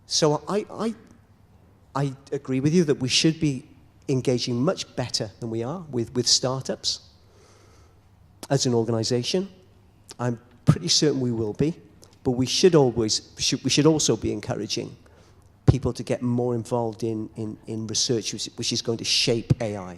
So I agree with you that we should be engaging much better than we are with startups as an organisation. I'm pretty certain we will be, but we should also be encouraging people to get more involved in research, which is going to shape AI.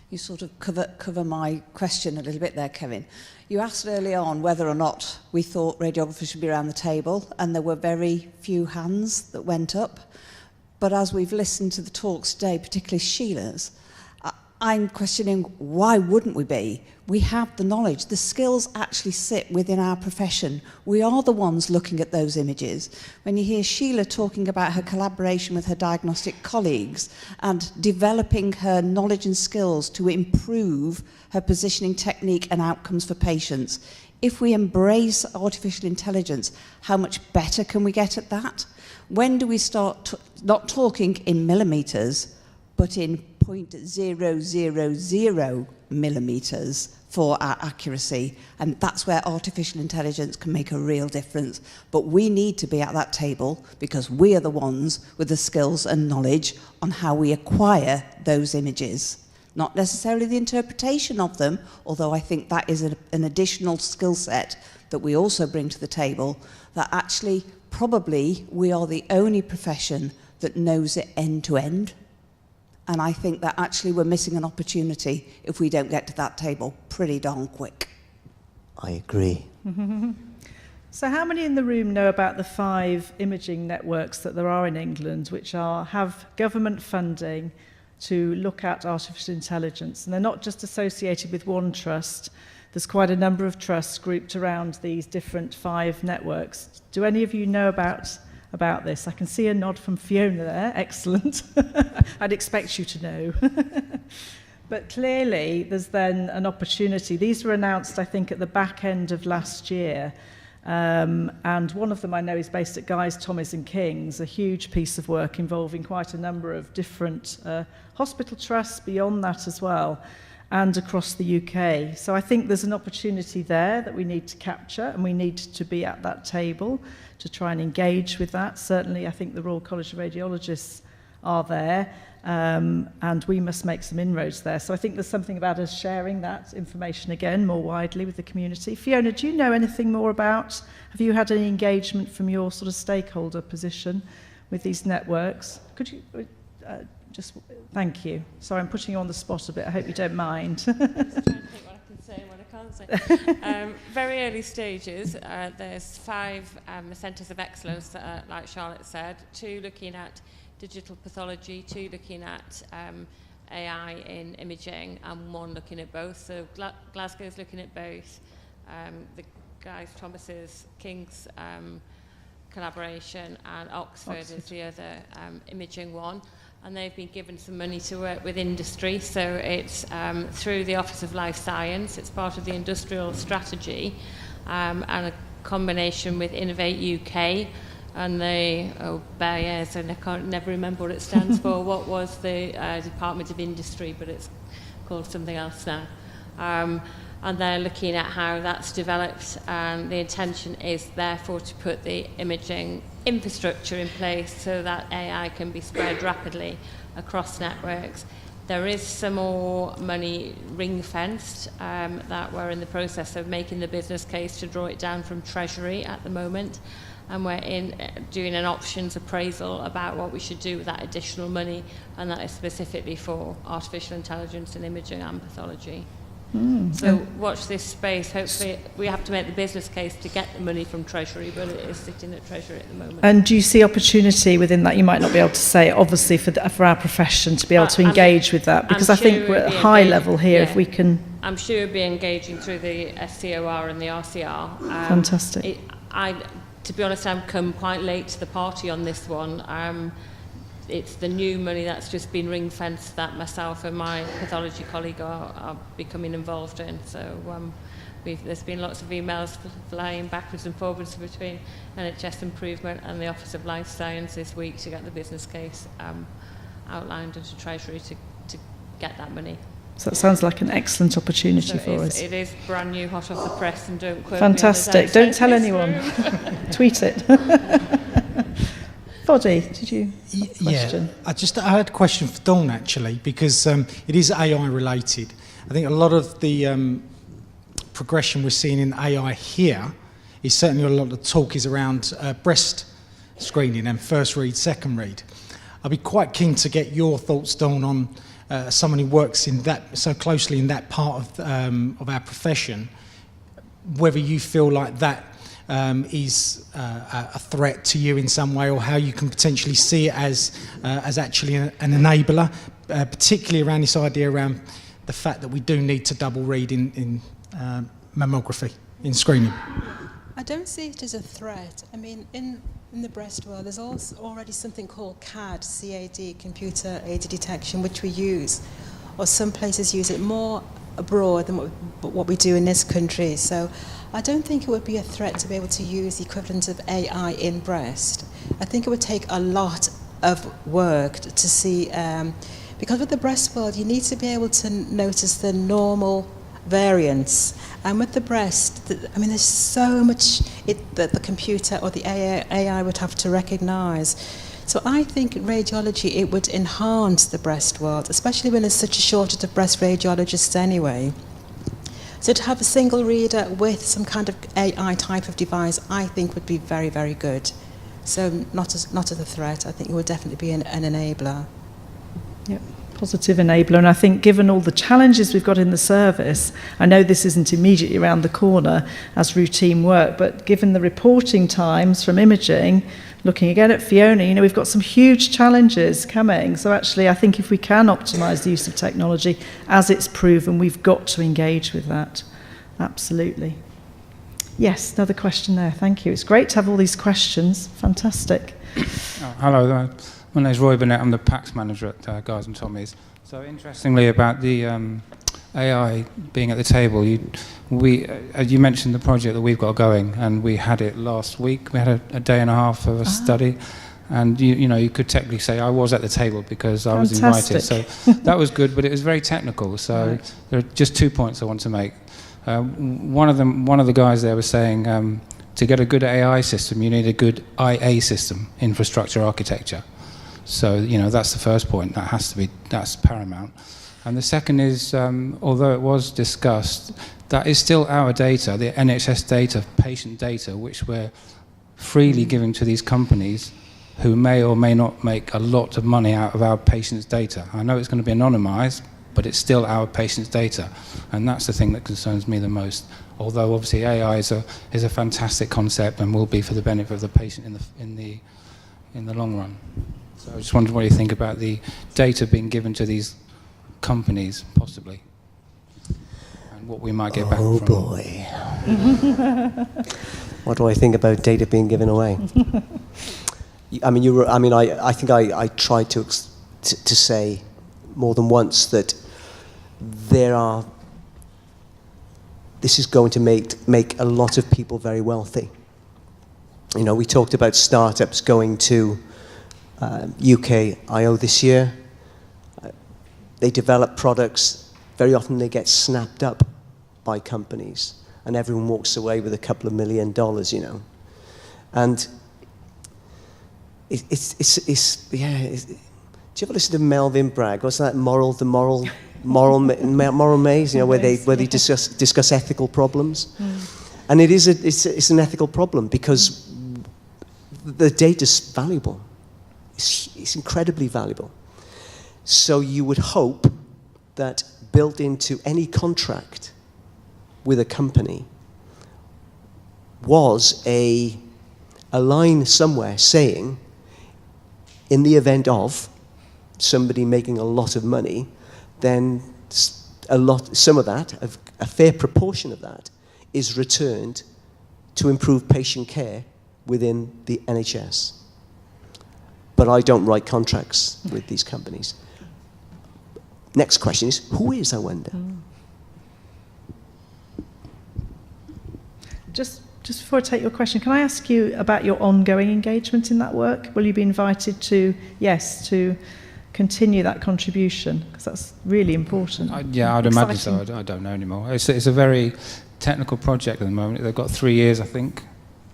you sort of cover my question a little bit there, Kevin. You asked early on whether or not we thought radiographers should be around the table, and there were very few hands that went up. But as we've listened to the talks today, particularly Sheila's, I'm questioning, why wouldn't we be? We have the knowledge. The skills actually sit within our profession. We are the ones looking at those images. When you hear Sheila talking about her collaboration with her diagnostic colleagues and developing her knowledge and skills to improve her positioning technique and outcomes for patients, if we embrace artificial intelligence, how much better can we get at that? When do we start not talking in millimetres, but in 0.000 millimetres for our accuracy, and that's where artificial intelligence can make a real difference. But we need to be at that table because we are the ones with the skills and knowledge on how we acquire those images. Not necessarily the interpretation of them, although I think that is an additional skill set that we also bring to the table, that actually probably we are the only profession that knows it end to end. And I think that actually we're missing an opportunity if we don't get to that table pretty darn quick. I agree. So how many in the room know about the 5 imaging networks that there are in England which have government funding to look at artificial intelligence? And they're not just associated with one trust. There's quite a number of trusts grouped around these different 5 networks. Do any of you know about this? I can see a nod from Fiona there. Excellent. I'd expect you to know. But clearly, there's then an opportunity. These were announced, I think, at the back end of last year. And one of them I know is based at Guy's, Thomas and King's, a huge piece of work involving quite a number of different hospital trusts beyond that as well, and across the UK. So I think there's an opportunity there that we need to capture, and we need to be at that table to try and engage with that. Certainly, I think the Royal College of Radiologists are there, and we must make some inroads there. So I think there's something about us sharing that information again more widely with the community. Fiona, do you know anything more about, have you had any engagement from your sort of stakeholder position with these networks? Could you thank you. Sorry, I'm putting you on the spot a bit. I hope you don't mind. Just trying to think what I can say and what I can't say. Very early stages. There's 5 centres of excellence that are, like Charlotte said, 2 looking at digital pathology, 2 looking at AI in imaging, and 1 looking at both. So Glasgow's looking at both. The Guy's, Thomas's, King's collaboration, and Oxford is the other imaging one. And they've been given some money to work with industry, so it's through the Office of Life Science. It's part of the industrial strategy, and a combination with Innovate UK and the BAES, and I can't never remember what it stands for. What was the Department of Industry, but it's called something else now. And they're looking at how that's developed, and the intention is therefore to put the imaging infrastructure in place so that AI can be spread rapidly across networks. There is some more money ring-fenced that we're in the process of making the business case to draw it down from Treasury at the moment, and we're doing an options appraisal about what we should do with that additional money, and that is specifically for artificial intelligence and imaging and pathology. So watch this space. Hopefully we have to make the business case to get the money from Treasury, but it is sitting at Treasury at the moment. And do you see opportunity within that? You might not be able to say, obviously, for our profession to be able to engage with that, because I think we're at a high level here, if we can. I'm sure we'll be engaging through the SCOR and the RCR. Fantastic. To be honest, I've come quite late to the party on this one. It's the new money that's just been ring-fenced that myself and my pathology colleague are becoming involved in. So there's been lots of emails flying backwards and forwards between NHS Improvement and the Office of Life Science this week to get the business case outlined into Treasury to get that money. So that sounds like an excellent opportunity for us. It is brand new, hot off the press, and don't quote Fantastic. me. Don't tell anyone. Tweet it. Foddy, did you have a question? Yeah, I had a question for Dawn actually, because it is AI related. I think a lot of the progression we're seeing in AI here is certainly a lot of talk is around breast screening and first read, second read. I'd be quite keen to get your thoughts, Dawn, on someone who works in that so closely in that part of our profession, whether you feel like that is a threat to you in some way, or how you can potentially see it as actually an enabler, particularly around this idea around the fact that we do need to double read in mammography, in screening. I don't see it as a threat. I mean, in the breast world, there's also already something called CAD, computer-aided detection, which we use, or some places use it more abroad than what we do in this country. So I don't think it would be a threat to be able to use the equivalent of AI in breast. I think it would take a lot of work to see, because with the breast world, you need to be able to notice the normal variants. And with the breast, I mean, there's so much that the computer or the AI would have to recognise. So I think radiology, it would enhance the breast world, especially when there's such a shortage of breast radiologists anyway. So to have a single reader with some kind of AI type of device, I think would be very, very good. So not as a threat. I think it would definitely be an enabler. Yep. Positive enabler, and I think given all the challenges we've got in the service, I know this isn't immediately around the corner as routine work, but given the reporting times from imaging, looking again at Fiona, we've got some huge challenges coming. So actually I think if we can optimise the use of technology as it's proven, we've got to engage with that. Absolutely. Yes, another question there. Thank you. It's great to have all these questions. Fantastic. Hello. My name's Roy Burnett. I'm the PACS manager at Guys and Tommies. So interestingly about the AI being at the table, you mentioned the project that we've got going, and we had it last week. We had a day and a half of a study, and you could technically say I was at the table because I was invited. So that was good, but it was very technical. So there are just 2 points I want to make. One of the guys there was saying to get a good AI system, you need a good IA system, infrastructure architecture. So, that's the first point. That's paramount. And the second is, although it was discussed, that is still our data, the NHS data, patient data, which we're freely giving to these companies who may or may not make a lot of money out of our patients' data. I know it's going to be anonymised, but it's still our patients' data. And that's the thing that concerns me the most. Although, obviously, AI is a fantastic concept and will be for the benefit of the patient in the long run. So I just wondered what you think about the data being given to these companies, possibly, and what we might get back from. Oh boy. What do I think about data being given away? I think I tried to say more than once that this is going to make a lot of people very wealthy. We talked about startups going to UK I/O this year. They develop products. Very often they get snapped up by companies, and everyone walks away with a couple of $1 million, And it's do you ever listen to Melvin Bragg? What's that? The moral maze, where they discuss ethical problems, and it's an ethical problem because the data's valuable. It's incredibly valuable. So you would hope that built into any contract with a company was a line somewhere saying, in the event of somebody making a lot of money, then some of that, a fair proportion of that, is returned to improve patient care within the NHS. But I don't write contracts with these companies. Next question is, who is, I wonder? Just before I take your question, can I ask you about your ongoing engagement in that work? Will you be invited to continue that contribution? Because that's really important. I'd imagine so. I don't know anymore. It's a very technical project at the moment. They've got 3 years, I think,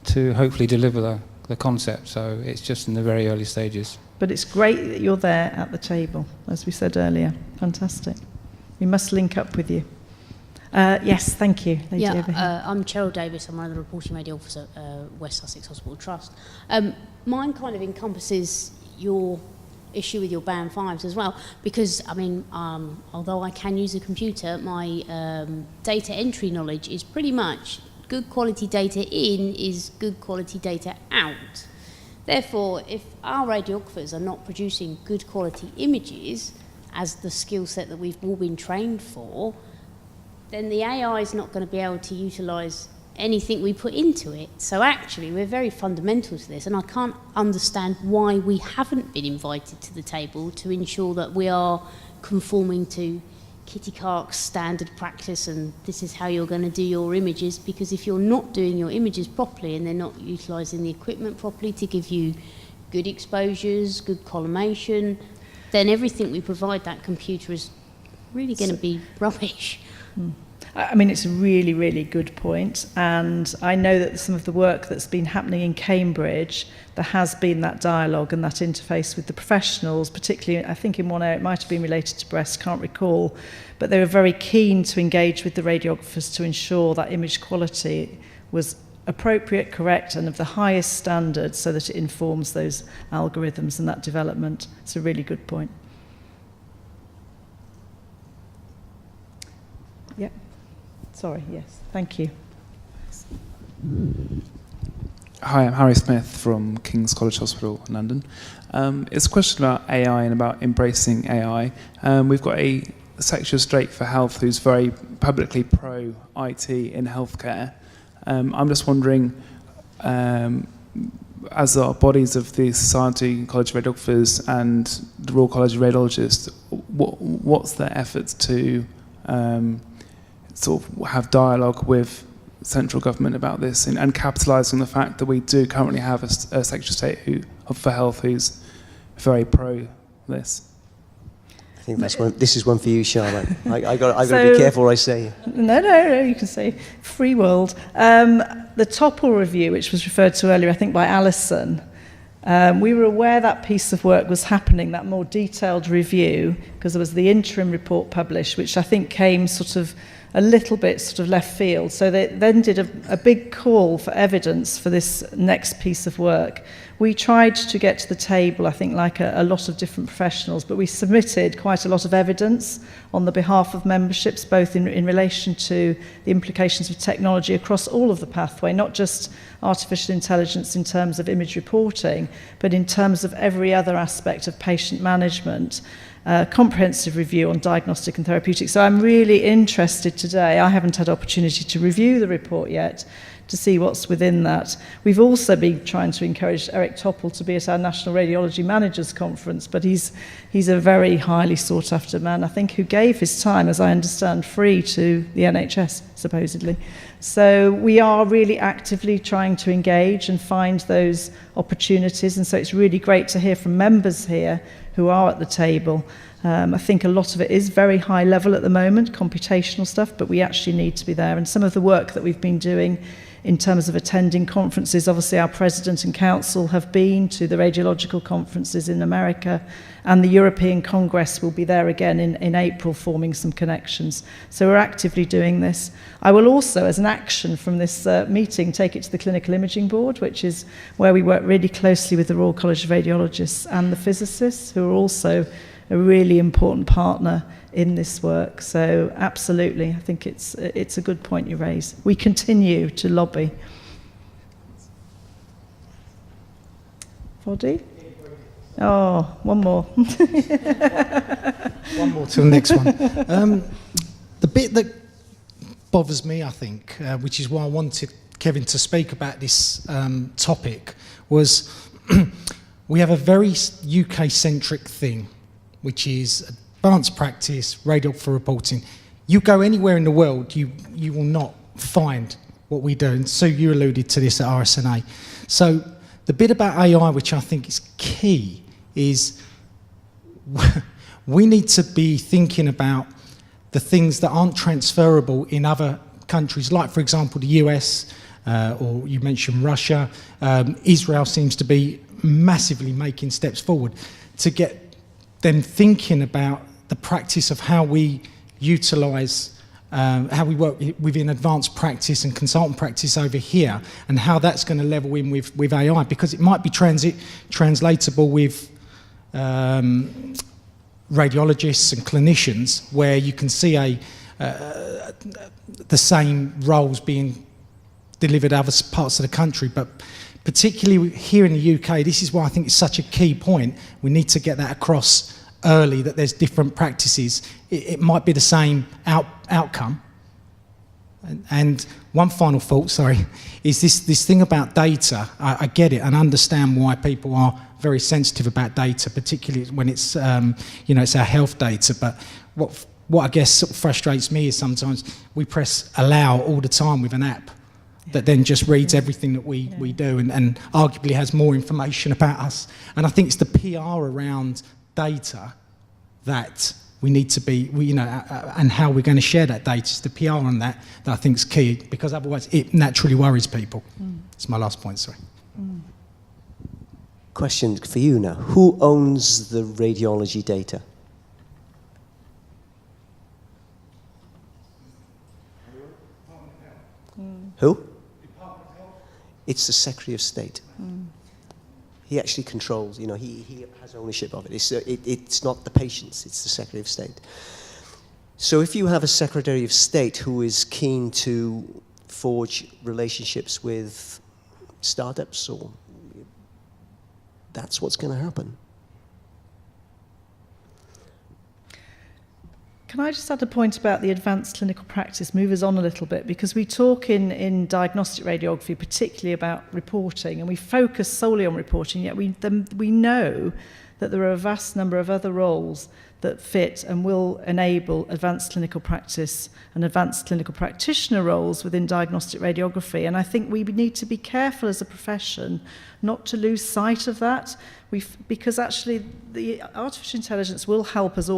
to hopefully deliver the concept. So it's just in the very early stages. But it's great that you're there at the table, as we said earlier. Fantastic. We must link up with you. Yes, thank you. I'm Cheryl Davis. I'm one of the reporting radiographers at West Sussex Hospital Trust. Mine kind of encompasses your issue with your band 5s as well, because I mean, although I can use a computer, my data entry knowledge is pretty much good quality data in is good quality data out. Therefore, if our radiographers are not producing good quality images as the skill set that we've all been trained for, then the AI is not going to be able to utilise anything we put into it. So actually, we're very fundamental to this, and I can't understand why we haven't been invited to the table to ensure that we are conforming to Kitty Clark's standard practice and this is how you're going to do your images, because if you're not doing your images properly and they're not utilising the equipment properly to give you good exposures, good collimation, then everything we provide that computer is really going to be rubbish. I mean, it's a really, really good point. And I know that some of the work that's been happening in Cambridge, there has been that dialogue and that interface with the professionals, particularly, I think in one area, it might have been related to breast, can't recall. But they were very keen to engage with the radiographers to ensure that image quality was appropriate, correct, and of the highest standard so that it informs those algorithms and that development. It's a really good point. Yeah. Sorry, yes, thank you. Hi, I'm Harry Smith from King's College Hospital in London. It's a question about AI and about embracing AI. We've got a Secretary of State for Health who's very publicly pro-IT in healthcare. I'm just wondering, as our bodies of the Society College of Radiographers and the Royal College of Radiologists, what's their efforts to sort of have dialogue with central government about this and capitalise on the fact that we do currently have a Secretary of State for Health who's very pro this? I think this is one for you, Charlotte. I got to be careful what I say. No, you can say free world. The Topple review, which was referred to earlier, I think by Alison, we were aware that piece of work was happening, that more detailed review, because there was the interim report published, which I think came sort of a little bit sort of left field. So they then did a big call for evidence for this next piece of work. We tried to get to the table, I think, like a lot of different professionals, but we submitted quite a lot of evidence on the behalf of memberships, both in relation to the implications of technology across all of the pathway, not just artificial intelligence in terms of image reporting, but in terms of every other aspect of patient management. Comprehensive review on diagnostic and therapeutic. So I'm really interested today. I haven't had opportunity to review the report yet to see what's within that. We've also been trying to encourage Eric Topple to be at our National Radiology Managers Conference, but he's a very highly sought after man, I think, who gave his time, as I understand, free to the NHS, supposedly. So we are really actively trying to engage and find those opportunities, and so it's really great to hear from members here who are at the table. I think a lot of it is very high level at the moment, computational stuff, but we actually need to be there. And some of the work that we've been doing in terms of attending conferences, obviously our President and Council have been to the radiological conferences in America, and the European Congress will be there again in April, forming some connections. So we're actively doing this. I will also, as an action from this meeting, take it to the Clinical Imaging Board, which is where we work really closely with the Royal College of Radiologists and the physicists, who are also a really important partner in this work. So absolutely, I think it's a good point you raise. We continue to lobby. Foddy? Oh, one more. One more till the next one. The bit that bothers me, I think, which is why I wanted Kevin to speak about this topic, was we have a very UK-centric thing, which is advanced practice, radiographer reporting. You go anywhere in the world, you will not find what we do. And Sue, you alluded to this at RSNA. So the bit about AI, which I think is key, is we need to be thinking about the things that aren't transferable in other countries, like, for example, the US, or you mentioned Russia. Israel seems to be massively making steps forward to get them thinking about the practice of how we utilise, how we work within advanced practice and consultant practice over here, and how that's going to level in with AI, because it might be translatable with radiologists and clinicians, where you can see the same roles being delivered other parts of the country, but particularly here in the UK, this is why I think it's such a key point. We need to get that across early, that there's different practices. It might be the same outcome. And one final thought, sorry, is this thing about data. I get it and understand why people are very sensitive about data, particularly when it's it's our health data. But what I guess sort of frustrates me is sometimes we press allow all the time with an app that then just reads everything that we do and arguably has more information about us. And I think it's the PR around data that we need to be, and how we're going to share that data. It's the PR on that I think is key, because otherwise it naturally worries people. It's my last point, sorry. Question for you now. Who owns the radiology data? Who? It's the Secretary of State. He actually controls, he has ownership of it. It's not the patients, it's the Secretary of State. So if you have a Secretary of State who is keen to forge relationships with startups, that's what's going to happen. Can I just add a point about the advanced clinical practice, move us on a little bit, because we talk in diagnostic radiography particularly about reporting, and we focus solely on reporting, yet we know that there are a vast number of other roles that fit and will enable advanced clinical practice and advanced clinical practitioner roles within diagnostic radiography. And I think we need to be careful as a profession not to lose sight of that, because actually the artificial intelligence will help us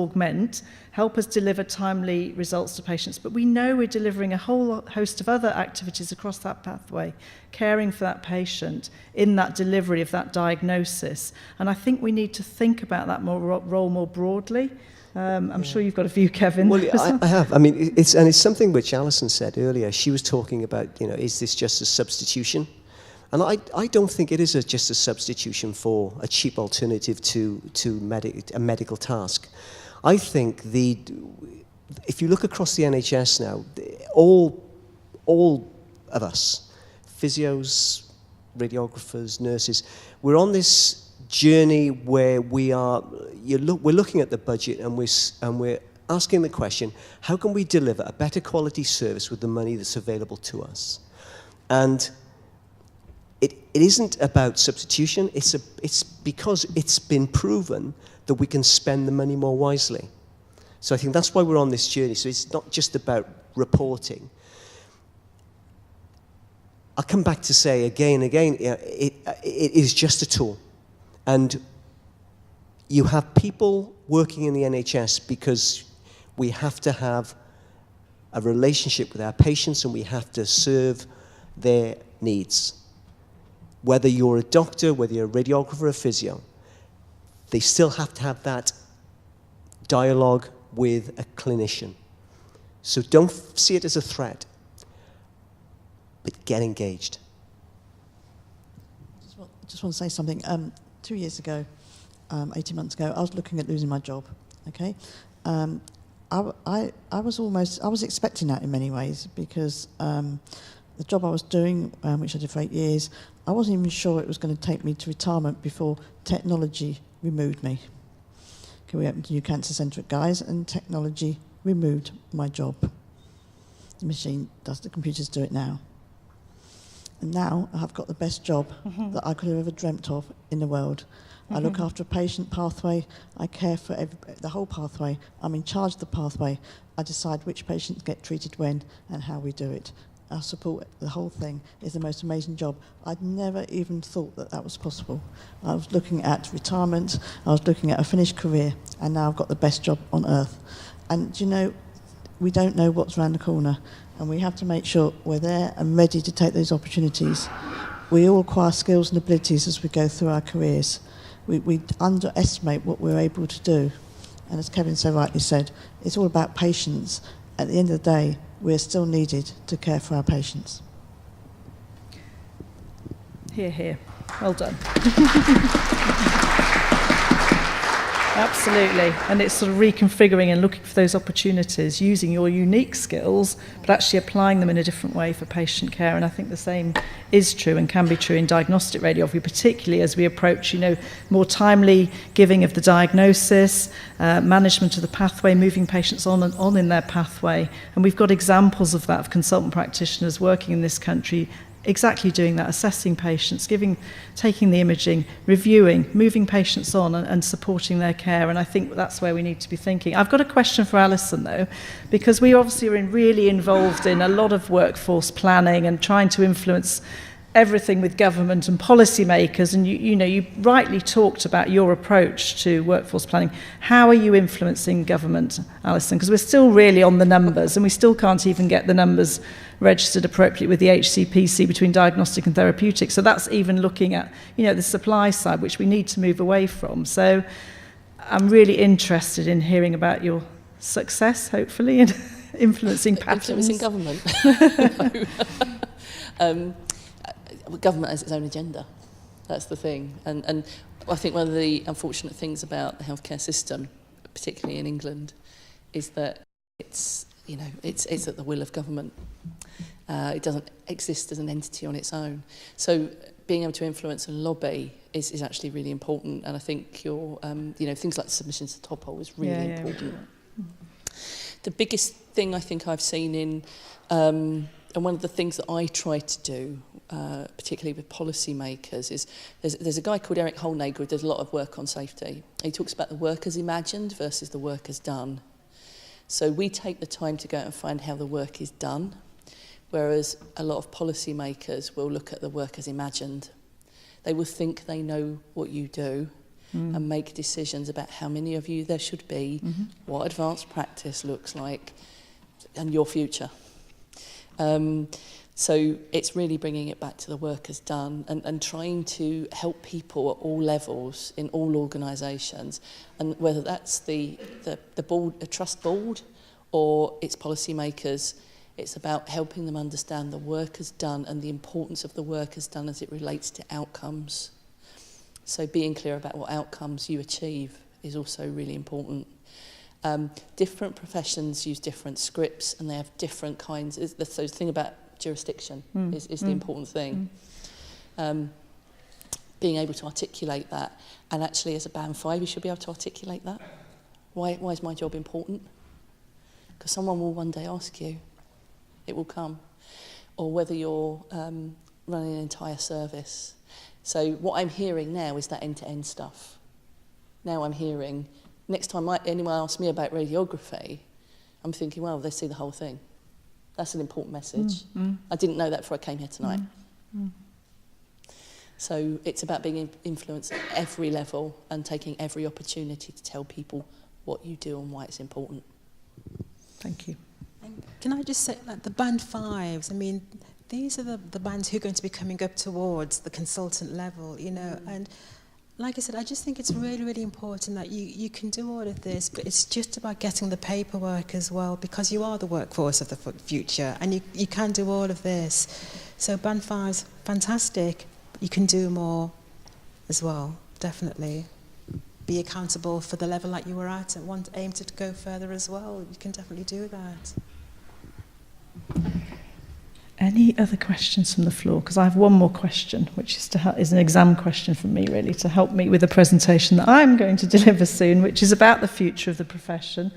help us deliver timely results to patients, but we know we're delivering a whole host of other activities across that pathway, caring for that patient in that delivery of that diagnosis. And I think we need to think about that role more broadly. I'm sure you've got a view, Kevin. Well, I have. I mean, it's something which Alison said earlier. She was talking about, is this just a substitution? And I don't think it is just a substitution for a cheap alternative to a medical task. I think if you look across the NHS now, all of us, physios, radiographers, nurses, we're on this journey where we're looking at the budget and we're asking the question, how can we deliver a better quality service with the money that's available to us? And it isn't about substitution, it's because it's been proven that we can spend the money more wisely. So I think that's why we're on this journey. So it's not just about reporting. I'll come back to say again and again, it is just a tool. And you have people working in the NHS because we have to have a relationship with our patients and we have to serve their needs. Whether you're a doctor, whether you're a radiographer or a physio, they still have to have that dialogue with a clinician. So don't see it as a threat, but get engaged. I just want to say something. 2 years ago, 18 months ago, I was looking at losing my job. Okay, I was expecting that in many ways, because the job I was doing, which I did for 8 years, I wasn't even sure it was going to take me to retirement before technology removed me. Okay, we opened a new cancer centre at Guy's and technology removed my job. The machine does, the computers do it now. And now I've got the best job that I could have ever dreamt of in the world. I look after a patient pathway, I care for the whole pathway, I'm in charge of the pathway, I decide which patients get treated when and how we do it. I support the whole thing. It's the most amazing job. I'd never even thought that was possible. I was looking at retirement, I was looking at a finished career, and now I've got the best job on earth. And we don't know what's around the corner, and we have to make sure we're there and ready to take those opportunities. We all acquire skills and abilities as we go through our careers. We underestimate what we're able to do. And as Kevin so rightly said, it's all about patience. At the end of the day, we're still needed to care for our patients. Hear, hear. Well done. Absolutely, and it's sort of reconfiguring and looking for those opportunities, using your unique skills, but actually applying them in a different way for patient care. And I think the same is true and can be true in diagnostic radiography, particularly as we approach, more timely giving of the diagnosis, management of the pathway, moving patients on in their pathway. And we've got examples of that, of consultant practitioners working in this country exactly doing that, assessing patients, taking the imaging, reviewing, moving patients on and supporting their care. And I think that's where we need to be thinking. I've got a question for Alison, though, because we obviously are really involved in a lot of workforce planning and trying to influence everything with government and policymakers, and you rightly talked about your approach to workforce planning. How are you influencing government, Alison? Because we're still really on the numbers, and we still can't even get the numbers registered appropriately with the HCPC between diagnostic and therapeutic. So that's even looking at the supply side, which we need to move away from. So I'm really interested in hearing about your success, hopefully, in influencing patterns. Influencing government. Government has its own agenda. That's the thing. And I think one of the unfortunate things about the healthcare system, particularly in England, is that it's at the will of government. It doesn't exist as an entity on its own. So being able to influence and lobby is actually really important. And I think your things like the submissions to TOPOL is really important. The biggest thing I think I've seen in and one of the things that I try to do, particularly with policymakers, is there's a guy called Eric Holnager who does a lot of work on safety. He talks about the work as imagined versus the work as done. So we take the time to go out and find how the work is done, whereas a lot of policymakers will look at the work as imagined. They will think they know what you do and make decisions about how many of you there should be, what advanced practice looks like, and your future. So it's really bringing it back to the work as done and trying to help people at all levels in all organisations, and whether that's the board, a trust board, or it's policymakers, it's about helping them understand the work as done and the importance of the work as done as it relates to outcomes. So being clear about what outcomes you achieve is also really important. Different professions use different scripts and they have different kinds. So the thing about jurisdiction is the important thing. Being able to articulate that, and actually as a Band 5 you should be able to articulate that. Why is my job important? Because someone will one day ask you. It will come. Or whether you're running an entire service. So what I'm hearing now is that end-to-end stuff. Now I'm hearing, next time anyone asks me about radiography, I'm thinking, well, they see the whole thing. That's an important message. I didn't know that before I came here tonight. So it's about being influenced at every level and taking every opportunity to tell people what you do and why it's important. Thank you. And can I just say, like the Band 5s, I mean, these are the bands who are going to be coming up towards the consultant level, and like I said, I just think it's really, really important that you can do all of this, but it's just about getting the paperwork as well, because you are the workforce of the future, and you can do all of this. So Band 5's fantastic, but you can do more as well, definitely. Be accountable for the level that you were at and aim to go further as well. You can definitely do that. Any other questions from the floor? Because I have one more question, which is an exam question from me, really, to help me with a presentation that I'm going to deliver soon, which is about the future of the profession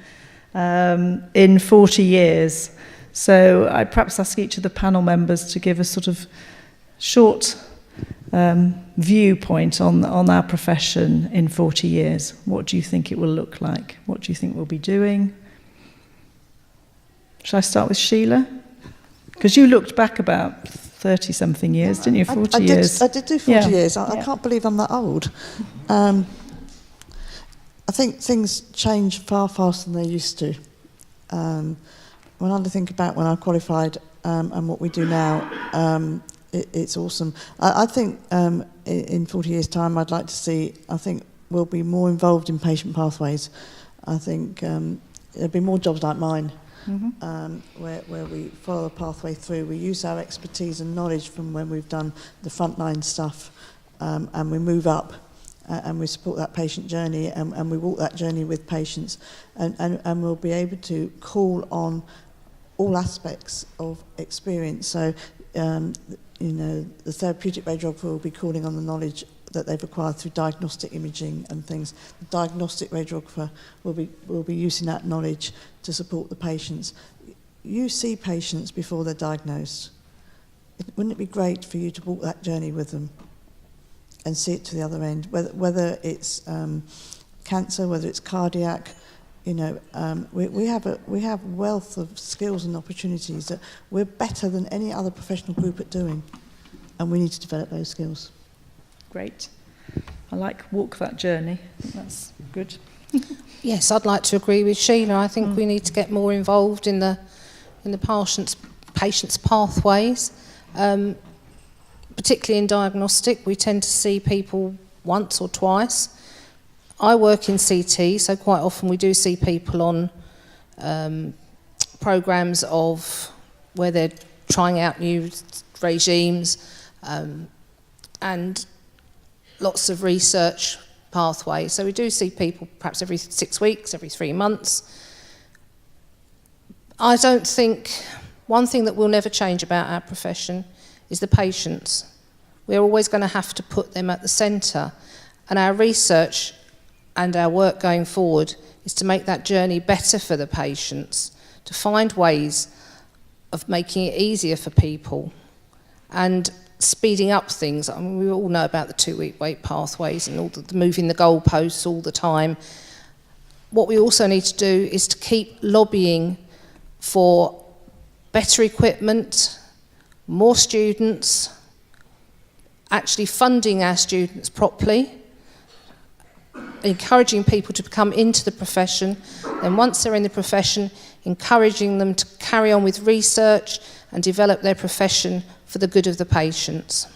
in 40 years. So I'd perhaps ask each of the panel members to give a sort of short viewpoint on our profession in 40 years. What do you think it will look like? What do you think we'll be doing? Shall I start with Sheila? Because you looked back about 30-something years, didn't you? 40 years. I did do 40 years. I can't believe I'm that old. I think things change far faster than they used to. When I think about when I qualified and what we do now, it's awesome. I think in 40 years' time, I'd like to see, we'll be more involved in patient pathways. I think there'll be more jobs like mine. Where we follow a pathway through. We use our expertise and knowledge from when we've done the frontline stuff, and we move up and we support that patient journey, and we walk that journey with patients, and we'll be able to call on all aspects of experience. So, you know, the therapeutic radiographer will be calling on the knowledge that they've acquired through diagnostic imaging and things. The diagnostic radiographer will be using that knowledge to support the patients. You see patients before they're diagnosed. Wouldn't it be great for you to walk that journey with them and see it to the other end, whether it's cancer, whether it's cardiac? You know, we have wealth of skills and opportunities that we're better than any other professional group at doing, and we need to develop those skills. Great. I like walk that journey. I think that's good. Yes, I'd like to agree with Sheila. I think we need to get more involved in the patient's pathways, particularly in diagnostic. We tend to see people once or twice. I work in CT, so quite often we do see people on programs of where they're trying out new regimes and lots of research pathways. So we do see people perhaps every 6 weeks, every 3 months. I don't think, one thing that will never change about our profession is the patients. We're always going to have to put them at the centre, and our research and our work going forward is to make that journey better for the patients, to find ways of making it easier for people and speeding up things. I mean, we all know about the 2-week wait pathways and all the moving the goalposts all the time. What we also need to do is to keep lobbying for better equipment, more students, actually funding our students properly, encouraging people to come into the profession, and once they're in the profession, encouraging them to carry on with research and develop their profession for the good of the patients.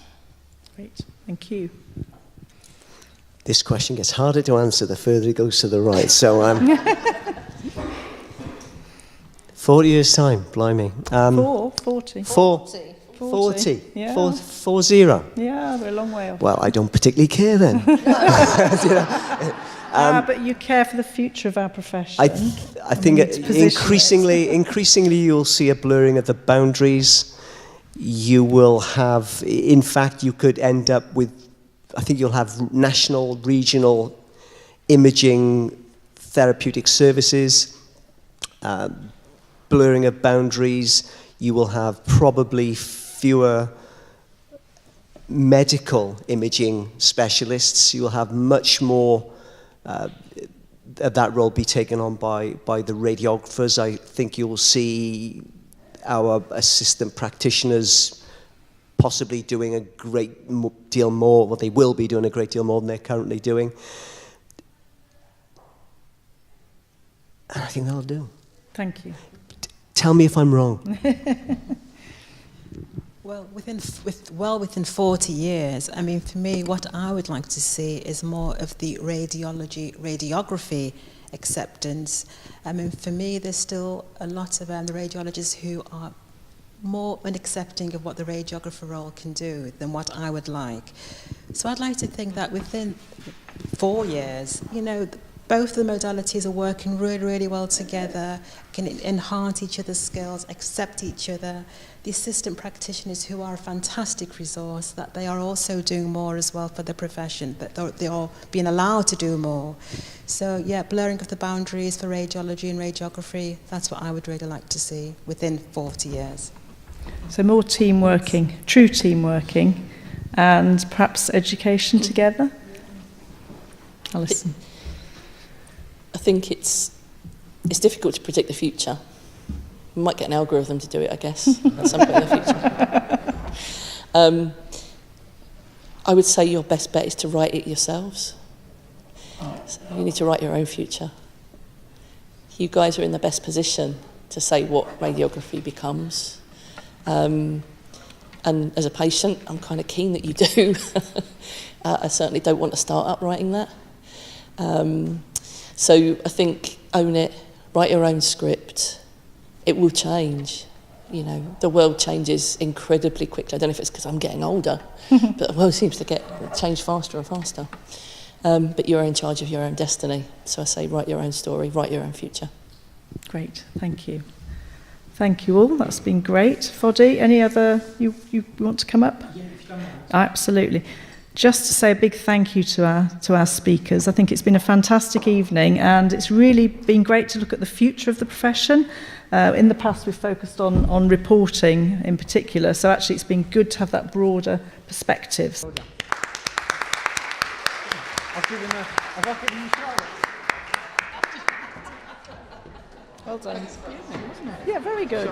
Great, thank you. This question gets harder to answer the further it goes to the right. So, 40 years' time, blimey. 40. 40. Yeah. 40. Yeah, we're a long way off. Well, I don't particularly care then. But you care for the future of our profession. I think increasingly you'll see a blurring of the boundaries. You will have, in fact, you could end up with, I think you'll have national, regional imaging therapeutic services, blurring of boundaries. You will have probably fewer medical imaging specialists. You'll have much more that role be taken on by the radiographers. I think you'll see our assistant practitioners possibly doing a great deal more, well, they will be doing a great deal more than they're currently doing. And I think that'll do. Thank you. Tell me if I'm wrong. Well, within 40 years, I mean, for me, what I would like to see is more of the radiography acceptance. I mean, for me, there's still a lot of the radiologists who are more accepting of what the radiographer role can do than what I would like. So I'd like to think that within 4 years, you know, both the modalities are working really, really well together, can enhance each other's skills, accept each other. The assistant practitioners, who are a fantastic resource, that they are also doing more as well for the profession, that they are being allowed to do more. So yeah, blurring of the boundaries for radiology and radiography, that's what I would really like to see within 40 years. So more team working, true team working, and perhaps education together. Alison. I think it's difficult to predict the future. We might get an algorithm to do it, I guess, at some point in the future. I would say your best bet is to write it yourselves. So you need to write your own future. You guys are in the best position to say what radiography becomes. And as a patient, I'm kind of keen that you do. I certainly don't want to start up writing that. So I think own it, write your own script. It will change. You know, the world changes incredibly quickly. I don't know if it's because I'm getting older, but the world seems to change faster and faster. but you're in charge of your own destiny. So I say, write your own story, write your own future. Great, thank you. Thank you all, that's been great. Foddy, any other, you want to come up? Yeah, if you don't mind. Absolutely. Just to say a big thank you to our speakers. I think it's been a fantastic evening, and it's really been great to look at the future of the profession. In the past, we've focused on reporting in particular, so actually it's been good to have that broader perspective. Well done. Yeah, very good.